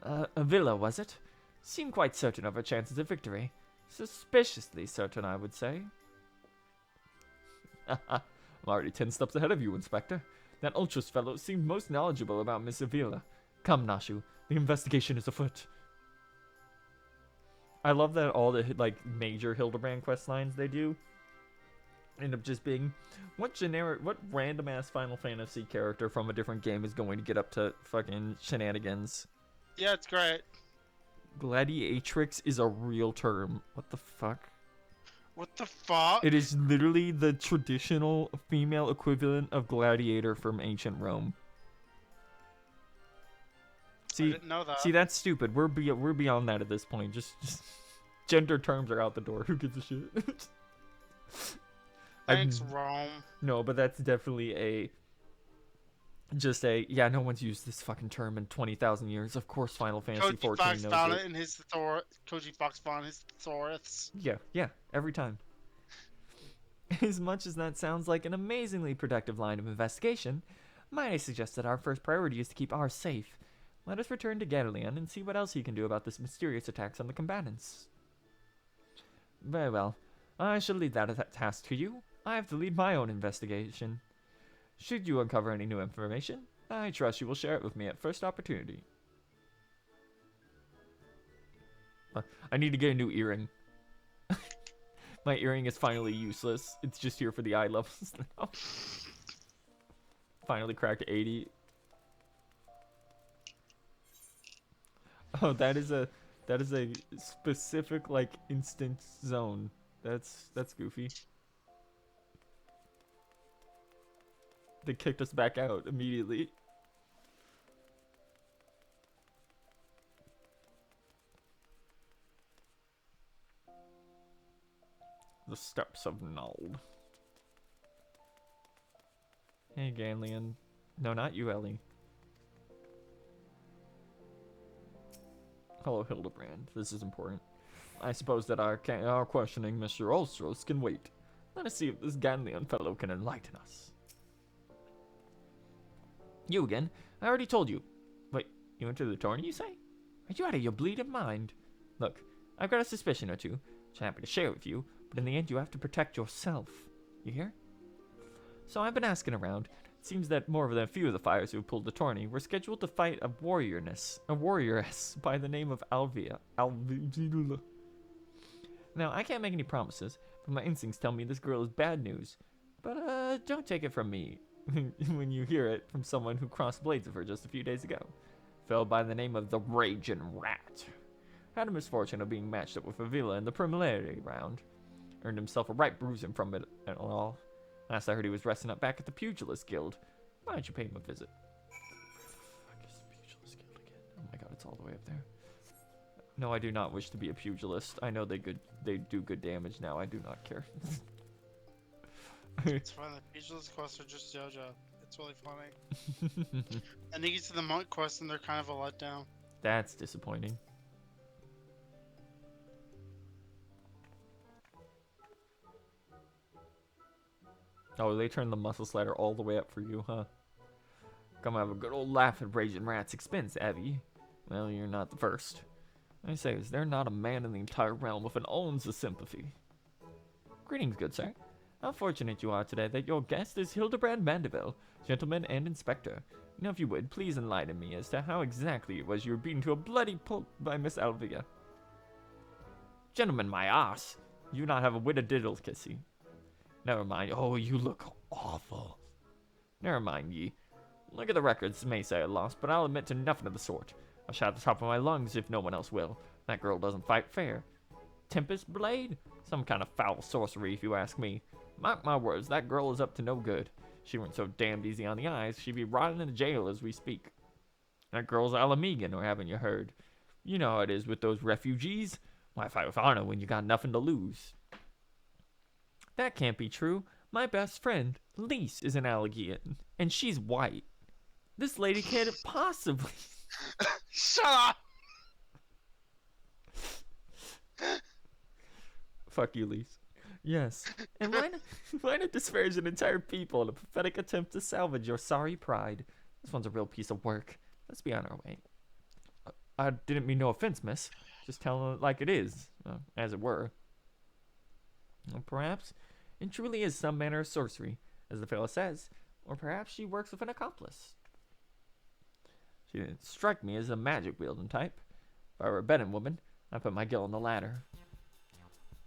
A villa, was it? Seemed quite certain of her chances of victory. Suspiciously certain, I would say. I'm already 10 steps ahead of you, Inspector. That Ultras fellow seemed most knowledgeable about Miss Avila. Come, Nashu. The investigation is afoot. I love that all the major Hildibrand quest lines they do end up just being what random ass Final Fantasy character from a different game is going to get up to fucking shenanigans. Yeah, it's great. Gladiatrix is a real term. What the fuck? What the fuck? It is literally the traditional female equivalent of gladiator from ancient Rome. See, I didn't know that. See, that's stupid. We're beyond that at this point. Just gender terms are out the door. Who gives a shit? Thanks, Rome. No, but that's definitely yeah, no one's used this fucking term in 20,000 years. Of course Final Fantasy 14 Fox knows found it. it in his Koji Fox found his thesaurus. Yeah, every time. As much as that sounds like an amazingly productive line of investigation, might I suggest that our first priority is to keep ours safe. Let us return to Gadelion and see what else he can do about this mysterious attacks on the combatants. Very well. I shall leave that task to you. I have to lead my own investigation. Should you uncover any new information, I trust you will share it with me at first opportunity. I need to get a new earring. My earring is finally useless. It's just here for the eye levels now. Finally cracked 80. Oh, that is a specific instance zone. That's goofy. They kicked us back out immediately. The steps of Nald. Hey, Ganlian. No, not you, Ellie. Hello, Hildibrand. This is important. I suppose that our questioning Mr. Ulstros can wait. Let us see if this Ganlian fellow can enlighten us. You again? I already told you. Wait, you went to the tourney, you say? Are you out of your bleeding mind? Look, I've got a suspicion or two, which I'm happy to share with you, but in the end you have to protect yourself. You hear? So I've been asking around. It seems that more than a few of the fighters who pulled the tourney were scheduled to fight a warrioress by the name of Alvila. Now, I can't make any promises, but my instincts tell me this girl is bad news. But don't take it from me when you hear it from someone who crossed blades with her just a few days ago. Fell by the name of the Raging Rat. Had the misfortune of being matched up with a villa in the preliminary round. Earned himself a right bruising from it and all. Last I heard he was resting up back at the Pugilist Guild. Why don't you pay him a visit? I guess the Pugilist Guild again. Oh my god, it's all the way up there. No, I do not wish to be a pugilist. I know they do good damage now. I do not care. It's fine. The pugilist quests are just JoJo. It's really funny. And you get to the monk quest and they're kind of a letdown. That's disappointing. Oh, they turned the muscle slider all the way up for you, huh? Come have a good old laugh at Raging Rat's expense, Abby. Well, you're not the first. I say, is there not a man in the entire realm with an ounce of sympathy? Greetings, good sir. How fortunate you are today that your guest is Hildibrand Mandeville, gentleman and inspector. Now, if you would, please enlighten me as to how exactly it was you were beaten to a bloody pulp by Miss Alvia. Gentlemen, my ass! You not have a wit of diddle kissy. Never mind. Oh, you look awful. Never mind, ye. Look at the records may say I lost, but I'll admit to nothing of the sort. I'll shout at the top of my lungs if no one else will. That girl doesn't fight fair. Tempest Blade? Some kind of foul sorcery, if you ask me. Mark my words, that girl is up to no good. She weren't so damned easy on the eyes, she'd be rotting in the jail as we speak. That girl's Alamegan, or haven't you heard? You know how it is with those refugees. Why fight with honor when you got nothing to lose? That can't be true. My best friend, Lise, is an Allegian, and she's white. This lady can't possibly... Shut up! Fuck you, Lise. Yes. And why not disparage an entire people in a pathetic attempt to salvage your sorry pride? This one's a real piece of work. Let's be on our way. I didn't mean no offense, miss. Just telling it like it is, as it were. Well, perhaps it truly is some manner of sorcery, as the fellow says. Or perhaps she works with an accomplice. She didn't strike me as a magic-wielding type. If I were a betting woman, I'd put my gill on the ladder.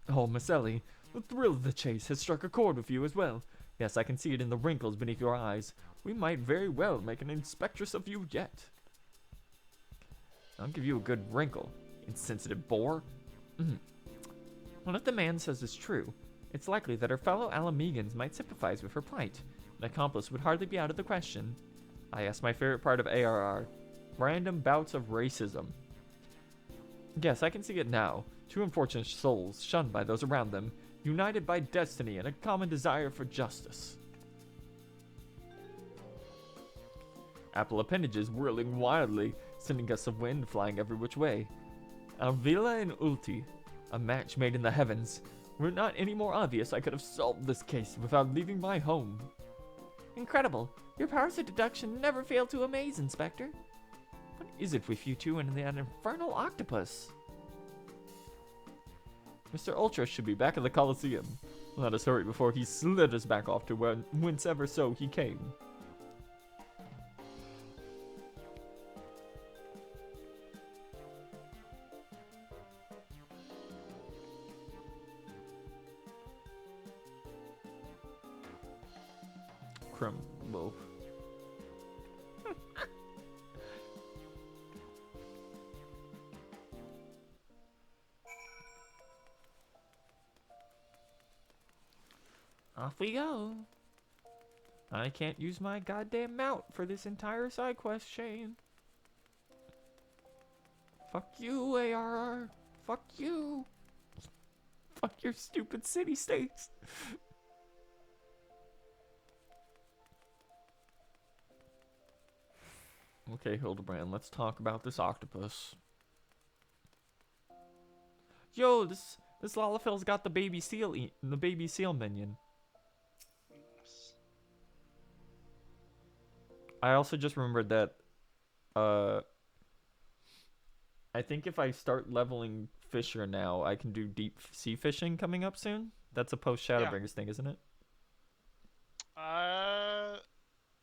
Oh, Miss Ellie, the thrill of the chase has struck a chord with you as well. Yes, I can see it in the wrinkles beneath your eyes. We might very well make an inspectress of you yet. I'll give you a good wrinkle, insensitive boar. Well, if the man says it's true, it's likely that her fellow Alamegans might sympathize with her plight. An accomplice would hardly be out of the question. Yes, my favorite part of ARR. Random bouts of racism. Yes, I can see it now. Two unfortunate souls, shunned by those around them, united by destiny and a common desire for justice. Apple appendages whirling wildly, sending gusts of wind flying every which way. Alvila and Ulti, a match made in the heavens. Were it not any more obvious, I could have solved this case without leaving my home. Incredible. Your powers of deduction never fail to amaze, Inspector. What is it with you two and that infernal octopus? Mr. Ultra should be back at the Coliseum. Let us hurry before he slid us back off to whence ever so he came. Crumble. Off we go. I can't use my goddamn mount for this entire side quest chain. Fuck you, ARR. Fuck you. Fuck your stupid city-states. Okay, Hildibrand, let's talk about this octopus. Yo, this Lalafell's got the baby seal minion. I also just remembered that I think if I start leveling Fisher now, I can do deep sea fishing coming up soon. That's a post Shadowbringers thing, isn't it? I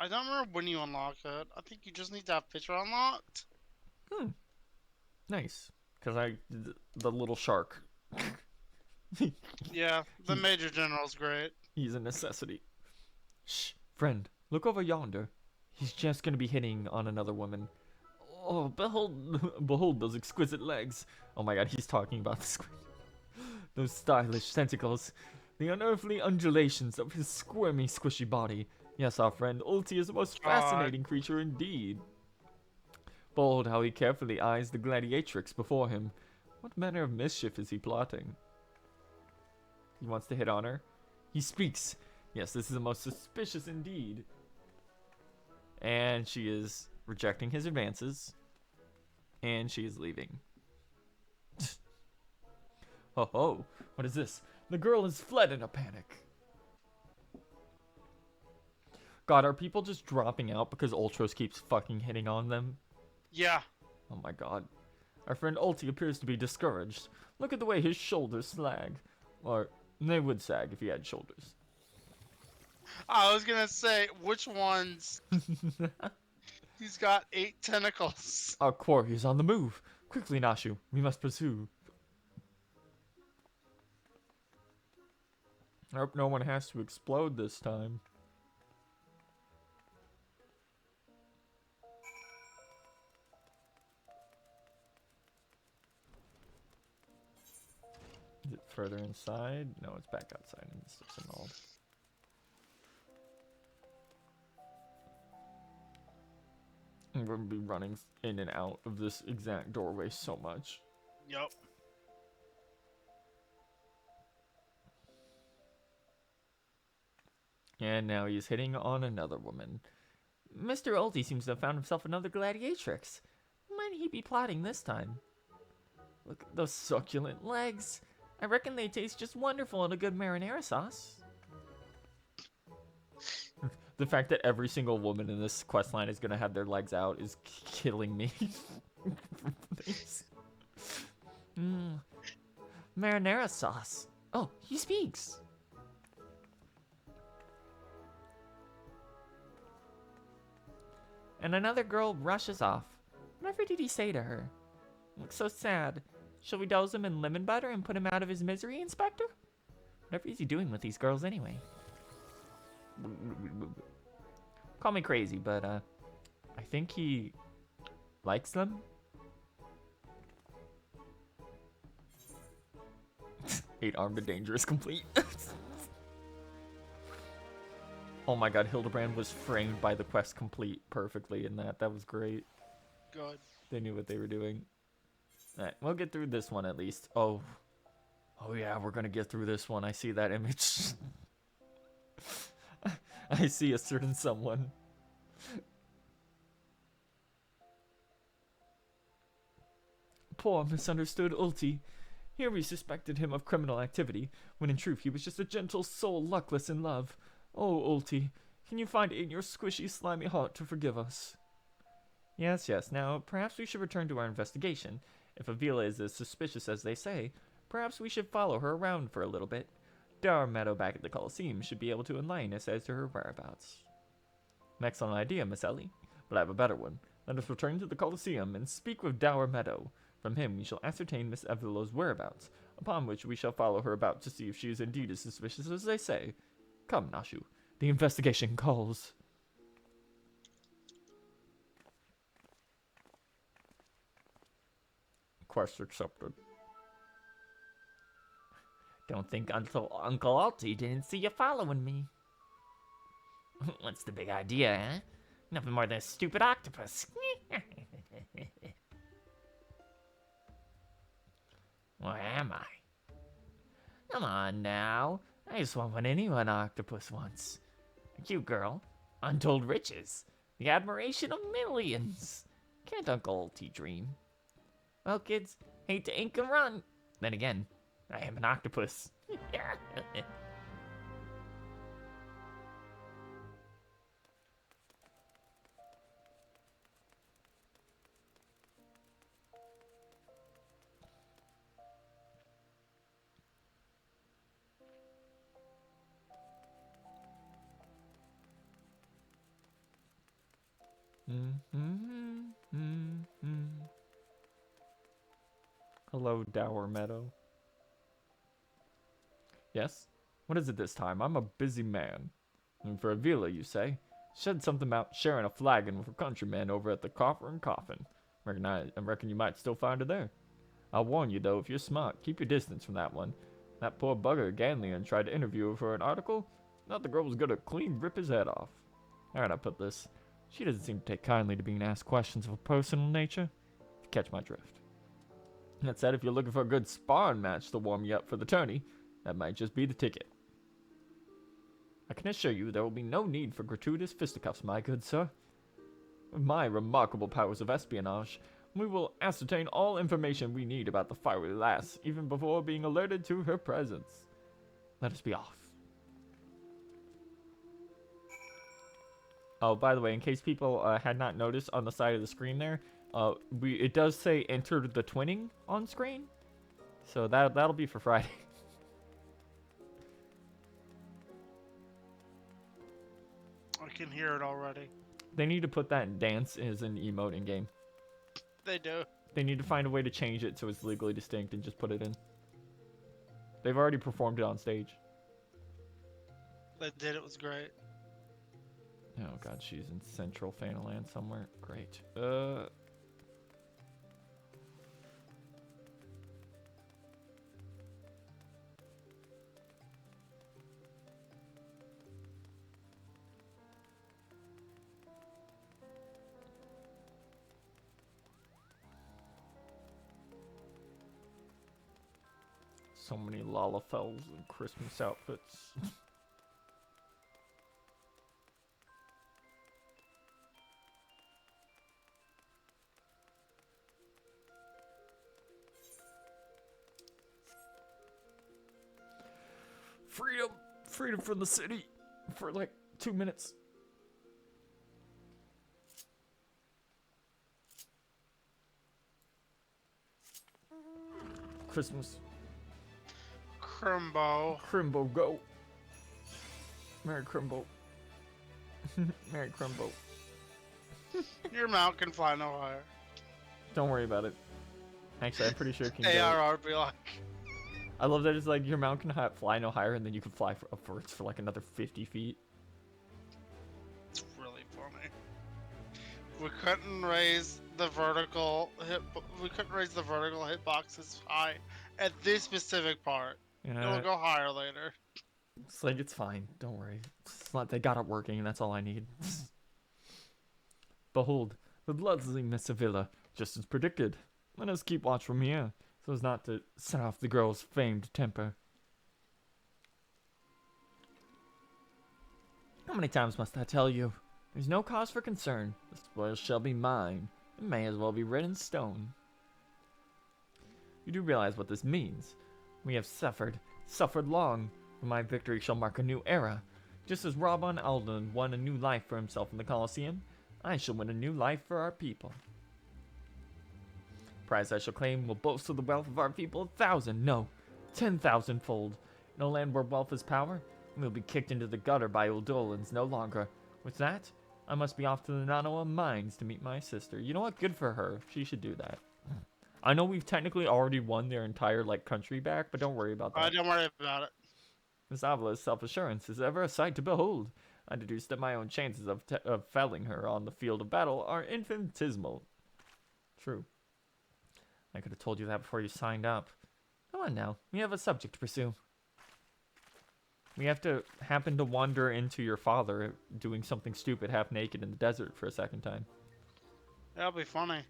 don't remember when you unlock it. I think you just need to have Fisher unlocked. Nice. Because the little shark. Yeah, the Major General's great. He's a necessity. Shh, friend, look over yonder. He's just gonna be hitting on another woman. Oh, behold those exquisite legs. Oh my god, he's talking about the squid. Those stylish tentacles. The unearthly undulations of his squirmy, squishy body. Yes, our friend Ulti is a most fascinating creature indeed. Behold how he carefully eyes the gladiatrix before him. What manner of mischief is he plotting? He wants to hit on her. He speaks. Yes, this is the most suspicious indeed. And she is rejecting his advances. And she is leaving. Ho ho, what is this? The girl has fled in a panic. God, are people just dropping out because Ultros keeps fucking hitting on them? Yeah. Oh my god. Our friend Ulti appears to be discouraged. Look at the way his shoulders sag. Or, they would sag if he had shoulders. I was gonna say, which ones? He's got 8 tentacles. Our quarry is on the move. Quickly, Nashu, we must pursue. I hope no one has to explode this time. Is it further inside? No, it's back outside and it's just annulled. I'm going to be running in and out of this exact doorway so much. Yep. And now he's hitting on another woman. Mr. Ulti seems to have found himself another gladiatrix. Might he be plotting this time? Look at those succulent legs. I reckon they taste just wonderful in a good marinara sauce. The fact that every single woman in this questline is going to have their legs out is killing me. Marinara sauce. Oh, he speaks. And another girl rushes off. Whatever did he say to her? Looks so sad. Shall we dose him in lemon butter and put him out of his misery, Inspector? Whatever is he doing with these girls anyway? Call me crazy, but I think he likes them. 8 armed and dangerous complete. Oh my god, Hildibrand was framed by the quest complete perfectly in that. That was great. Good. They knew what they were doing. Alright, we'll get through this one at least. Oh yeah, we're gonna get through this one. I see that image. I see a certain someone. Poor misunderstood Ulti. Here we suspected him of criminal activity, when in truth he was just a gentle soul luckless in love. Oh, Ulti, can you find it in your squishy, slimy heart to forgive us? Yes, now perhaps we should return to our investigation. If Avila is as suspicious as they say, perhaps we should follow her around for a little bit. Dower Meadow back at the Coliseum should be able to enlighten us as to her whereabouts. An excellent idea, Miss Ellie, but I have a better one. Let us return to the Coliseum and speak with Dower Meadow. From him we shall ascertain Miss Avila's whereabouts, upon which we shall follow her about to see if she is indeed as suspicious as they say. Come, Nashu, the investigation calls. Quest accepted. Don't think Uncle Alti didn't see you following me. What's the big idea, eh? Nothing more than a stupid octopus. Where am I? Come on now. I just want what anyone octopus wants. A cute girl, untold riches, the admiration of millions. Can't Uncle Alti dream? Well, kids, hate to ink and run. Then again, I am an octopus. Hello, Dower Meadow. Yes? What is it this time? I'm a busy man. And for Avila, you say? Said something about sharing a flagon with her countrymen over at the Coffer and Coffin. I reckon you might still find her there. I'll warn you though, if you're smart, keep your distance from that one. That poor bugger Ganlion tried to interview her for an article. Thought the girl was gonna clean rip his head off. How'd I put this? She doesn't seem to take kindly to being asked questions of a personal nature. If you catch my drift. That said, if you're looking for a good sparring match to warm you up for the tourney, that might just be the ticket. I can assure you there will be no need for gratuitous fisticuffs, my good sir. With my remarkable powers of espionage, we will ascertain all information we need about the fiery lass, even before being alerted to her presence. Let us be off. Oh, by the way, in case people had not noticed on the side of the screen there, it does say enter the twinning on screen. So that'll be for Friday. I can hear it already. They need to put that in dance as an emote in game. They do. They need to find a way to change it so it's legally distinct and just put it in. They've already performed it on stage. They did. It was great. Oh god, she's in Central Fanaland somewhere. Great. So many Lalafels and Christmas outfits. Freedom! Freedom from the city! For like 2 minutes. Christmas. Crimbo. Crimbo, go. Merry Crimbo. Merry Crimbo. Your mount can fly no higher. Don't worry about it. Actually, I'm pretty sure it can go. ARR be like. I love that it's like your mount can fly no higher, and then you can fly upwards for like another 50 feet. It's really funny. We couldn't raise the vertical hit. We couldn't raise the vertical hitboxes high at this specific part. It'll go higher later. It's like, it's fine. Don't worry. It's not, they got it working, and that's all I need. Behold, the bloodlily Miss Sevilla, just as predicted. Let us keep watch from here, so as not to set off the girl's famed temper. How many times must I tell you? There's no cause for concern. The spoils shall be mine. It may as well be written in stone. You do realize what this means. We have suffered long, but my victory shall mark a new era. Just as Rabban Alden won a new life for himself in the Colosseum, I shall win a new life for our people. Prize I shall claim will boast of the wealth of our people 1,000, no, 10,000-fold. In a land where wealth is power, we'll be kicked into the gutter by Uldolans no longer. With that, I must be off to the Nanoa mines to meet my sister. You know what? Good for her. She should do that. I know we've technically already won their entire country back, but don't worry about that. Don't worry about it. Miss Avala's self-assurance is ever a sight to behold. I deduced that my own chances of felling her on the field of battle are infinitesimal. True. I could have told you that before you signed up. Come on now, we have a subject to pursue. We have to happen to wander into your father doing something stupid half naked in the desert for a second time. That'll be funny.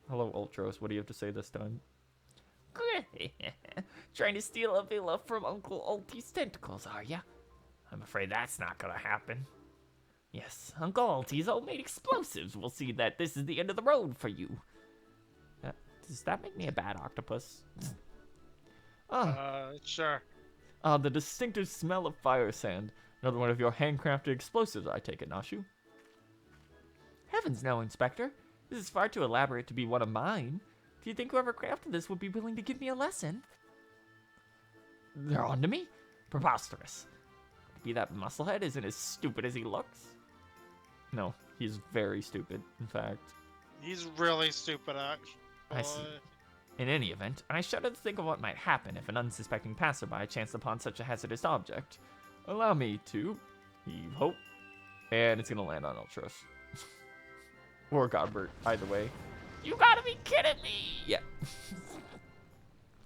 Hello, Ultros. What do you have to say this time? Trying to steal a villa from Uncle Ulti's tentacles, are ya? I'm afraid that's not gonna happen. Yes, Uncle Ulti's homemade explosives will see that this is the end of the road for you. Does that make me a bad octopus? Sure. The distinctive smell of fire sand. Another one of your handcrafted explosives, I take it, Nashu. Heavens no, Inspector. This is far too elaborate to be one of mine. Do you think whoever crafted this would be willing to give me a lesson? They're on to me? Preposterous. Maybe that musclehead isn't as stupid as he looks. No, he's very stupid, in fact. He's really stupid, actually. I see. In any event, I shudder to think of what might happen if an unsuspecting passerby chanced upon such a hazardous object. Allow me to heave hope. And it's going to land on Ultros. Or Godbert, either way. You gotta be kidding me! Yeah.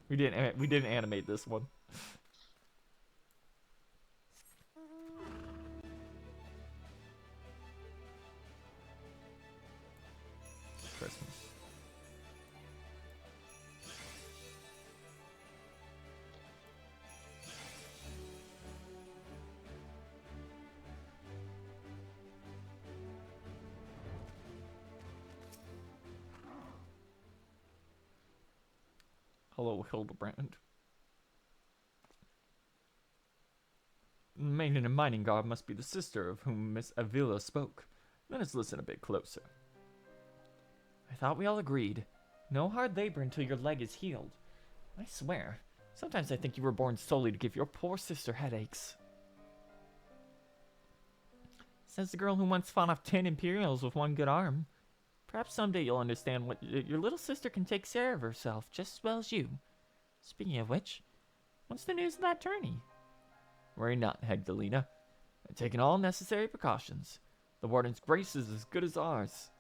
we didn't animate this one. Christmas. Hello, Hildibrand. The maiden and mining god must be the sister of whom Miss Avila spoke. Let us listen a bit closer. I thought we all agreed. No hard labor until your leg is healed. I swear, sometimes I think you were born solely to give your poor sister headaches. Says the girl who once fought off 10 Imperials with one good arm. Perhaps someday you'll understand what your little sister can take care of herself just as well as you. Speaking of which, what's the news of that tourney? Worry not, Hegdelina. I've taken all necessary precautions. The warden's grace is as good as ours.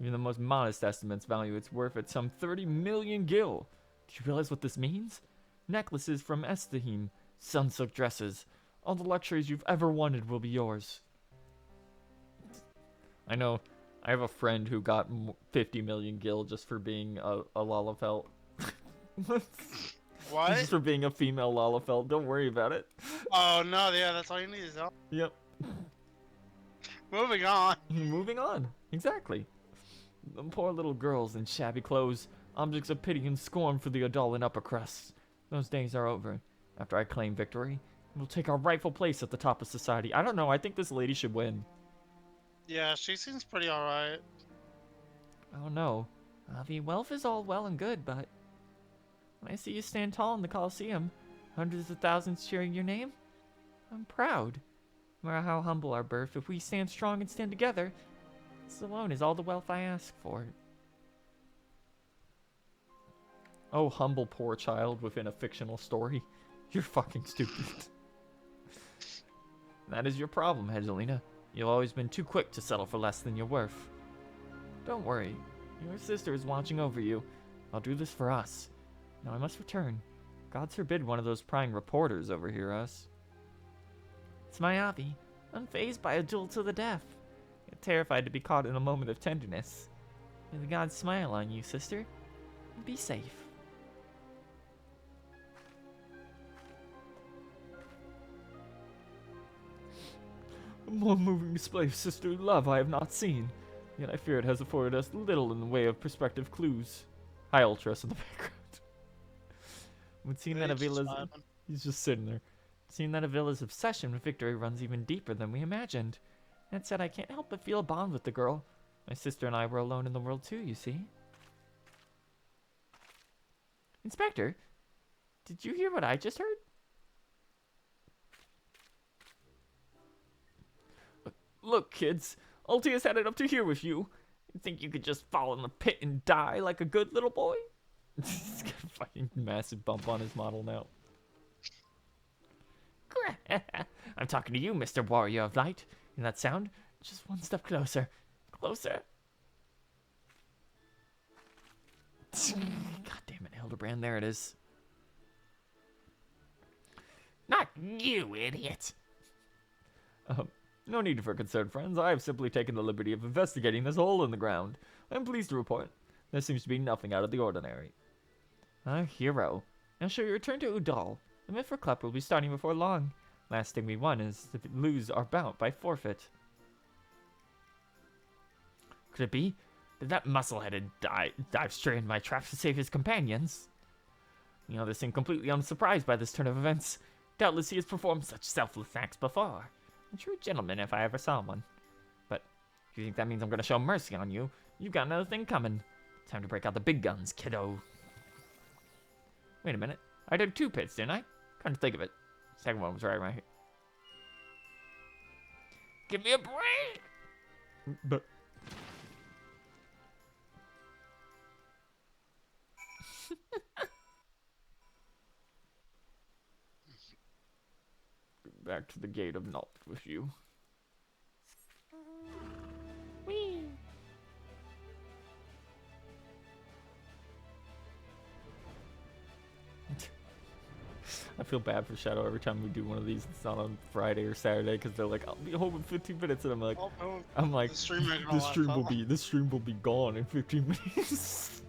Even the most modest estimates value its worth at some 30 million gil. Do you realize what this means? Necklaces from Estahim, sun-silk dresses, all the luxuries you've ever wanted will be yours. I know. I have a friend who got 50 million gil just for being a Lalafell. What? Just for being a female Lalafell. Don't worry about it. Oh no, yeah, that's all you need is help. Yep. Moving on. Moving on. Exactly. The poor little girls in shabby clothes, objects of pity and scorn for the adult and upper crust. Those days are over. After I claim victory, we'll take our rightful place at the top of society. I don't know. I think this lady should win. Yeah, she seems pretty alright. I don't know. Avi, wealth is all well and good, but when I see you stand tall in the Colosseum, hundreds of thousands cheering your name, I'm proud. No matter how humble our birth, if we stand strong and stand together, this alone is all the wealth I ask for. Oh, humble poor child within a fictional story. You're fucking stupid. That is your problem, Angelina. You've always been too quick to settle for less than you're worth. Don't worry. Your sister is watching over you. I'll do this for us. Now I must return. God forbid one of those prying reporters overhear us. It's my Avi, unfazed by a duel to the death. Yet terrified to be caught in a moment of tenderness. May the gods smile on you, sister. And be safe. A more moving display of sisterly love I have not seen. Yet I fear it has afforded us little in the way of prospective clues. Hi, Ultras in the background. When seeing that Avila's... He's just sitting there. Seeing that Avila's obsession with victory runs even deeper than we imagined. That said, I can't help but feel a bond with the girl. My sister and I were alone in the world too, you see. Inspector, did you hear what I just heard? Look, kids, Ulti has had it up to here with you. You think you could just fall in the pit and die like a good little boy? He's got a fucking massive bump on his model now. I'm talking to you, Mr. Warrior of Light. Hear that sound? Just one step closer. Closer. God damn it, Hildibrand. There it is. Not you, idiot. No need for concern, friends. I have simply taken the liberty of investigating this hole in the ground. I am pleased to report there seems to be nothing out of the ordinary. Our hero. Now shall we return to Udal? The Mithra Club will be starting before long. Last thing we want is to lose our bout by forfeit. Could it be? Did that muscle-headed dive straight into my traps to save his companions? The others seem completely unsurprised by this turn of events. Doubtless he has performed such selfless acts before. A true gentleman if I ever saw one. But if you think that means I'm going to show mercy on you, you've got another thing coming. Time to break out the big guns, kiddo. Wait a minute. I did 2 pits, didn't I? Come to think of it. Second one was right here. Give me a break! But... Back to the gate of knowledge with you. Whee! I feel bad for Shadow every time we do one of these. It's not on Friday or Saturday because they're like, "I'll be home in 15 minutes," and I'm like, Oh, no, "The stream ain't gonna this last stream that will long. be this stream will be gone in 15 minutes."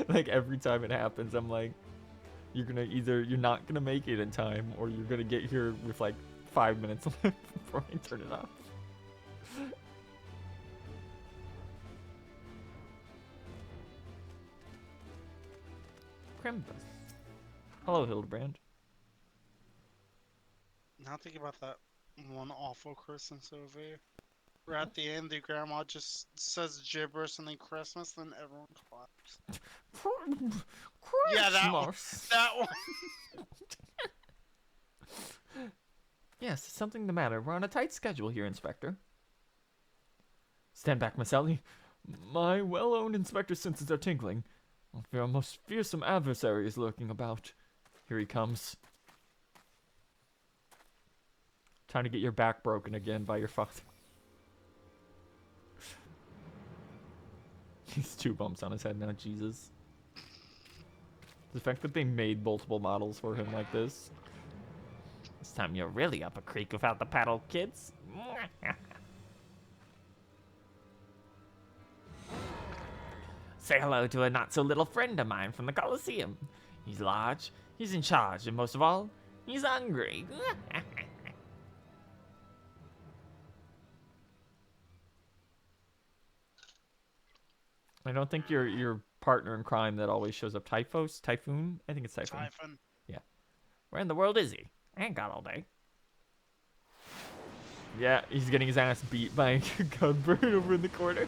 Like every time it happens, I'm like, you're not gonna make it in time, or you're gonna get here with like 5 minutes left before I turn it off. Crimbus. Hello, Hildibrand. Now think about that one awful Christmas movie. Where at the end, the grandma just says gibberish and then Christmas, then everyone claps. Yeah, that one. Christmas. That one. Yes, something the matter. We're on a tight schedule here, Inspector. Stand back, Maselli. My well-owned Inspector senses are tingling. I fear a most fearsome adversary is lurking about. Here he comes. Trying to get your back broken again by your father. He's 2 bumps on his head now, Jesus. The fact that they made multiple models for him like this. This time you're really up a creek without the paddle, kids. Say hello to a not-so-little friend of mine from the Coliseum. He's large, he's in charge, and most of all, he's hungry. I don't think your partner in crime that always shows up, Typhoon? I think it's Typhoon. Typhon. Yeah. Where in the world is he? I ain't got all day. Yeah, he's getting his ass beat by a gunbird over in the corner.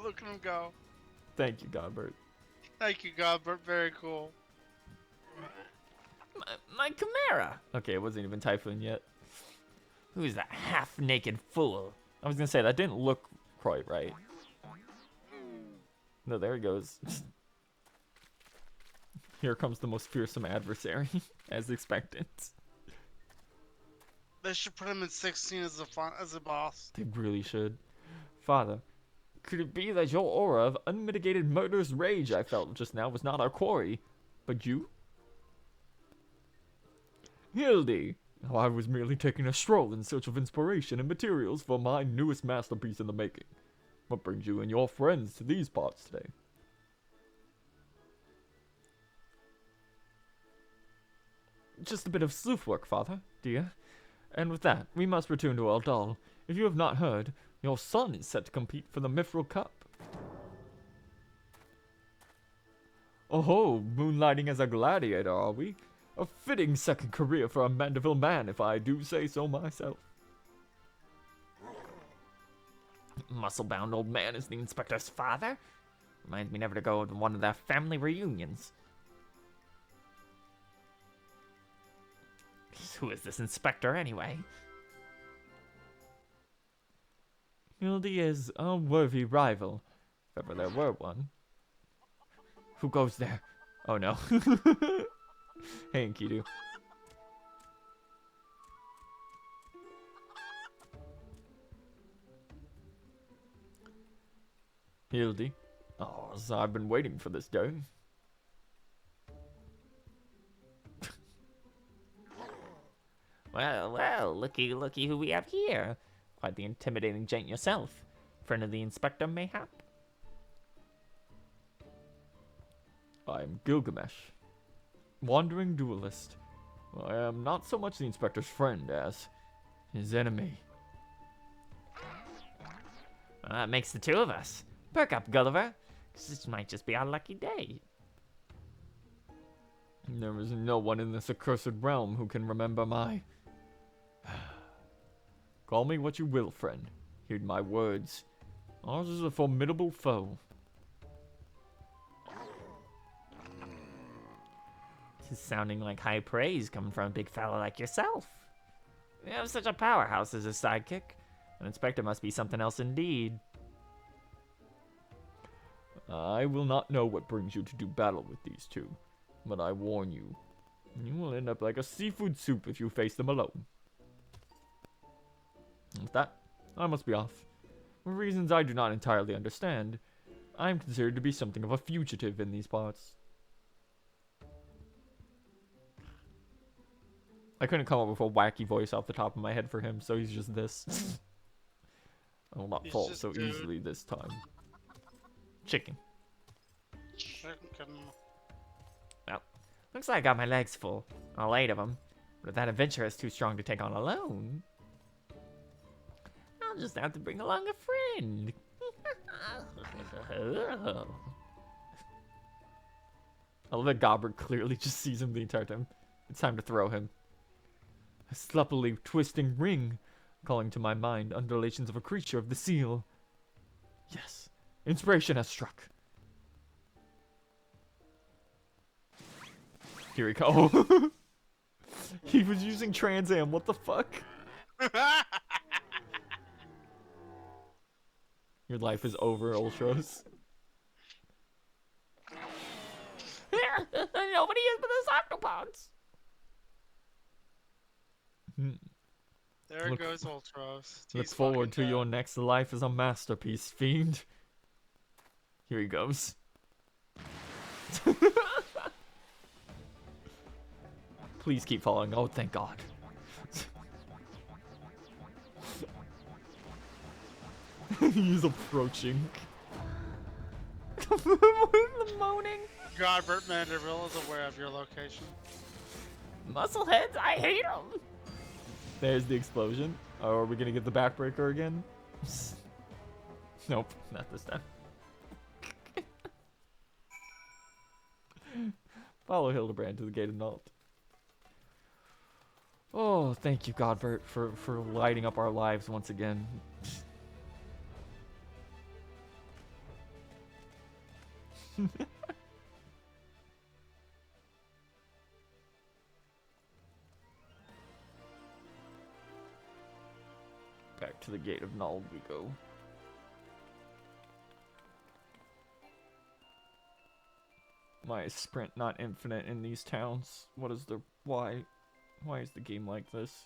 Look at him go. Thank you, Godbert. Thank you, Godbert. Very cool. My Chimera. Okay, it wasn't even Typhoon yet. Who's that half-naked fool? I was gonna say, that didn't look quite right. No, there he goes. Here comes the most fearsome adversary, as expected. They should put him in 16 as a boss. They really should. Father, could it be that your aura of unmitigated murderous rage I felt just now was not our quarry, but you? Hildy! Oh, I was merely taking a stroll in search of inspiration and materials for my newest masterpiece in the making. What brings you and your friends to these parts today? Just a bit of sleuth work, Father, dear. And with that, we must return to our doll. If you have not heard, your son is set to compete for the Mithril Cup. Oh, moonlighting as a gladiator, are we? A fitting second career for a Mandeville man, if I do say so myself. Muscle-bound old man is the inspector's father? Reminds me never to go to one of their family reunions. Who is this inspector, anyway? Hildy is a worthy rival, if ever there were one. Who goes there? Oh no. Hey, Enkidu. Hildy. Oh, so I've been waiting for this day. Well, looky who we have here. Quite the intimidating gent yourself. Friend of the inspector, mayhap? I'm Gilgamesh. Wandering duelist. I am not so much the inspector's friend as his enemy. Well, that makes the 2 of us. Perk up, Gulliver, 'cause this might just be our lucky day. There is no one in this accursed realm who can remember my... Call me what you will, friend. Heed my words. Ours is a formidable foe. This is sounding like high praise coming from a big fella like yourself. You have such a powerhouse as a sidekick. An inspector must be something else indeed. I will not know what brings you to do battle with these 2, but I warn you, you will end up like a seafood soup if you face them alone. With that, I must be off. For reasons I do not entirely understand, I am considered to be something of a fugitive in these parts. I couldn't come up with a wacky voice off the top of my head for him, so he's just this. I will not He's fall just so dude. easily this time. Chicken. Chicken. Well, looks like I got my legs full. All 8 of them. But if that adventure is too strong to take on alone, I'll just have to bring along a friend. I love that Gobbert clearly just sees him the entire time. It's time to throw him. A sloppily twisting ring, calling to my mind undulations of a creature of the seal. Yes, inspiration has struck. Here we go. He was using Trans Am, what the fuck? Your life is over, Ultros. Nobody is but those octopods. There Look- goes Ultros. Look He's forward to fucking your dead. next life as a masterpiece, fiend. Here he goes. Please keep following. Oh, thank God. He's approaching. The moaning. Godbert Manderville is aware of your location. Muscleheads, I hate them. There's the explosion. Oh, are we gonna get the backbreaker again? Nope, not this time. Follow Hildibrand to the gate of Nalt. Oh, thank you, Godbert, for lighting up our lives once again. Back to the gate of Nald we go. Why is sprint not infinite in these towns? What is the why? Why is the game like this?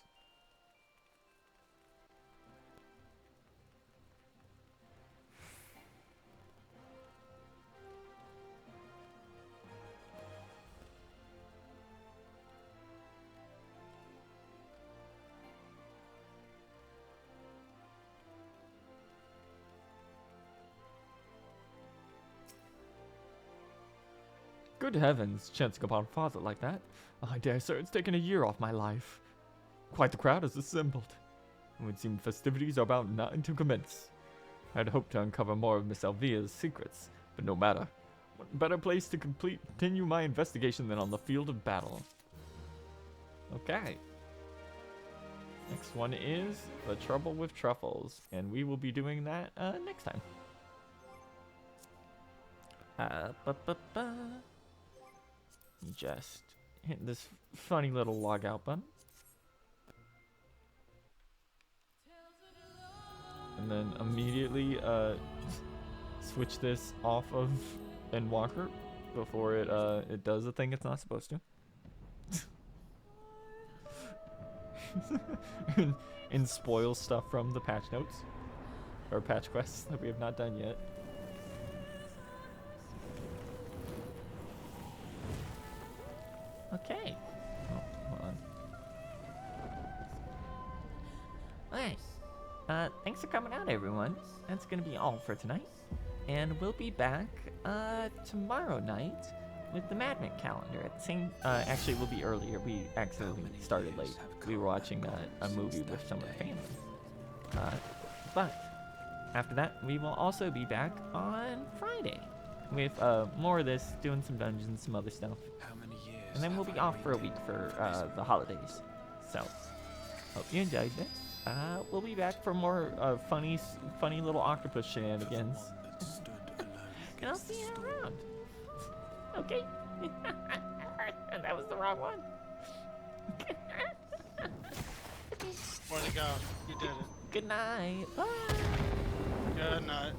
Good heavens, chancing upon father like that. I dare say it's taken a year off my life. Quite the crowd has assembled. It would seem festivities are about not to commence. I had hoped to uncover more of Miss Alvia's secrets, but no matter. What better place to continue my investigation than on the field of battle? Okay. Next one is The Trouble with Truffles, and we will be doing that next time. Just hit this funny little log out button. And then immediately switch this off of Endwalker before it does the thing it's not supposed to. and spoil stuff from the patch notes or patch quests that we have not done yet. Okay. Oh, hold on. Alright. Thanks for coming out, everyone. That's gonna be all for tonight. And we'll be back tomorrow night with the Madman calendar at the same actually we'll be earlier. We accidentally started late. We were watching a movie with some of the family. But after that we will also be back on Friday with more of this, doing some dungeons, some other stuff. And then we'll be off for a week for the holidays. So, hope you enjoyed this. We'll be back for more funny little octopus shenanigans. And I'll see you around. Okay? That was the wrong one. Where'd it go? You did it. Good night. Bye. Good night.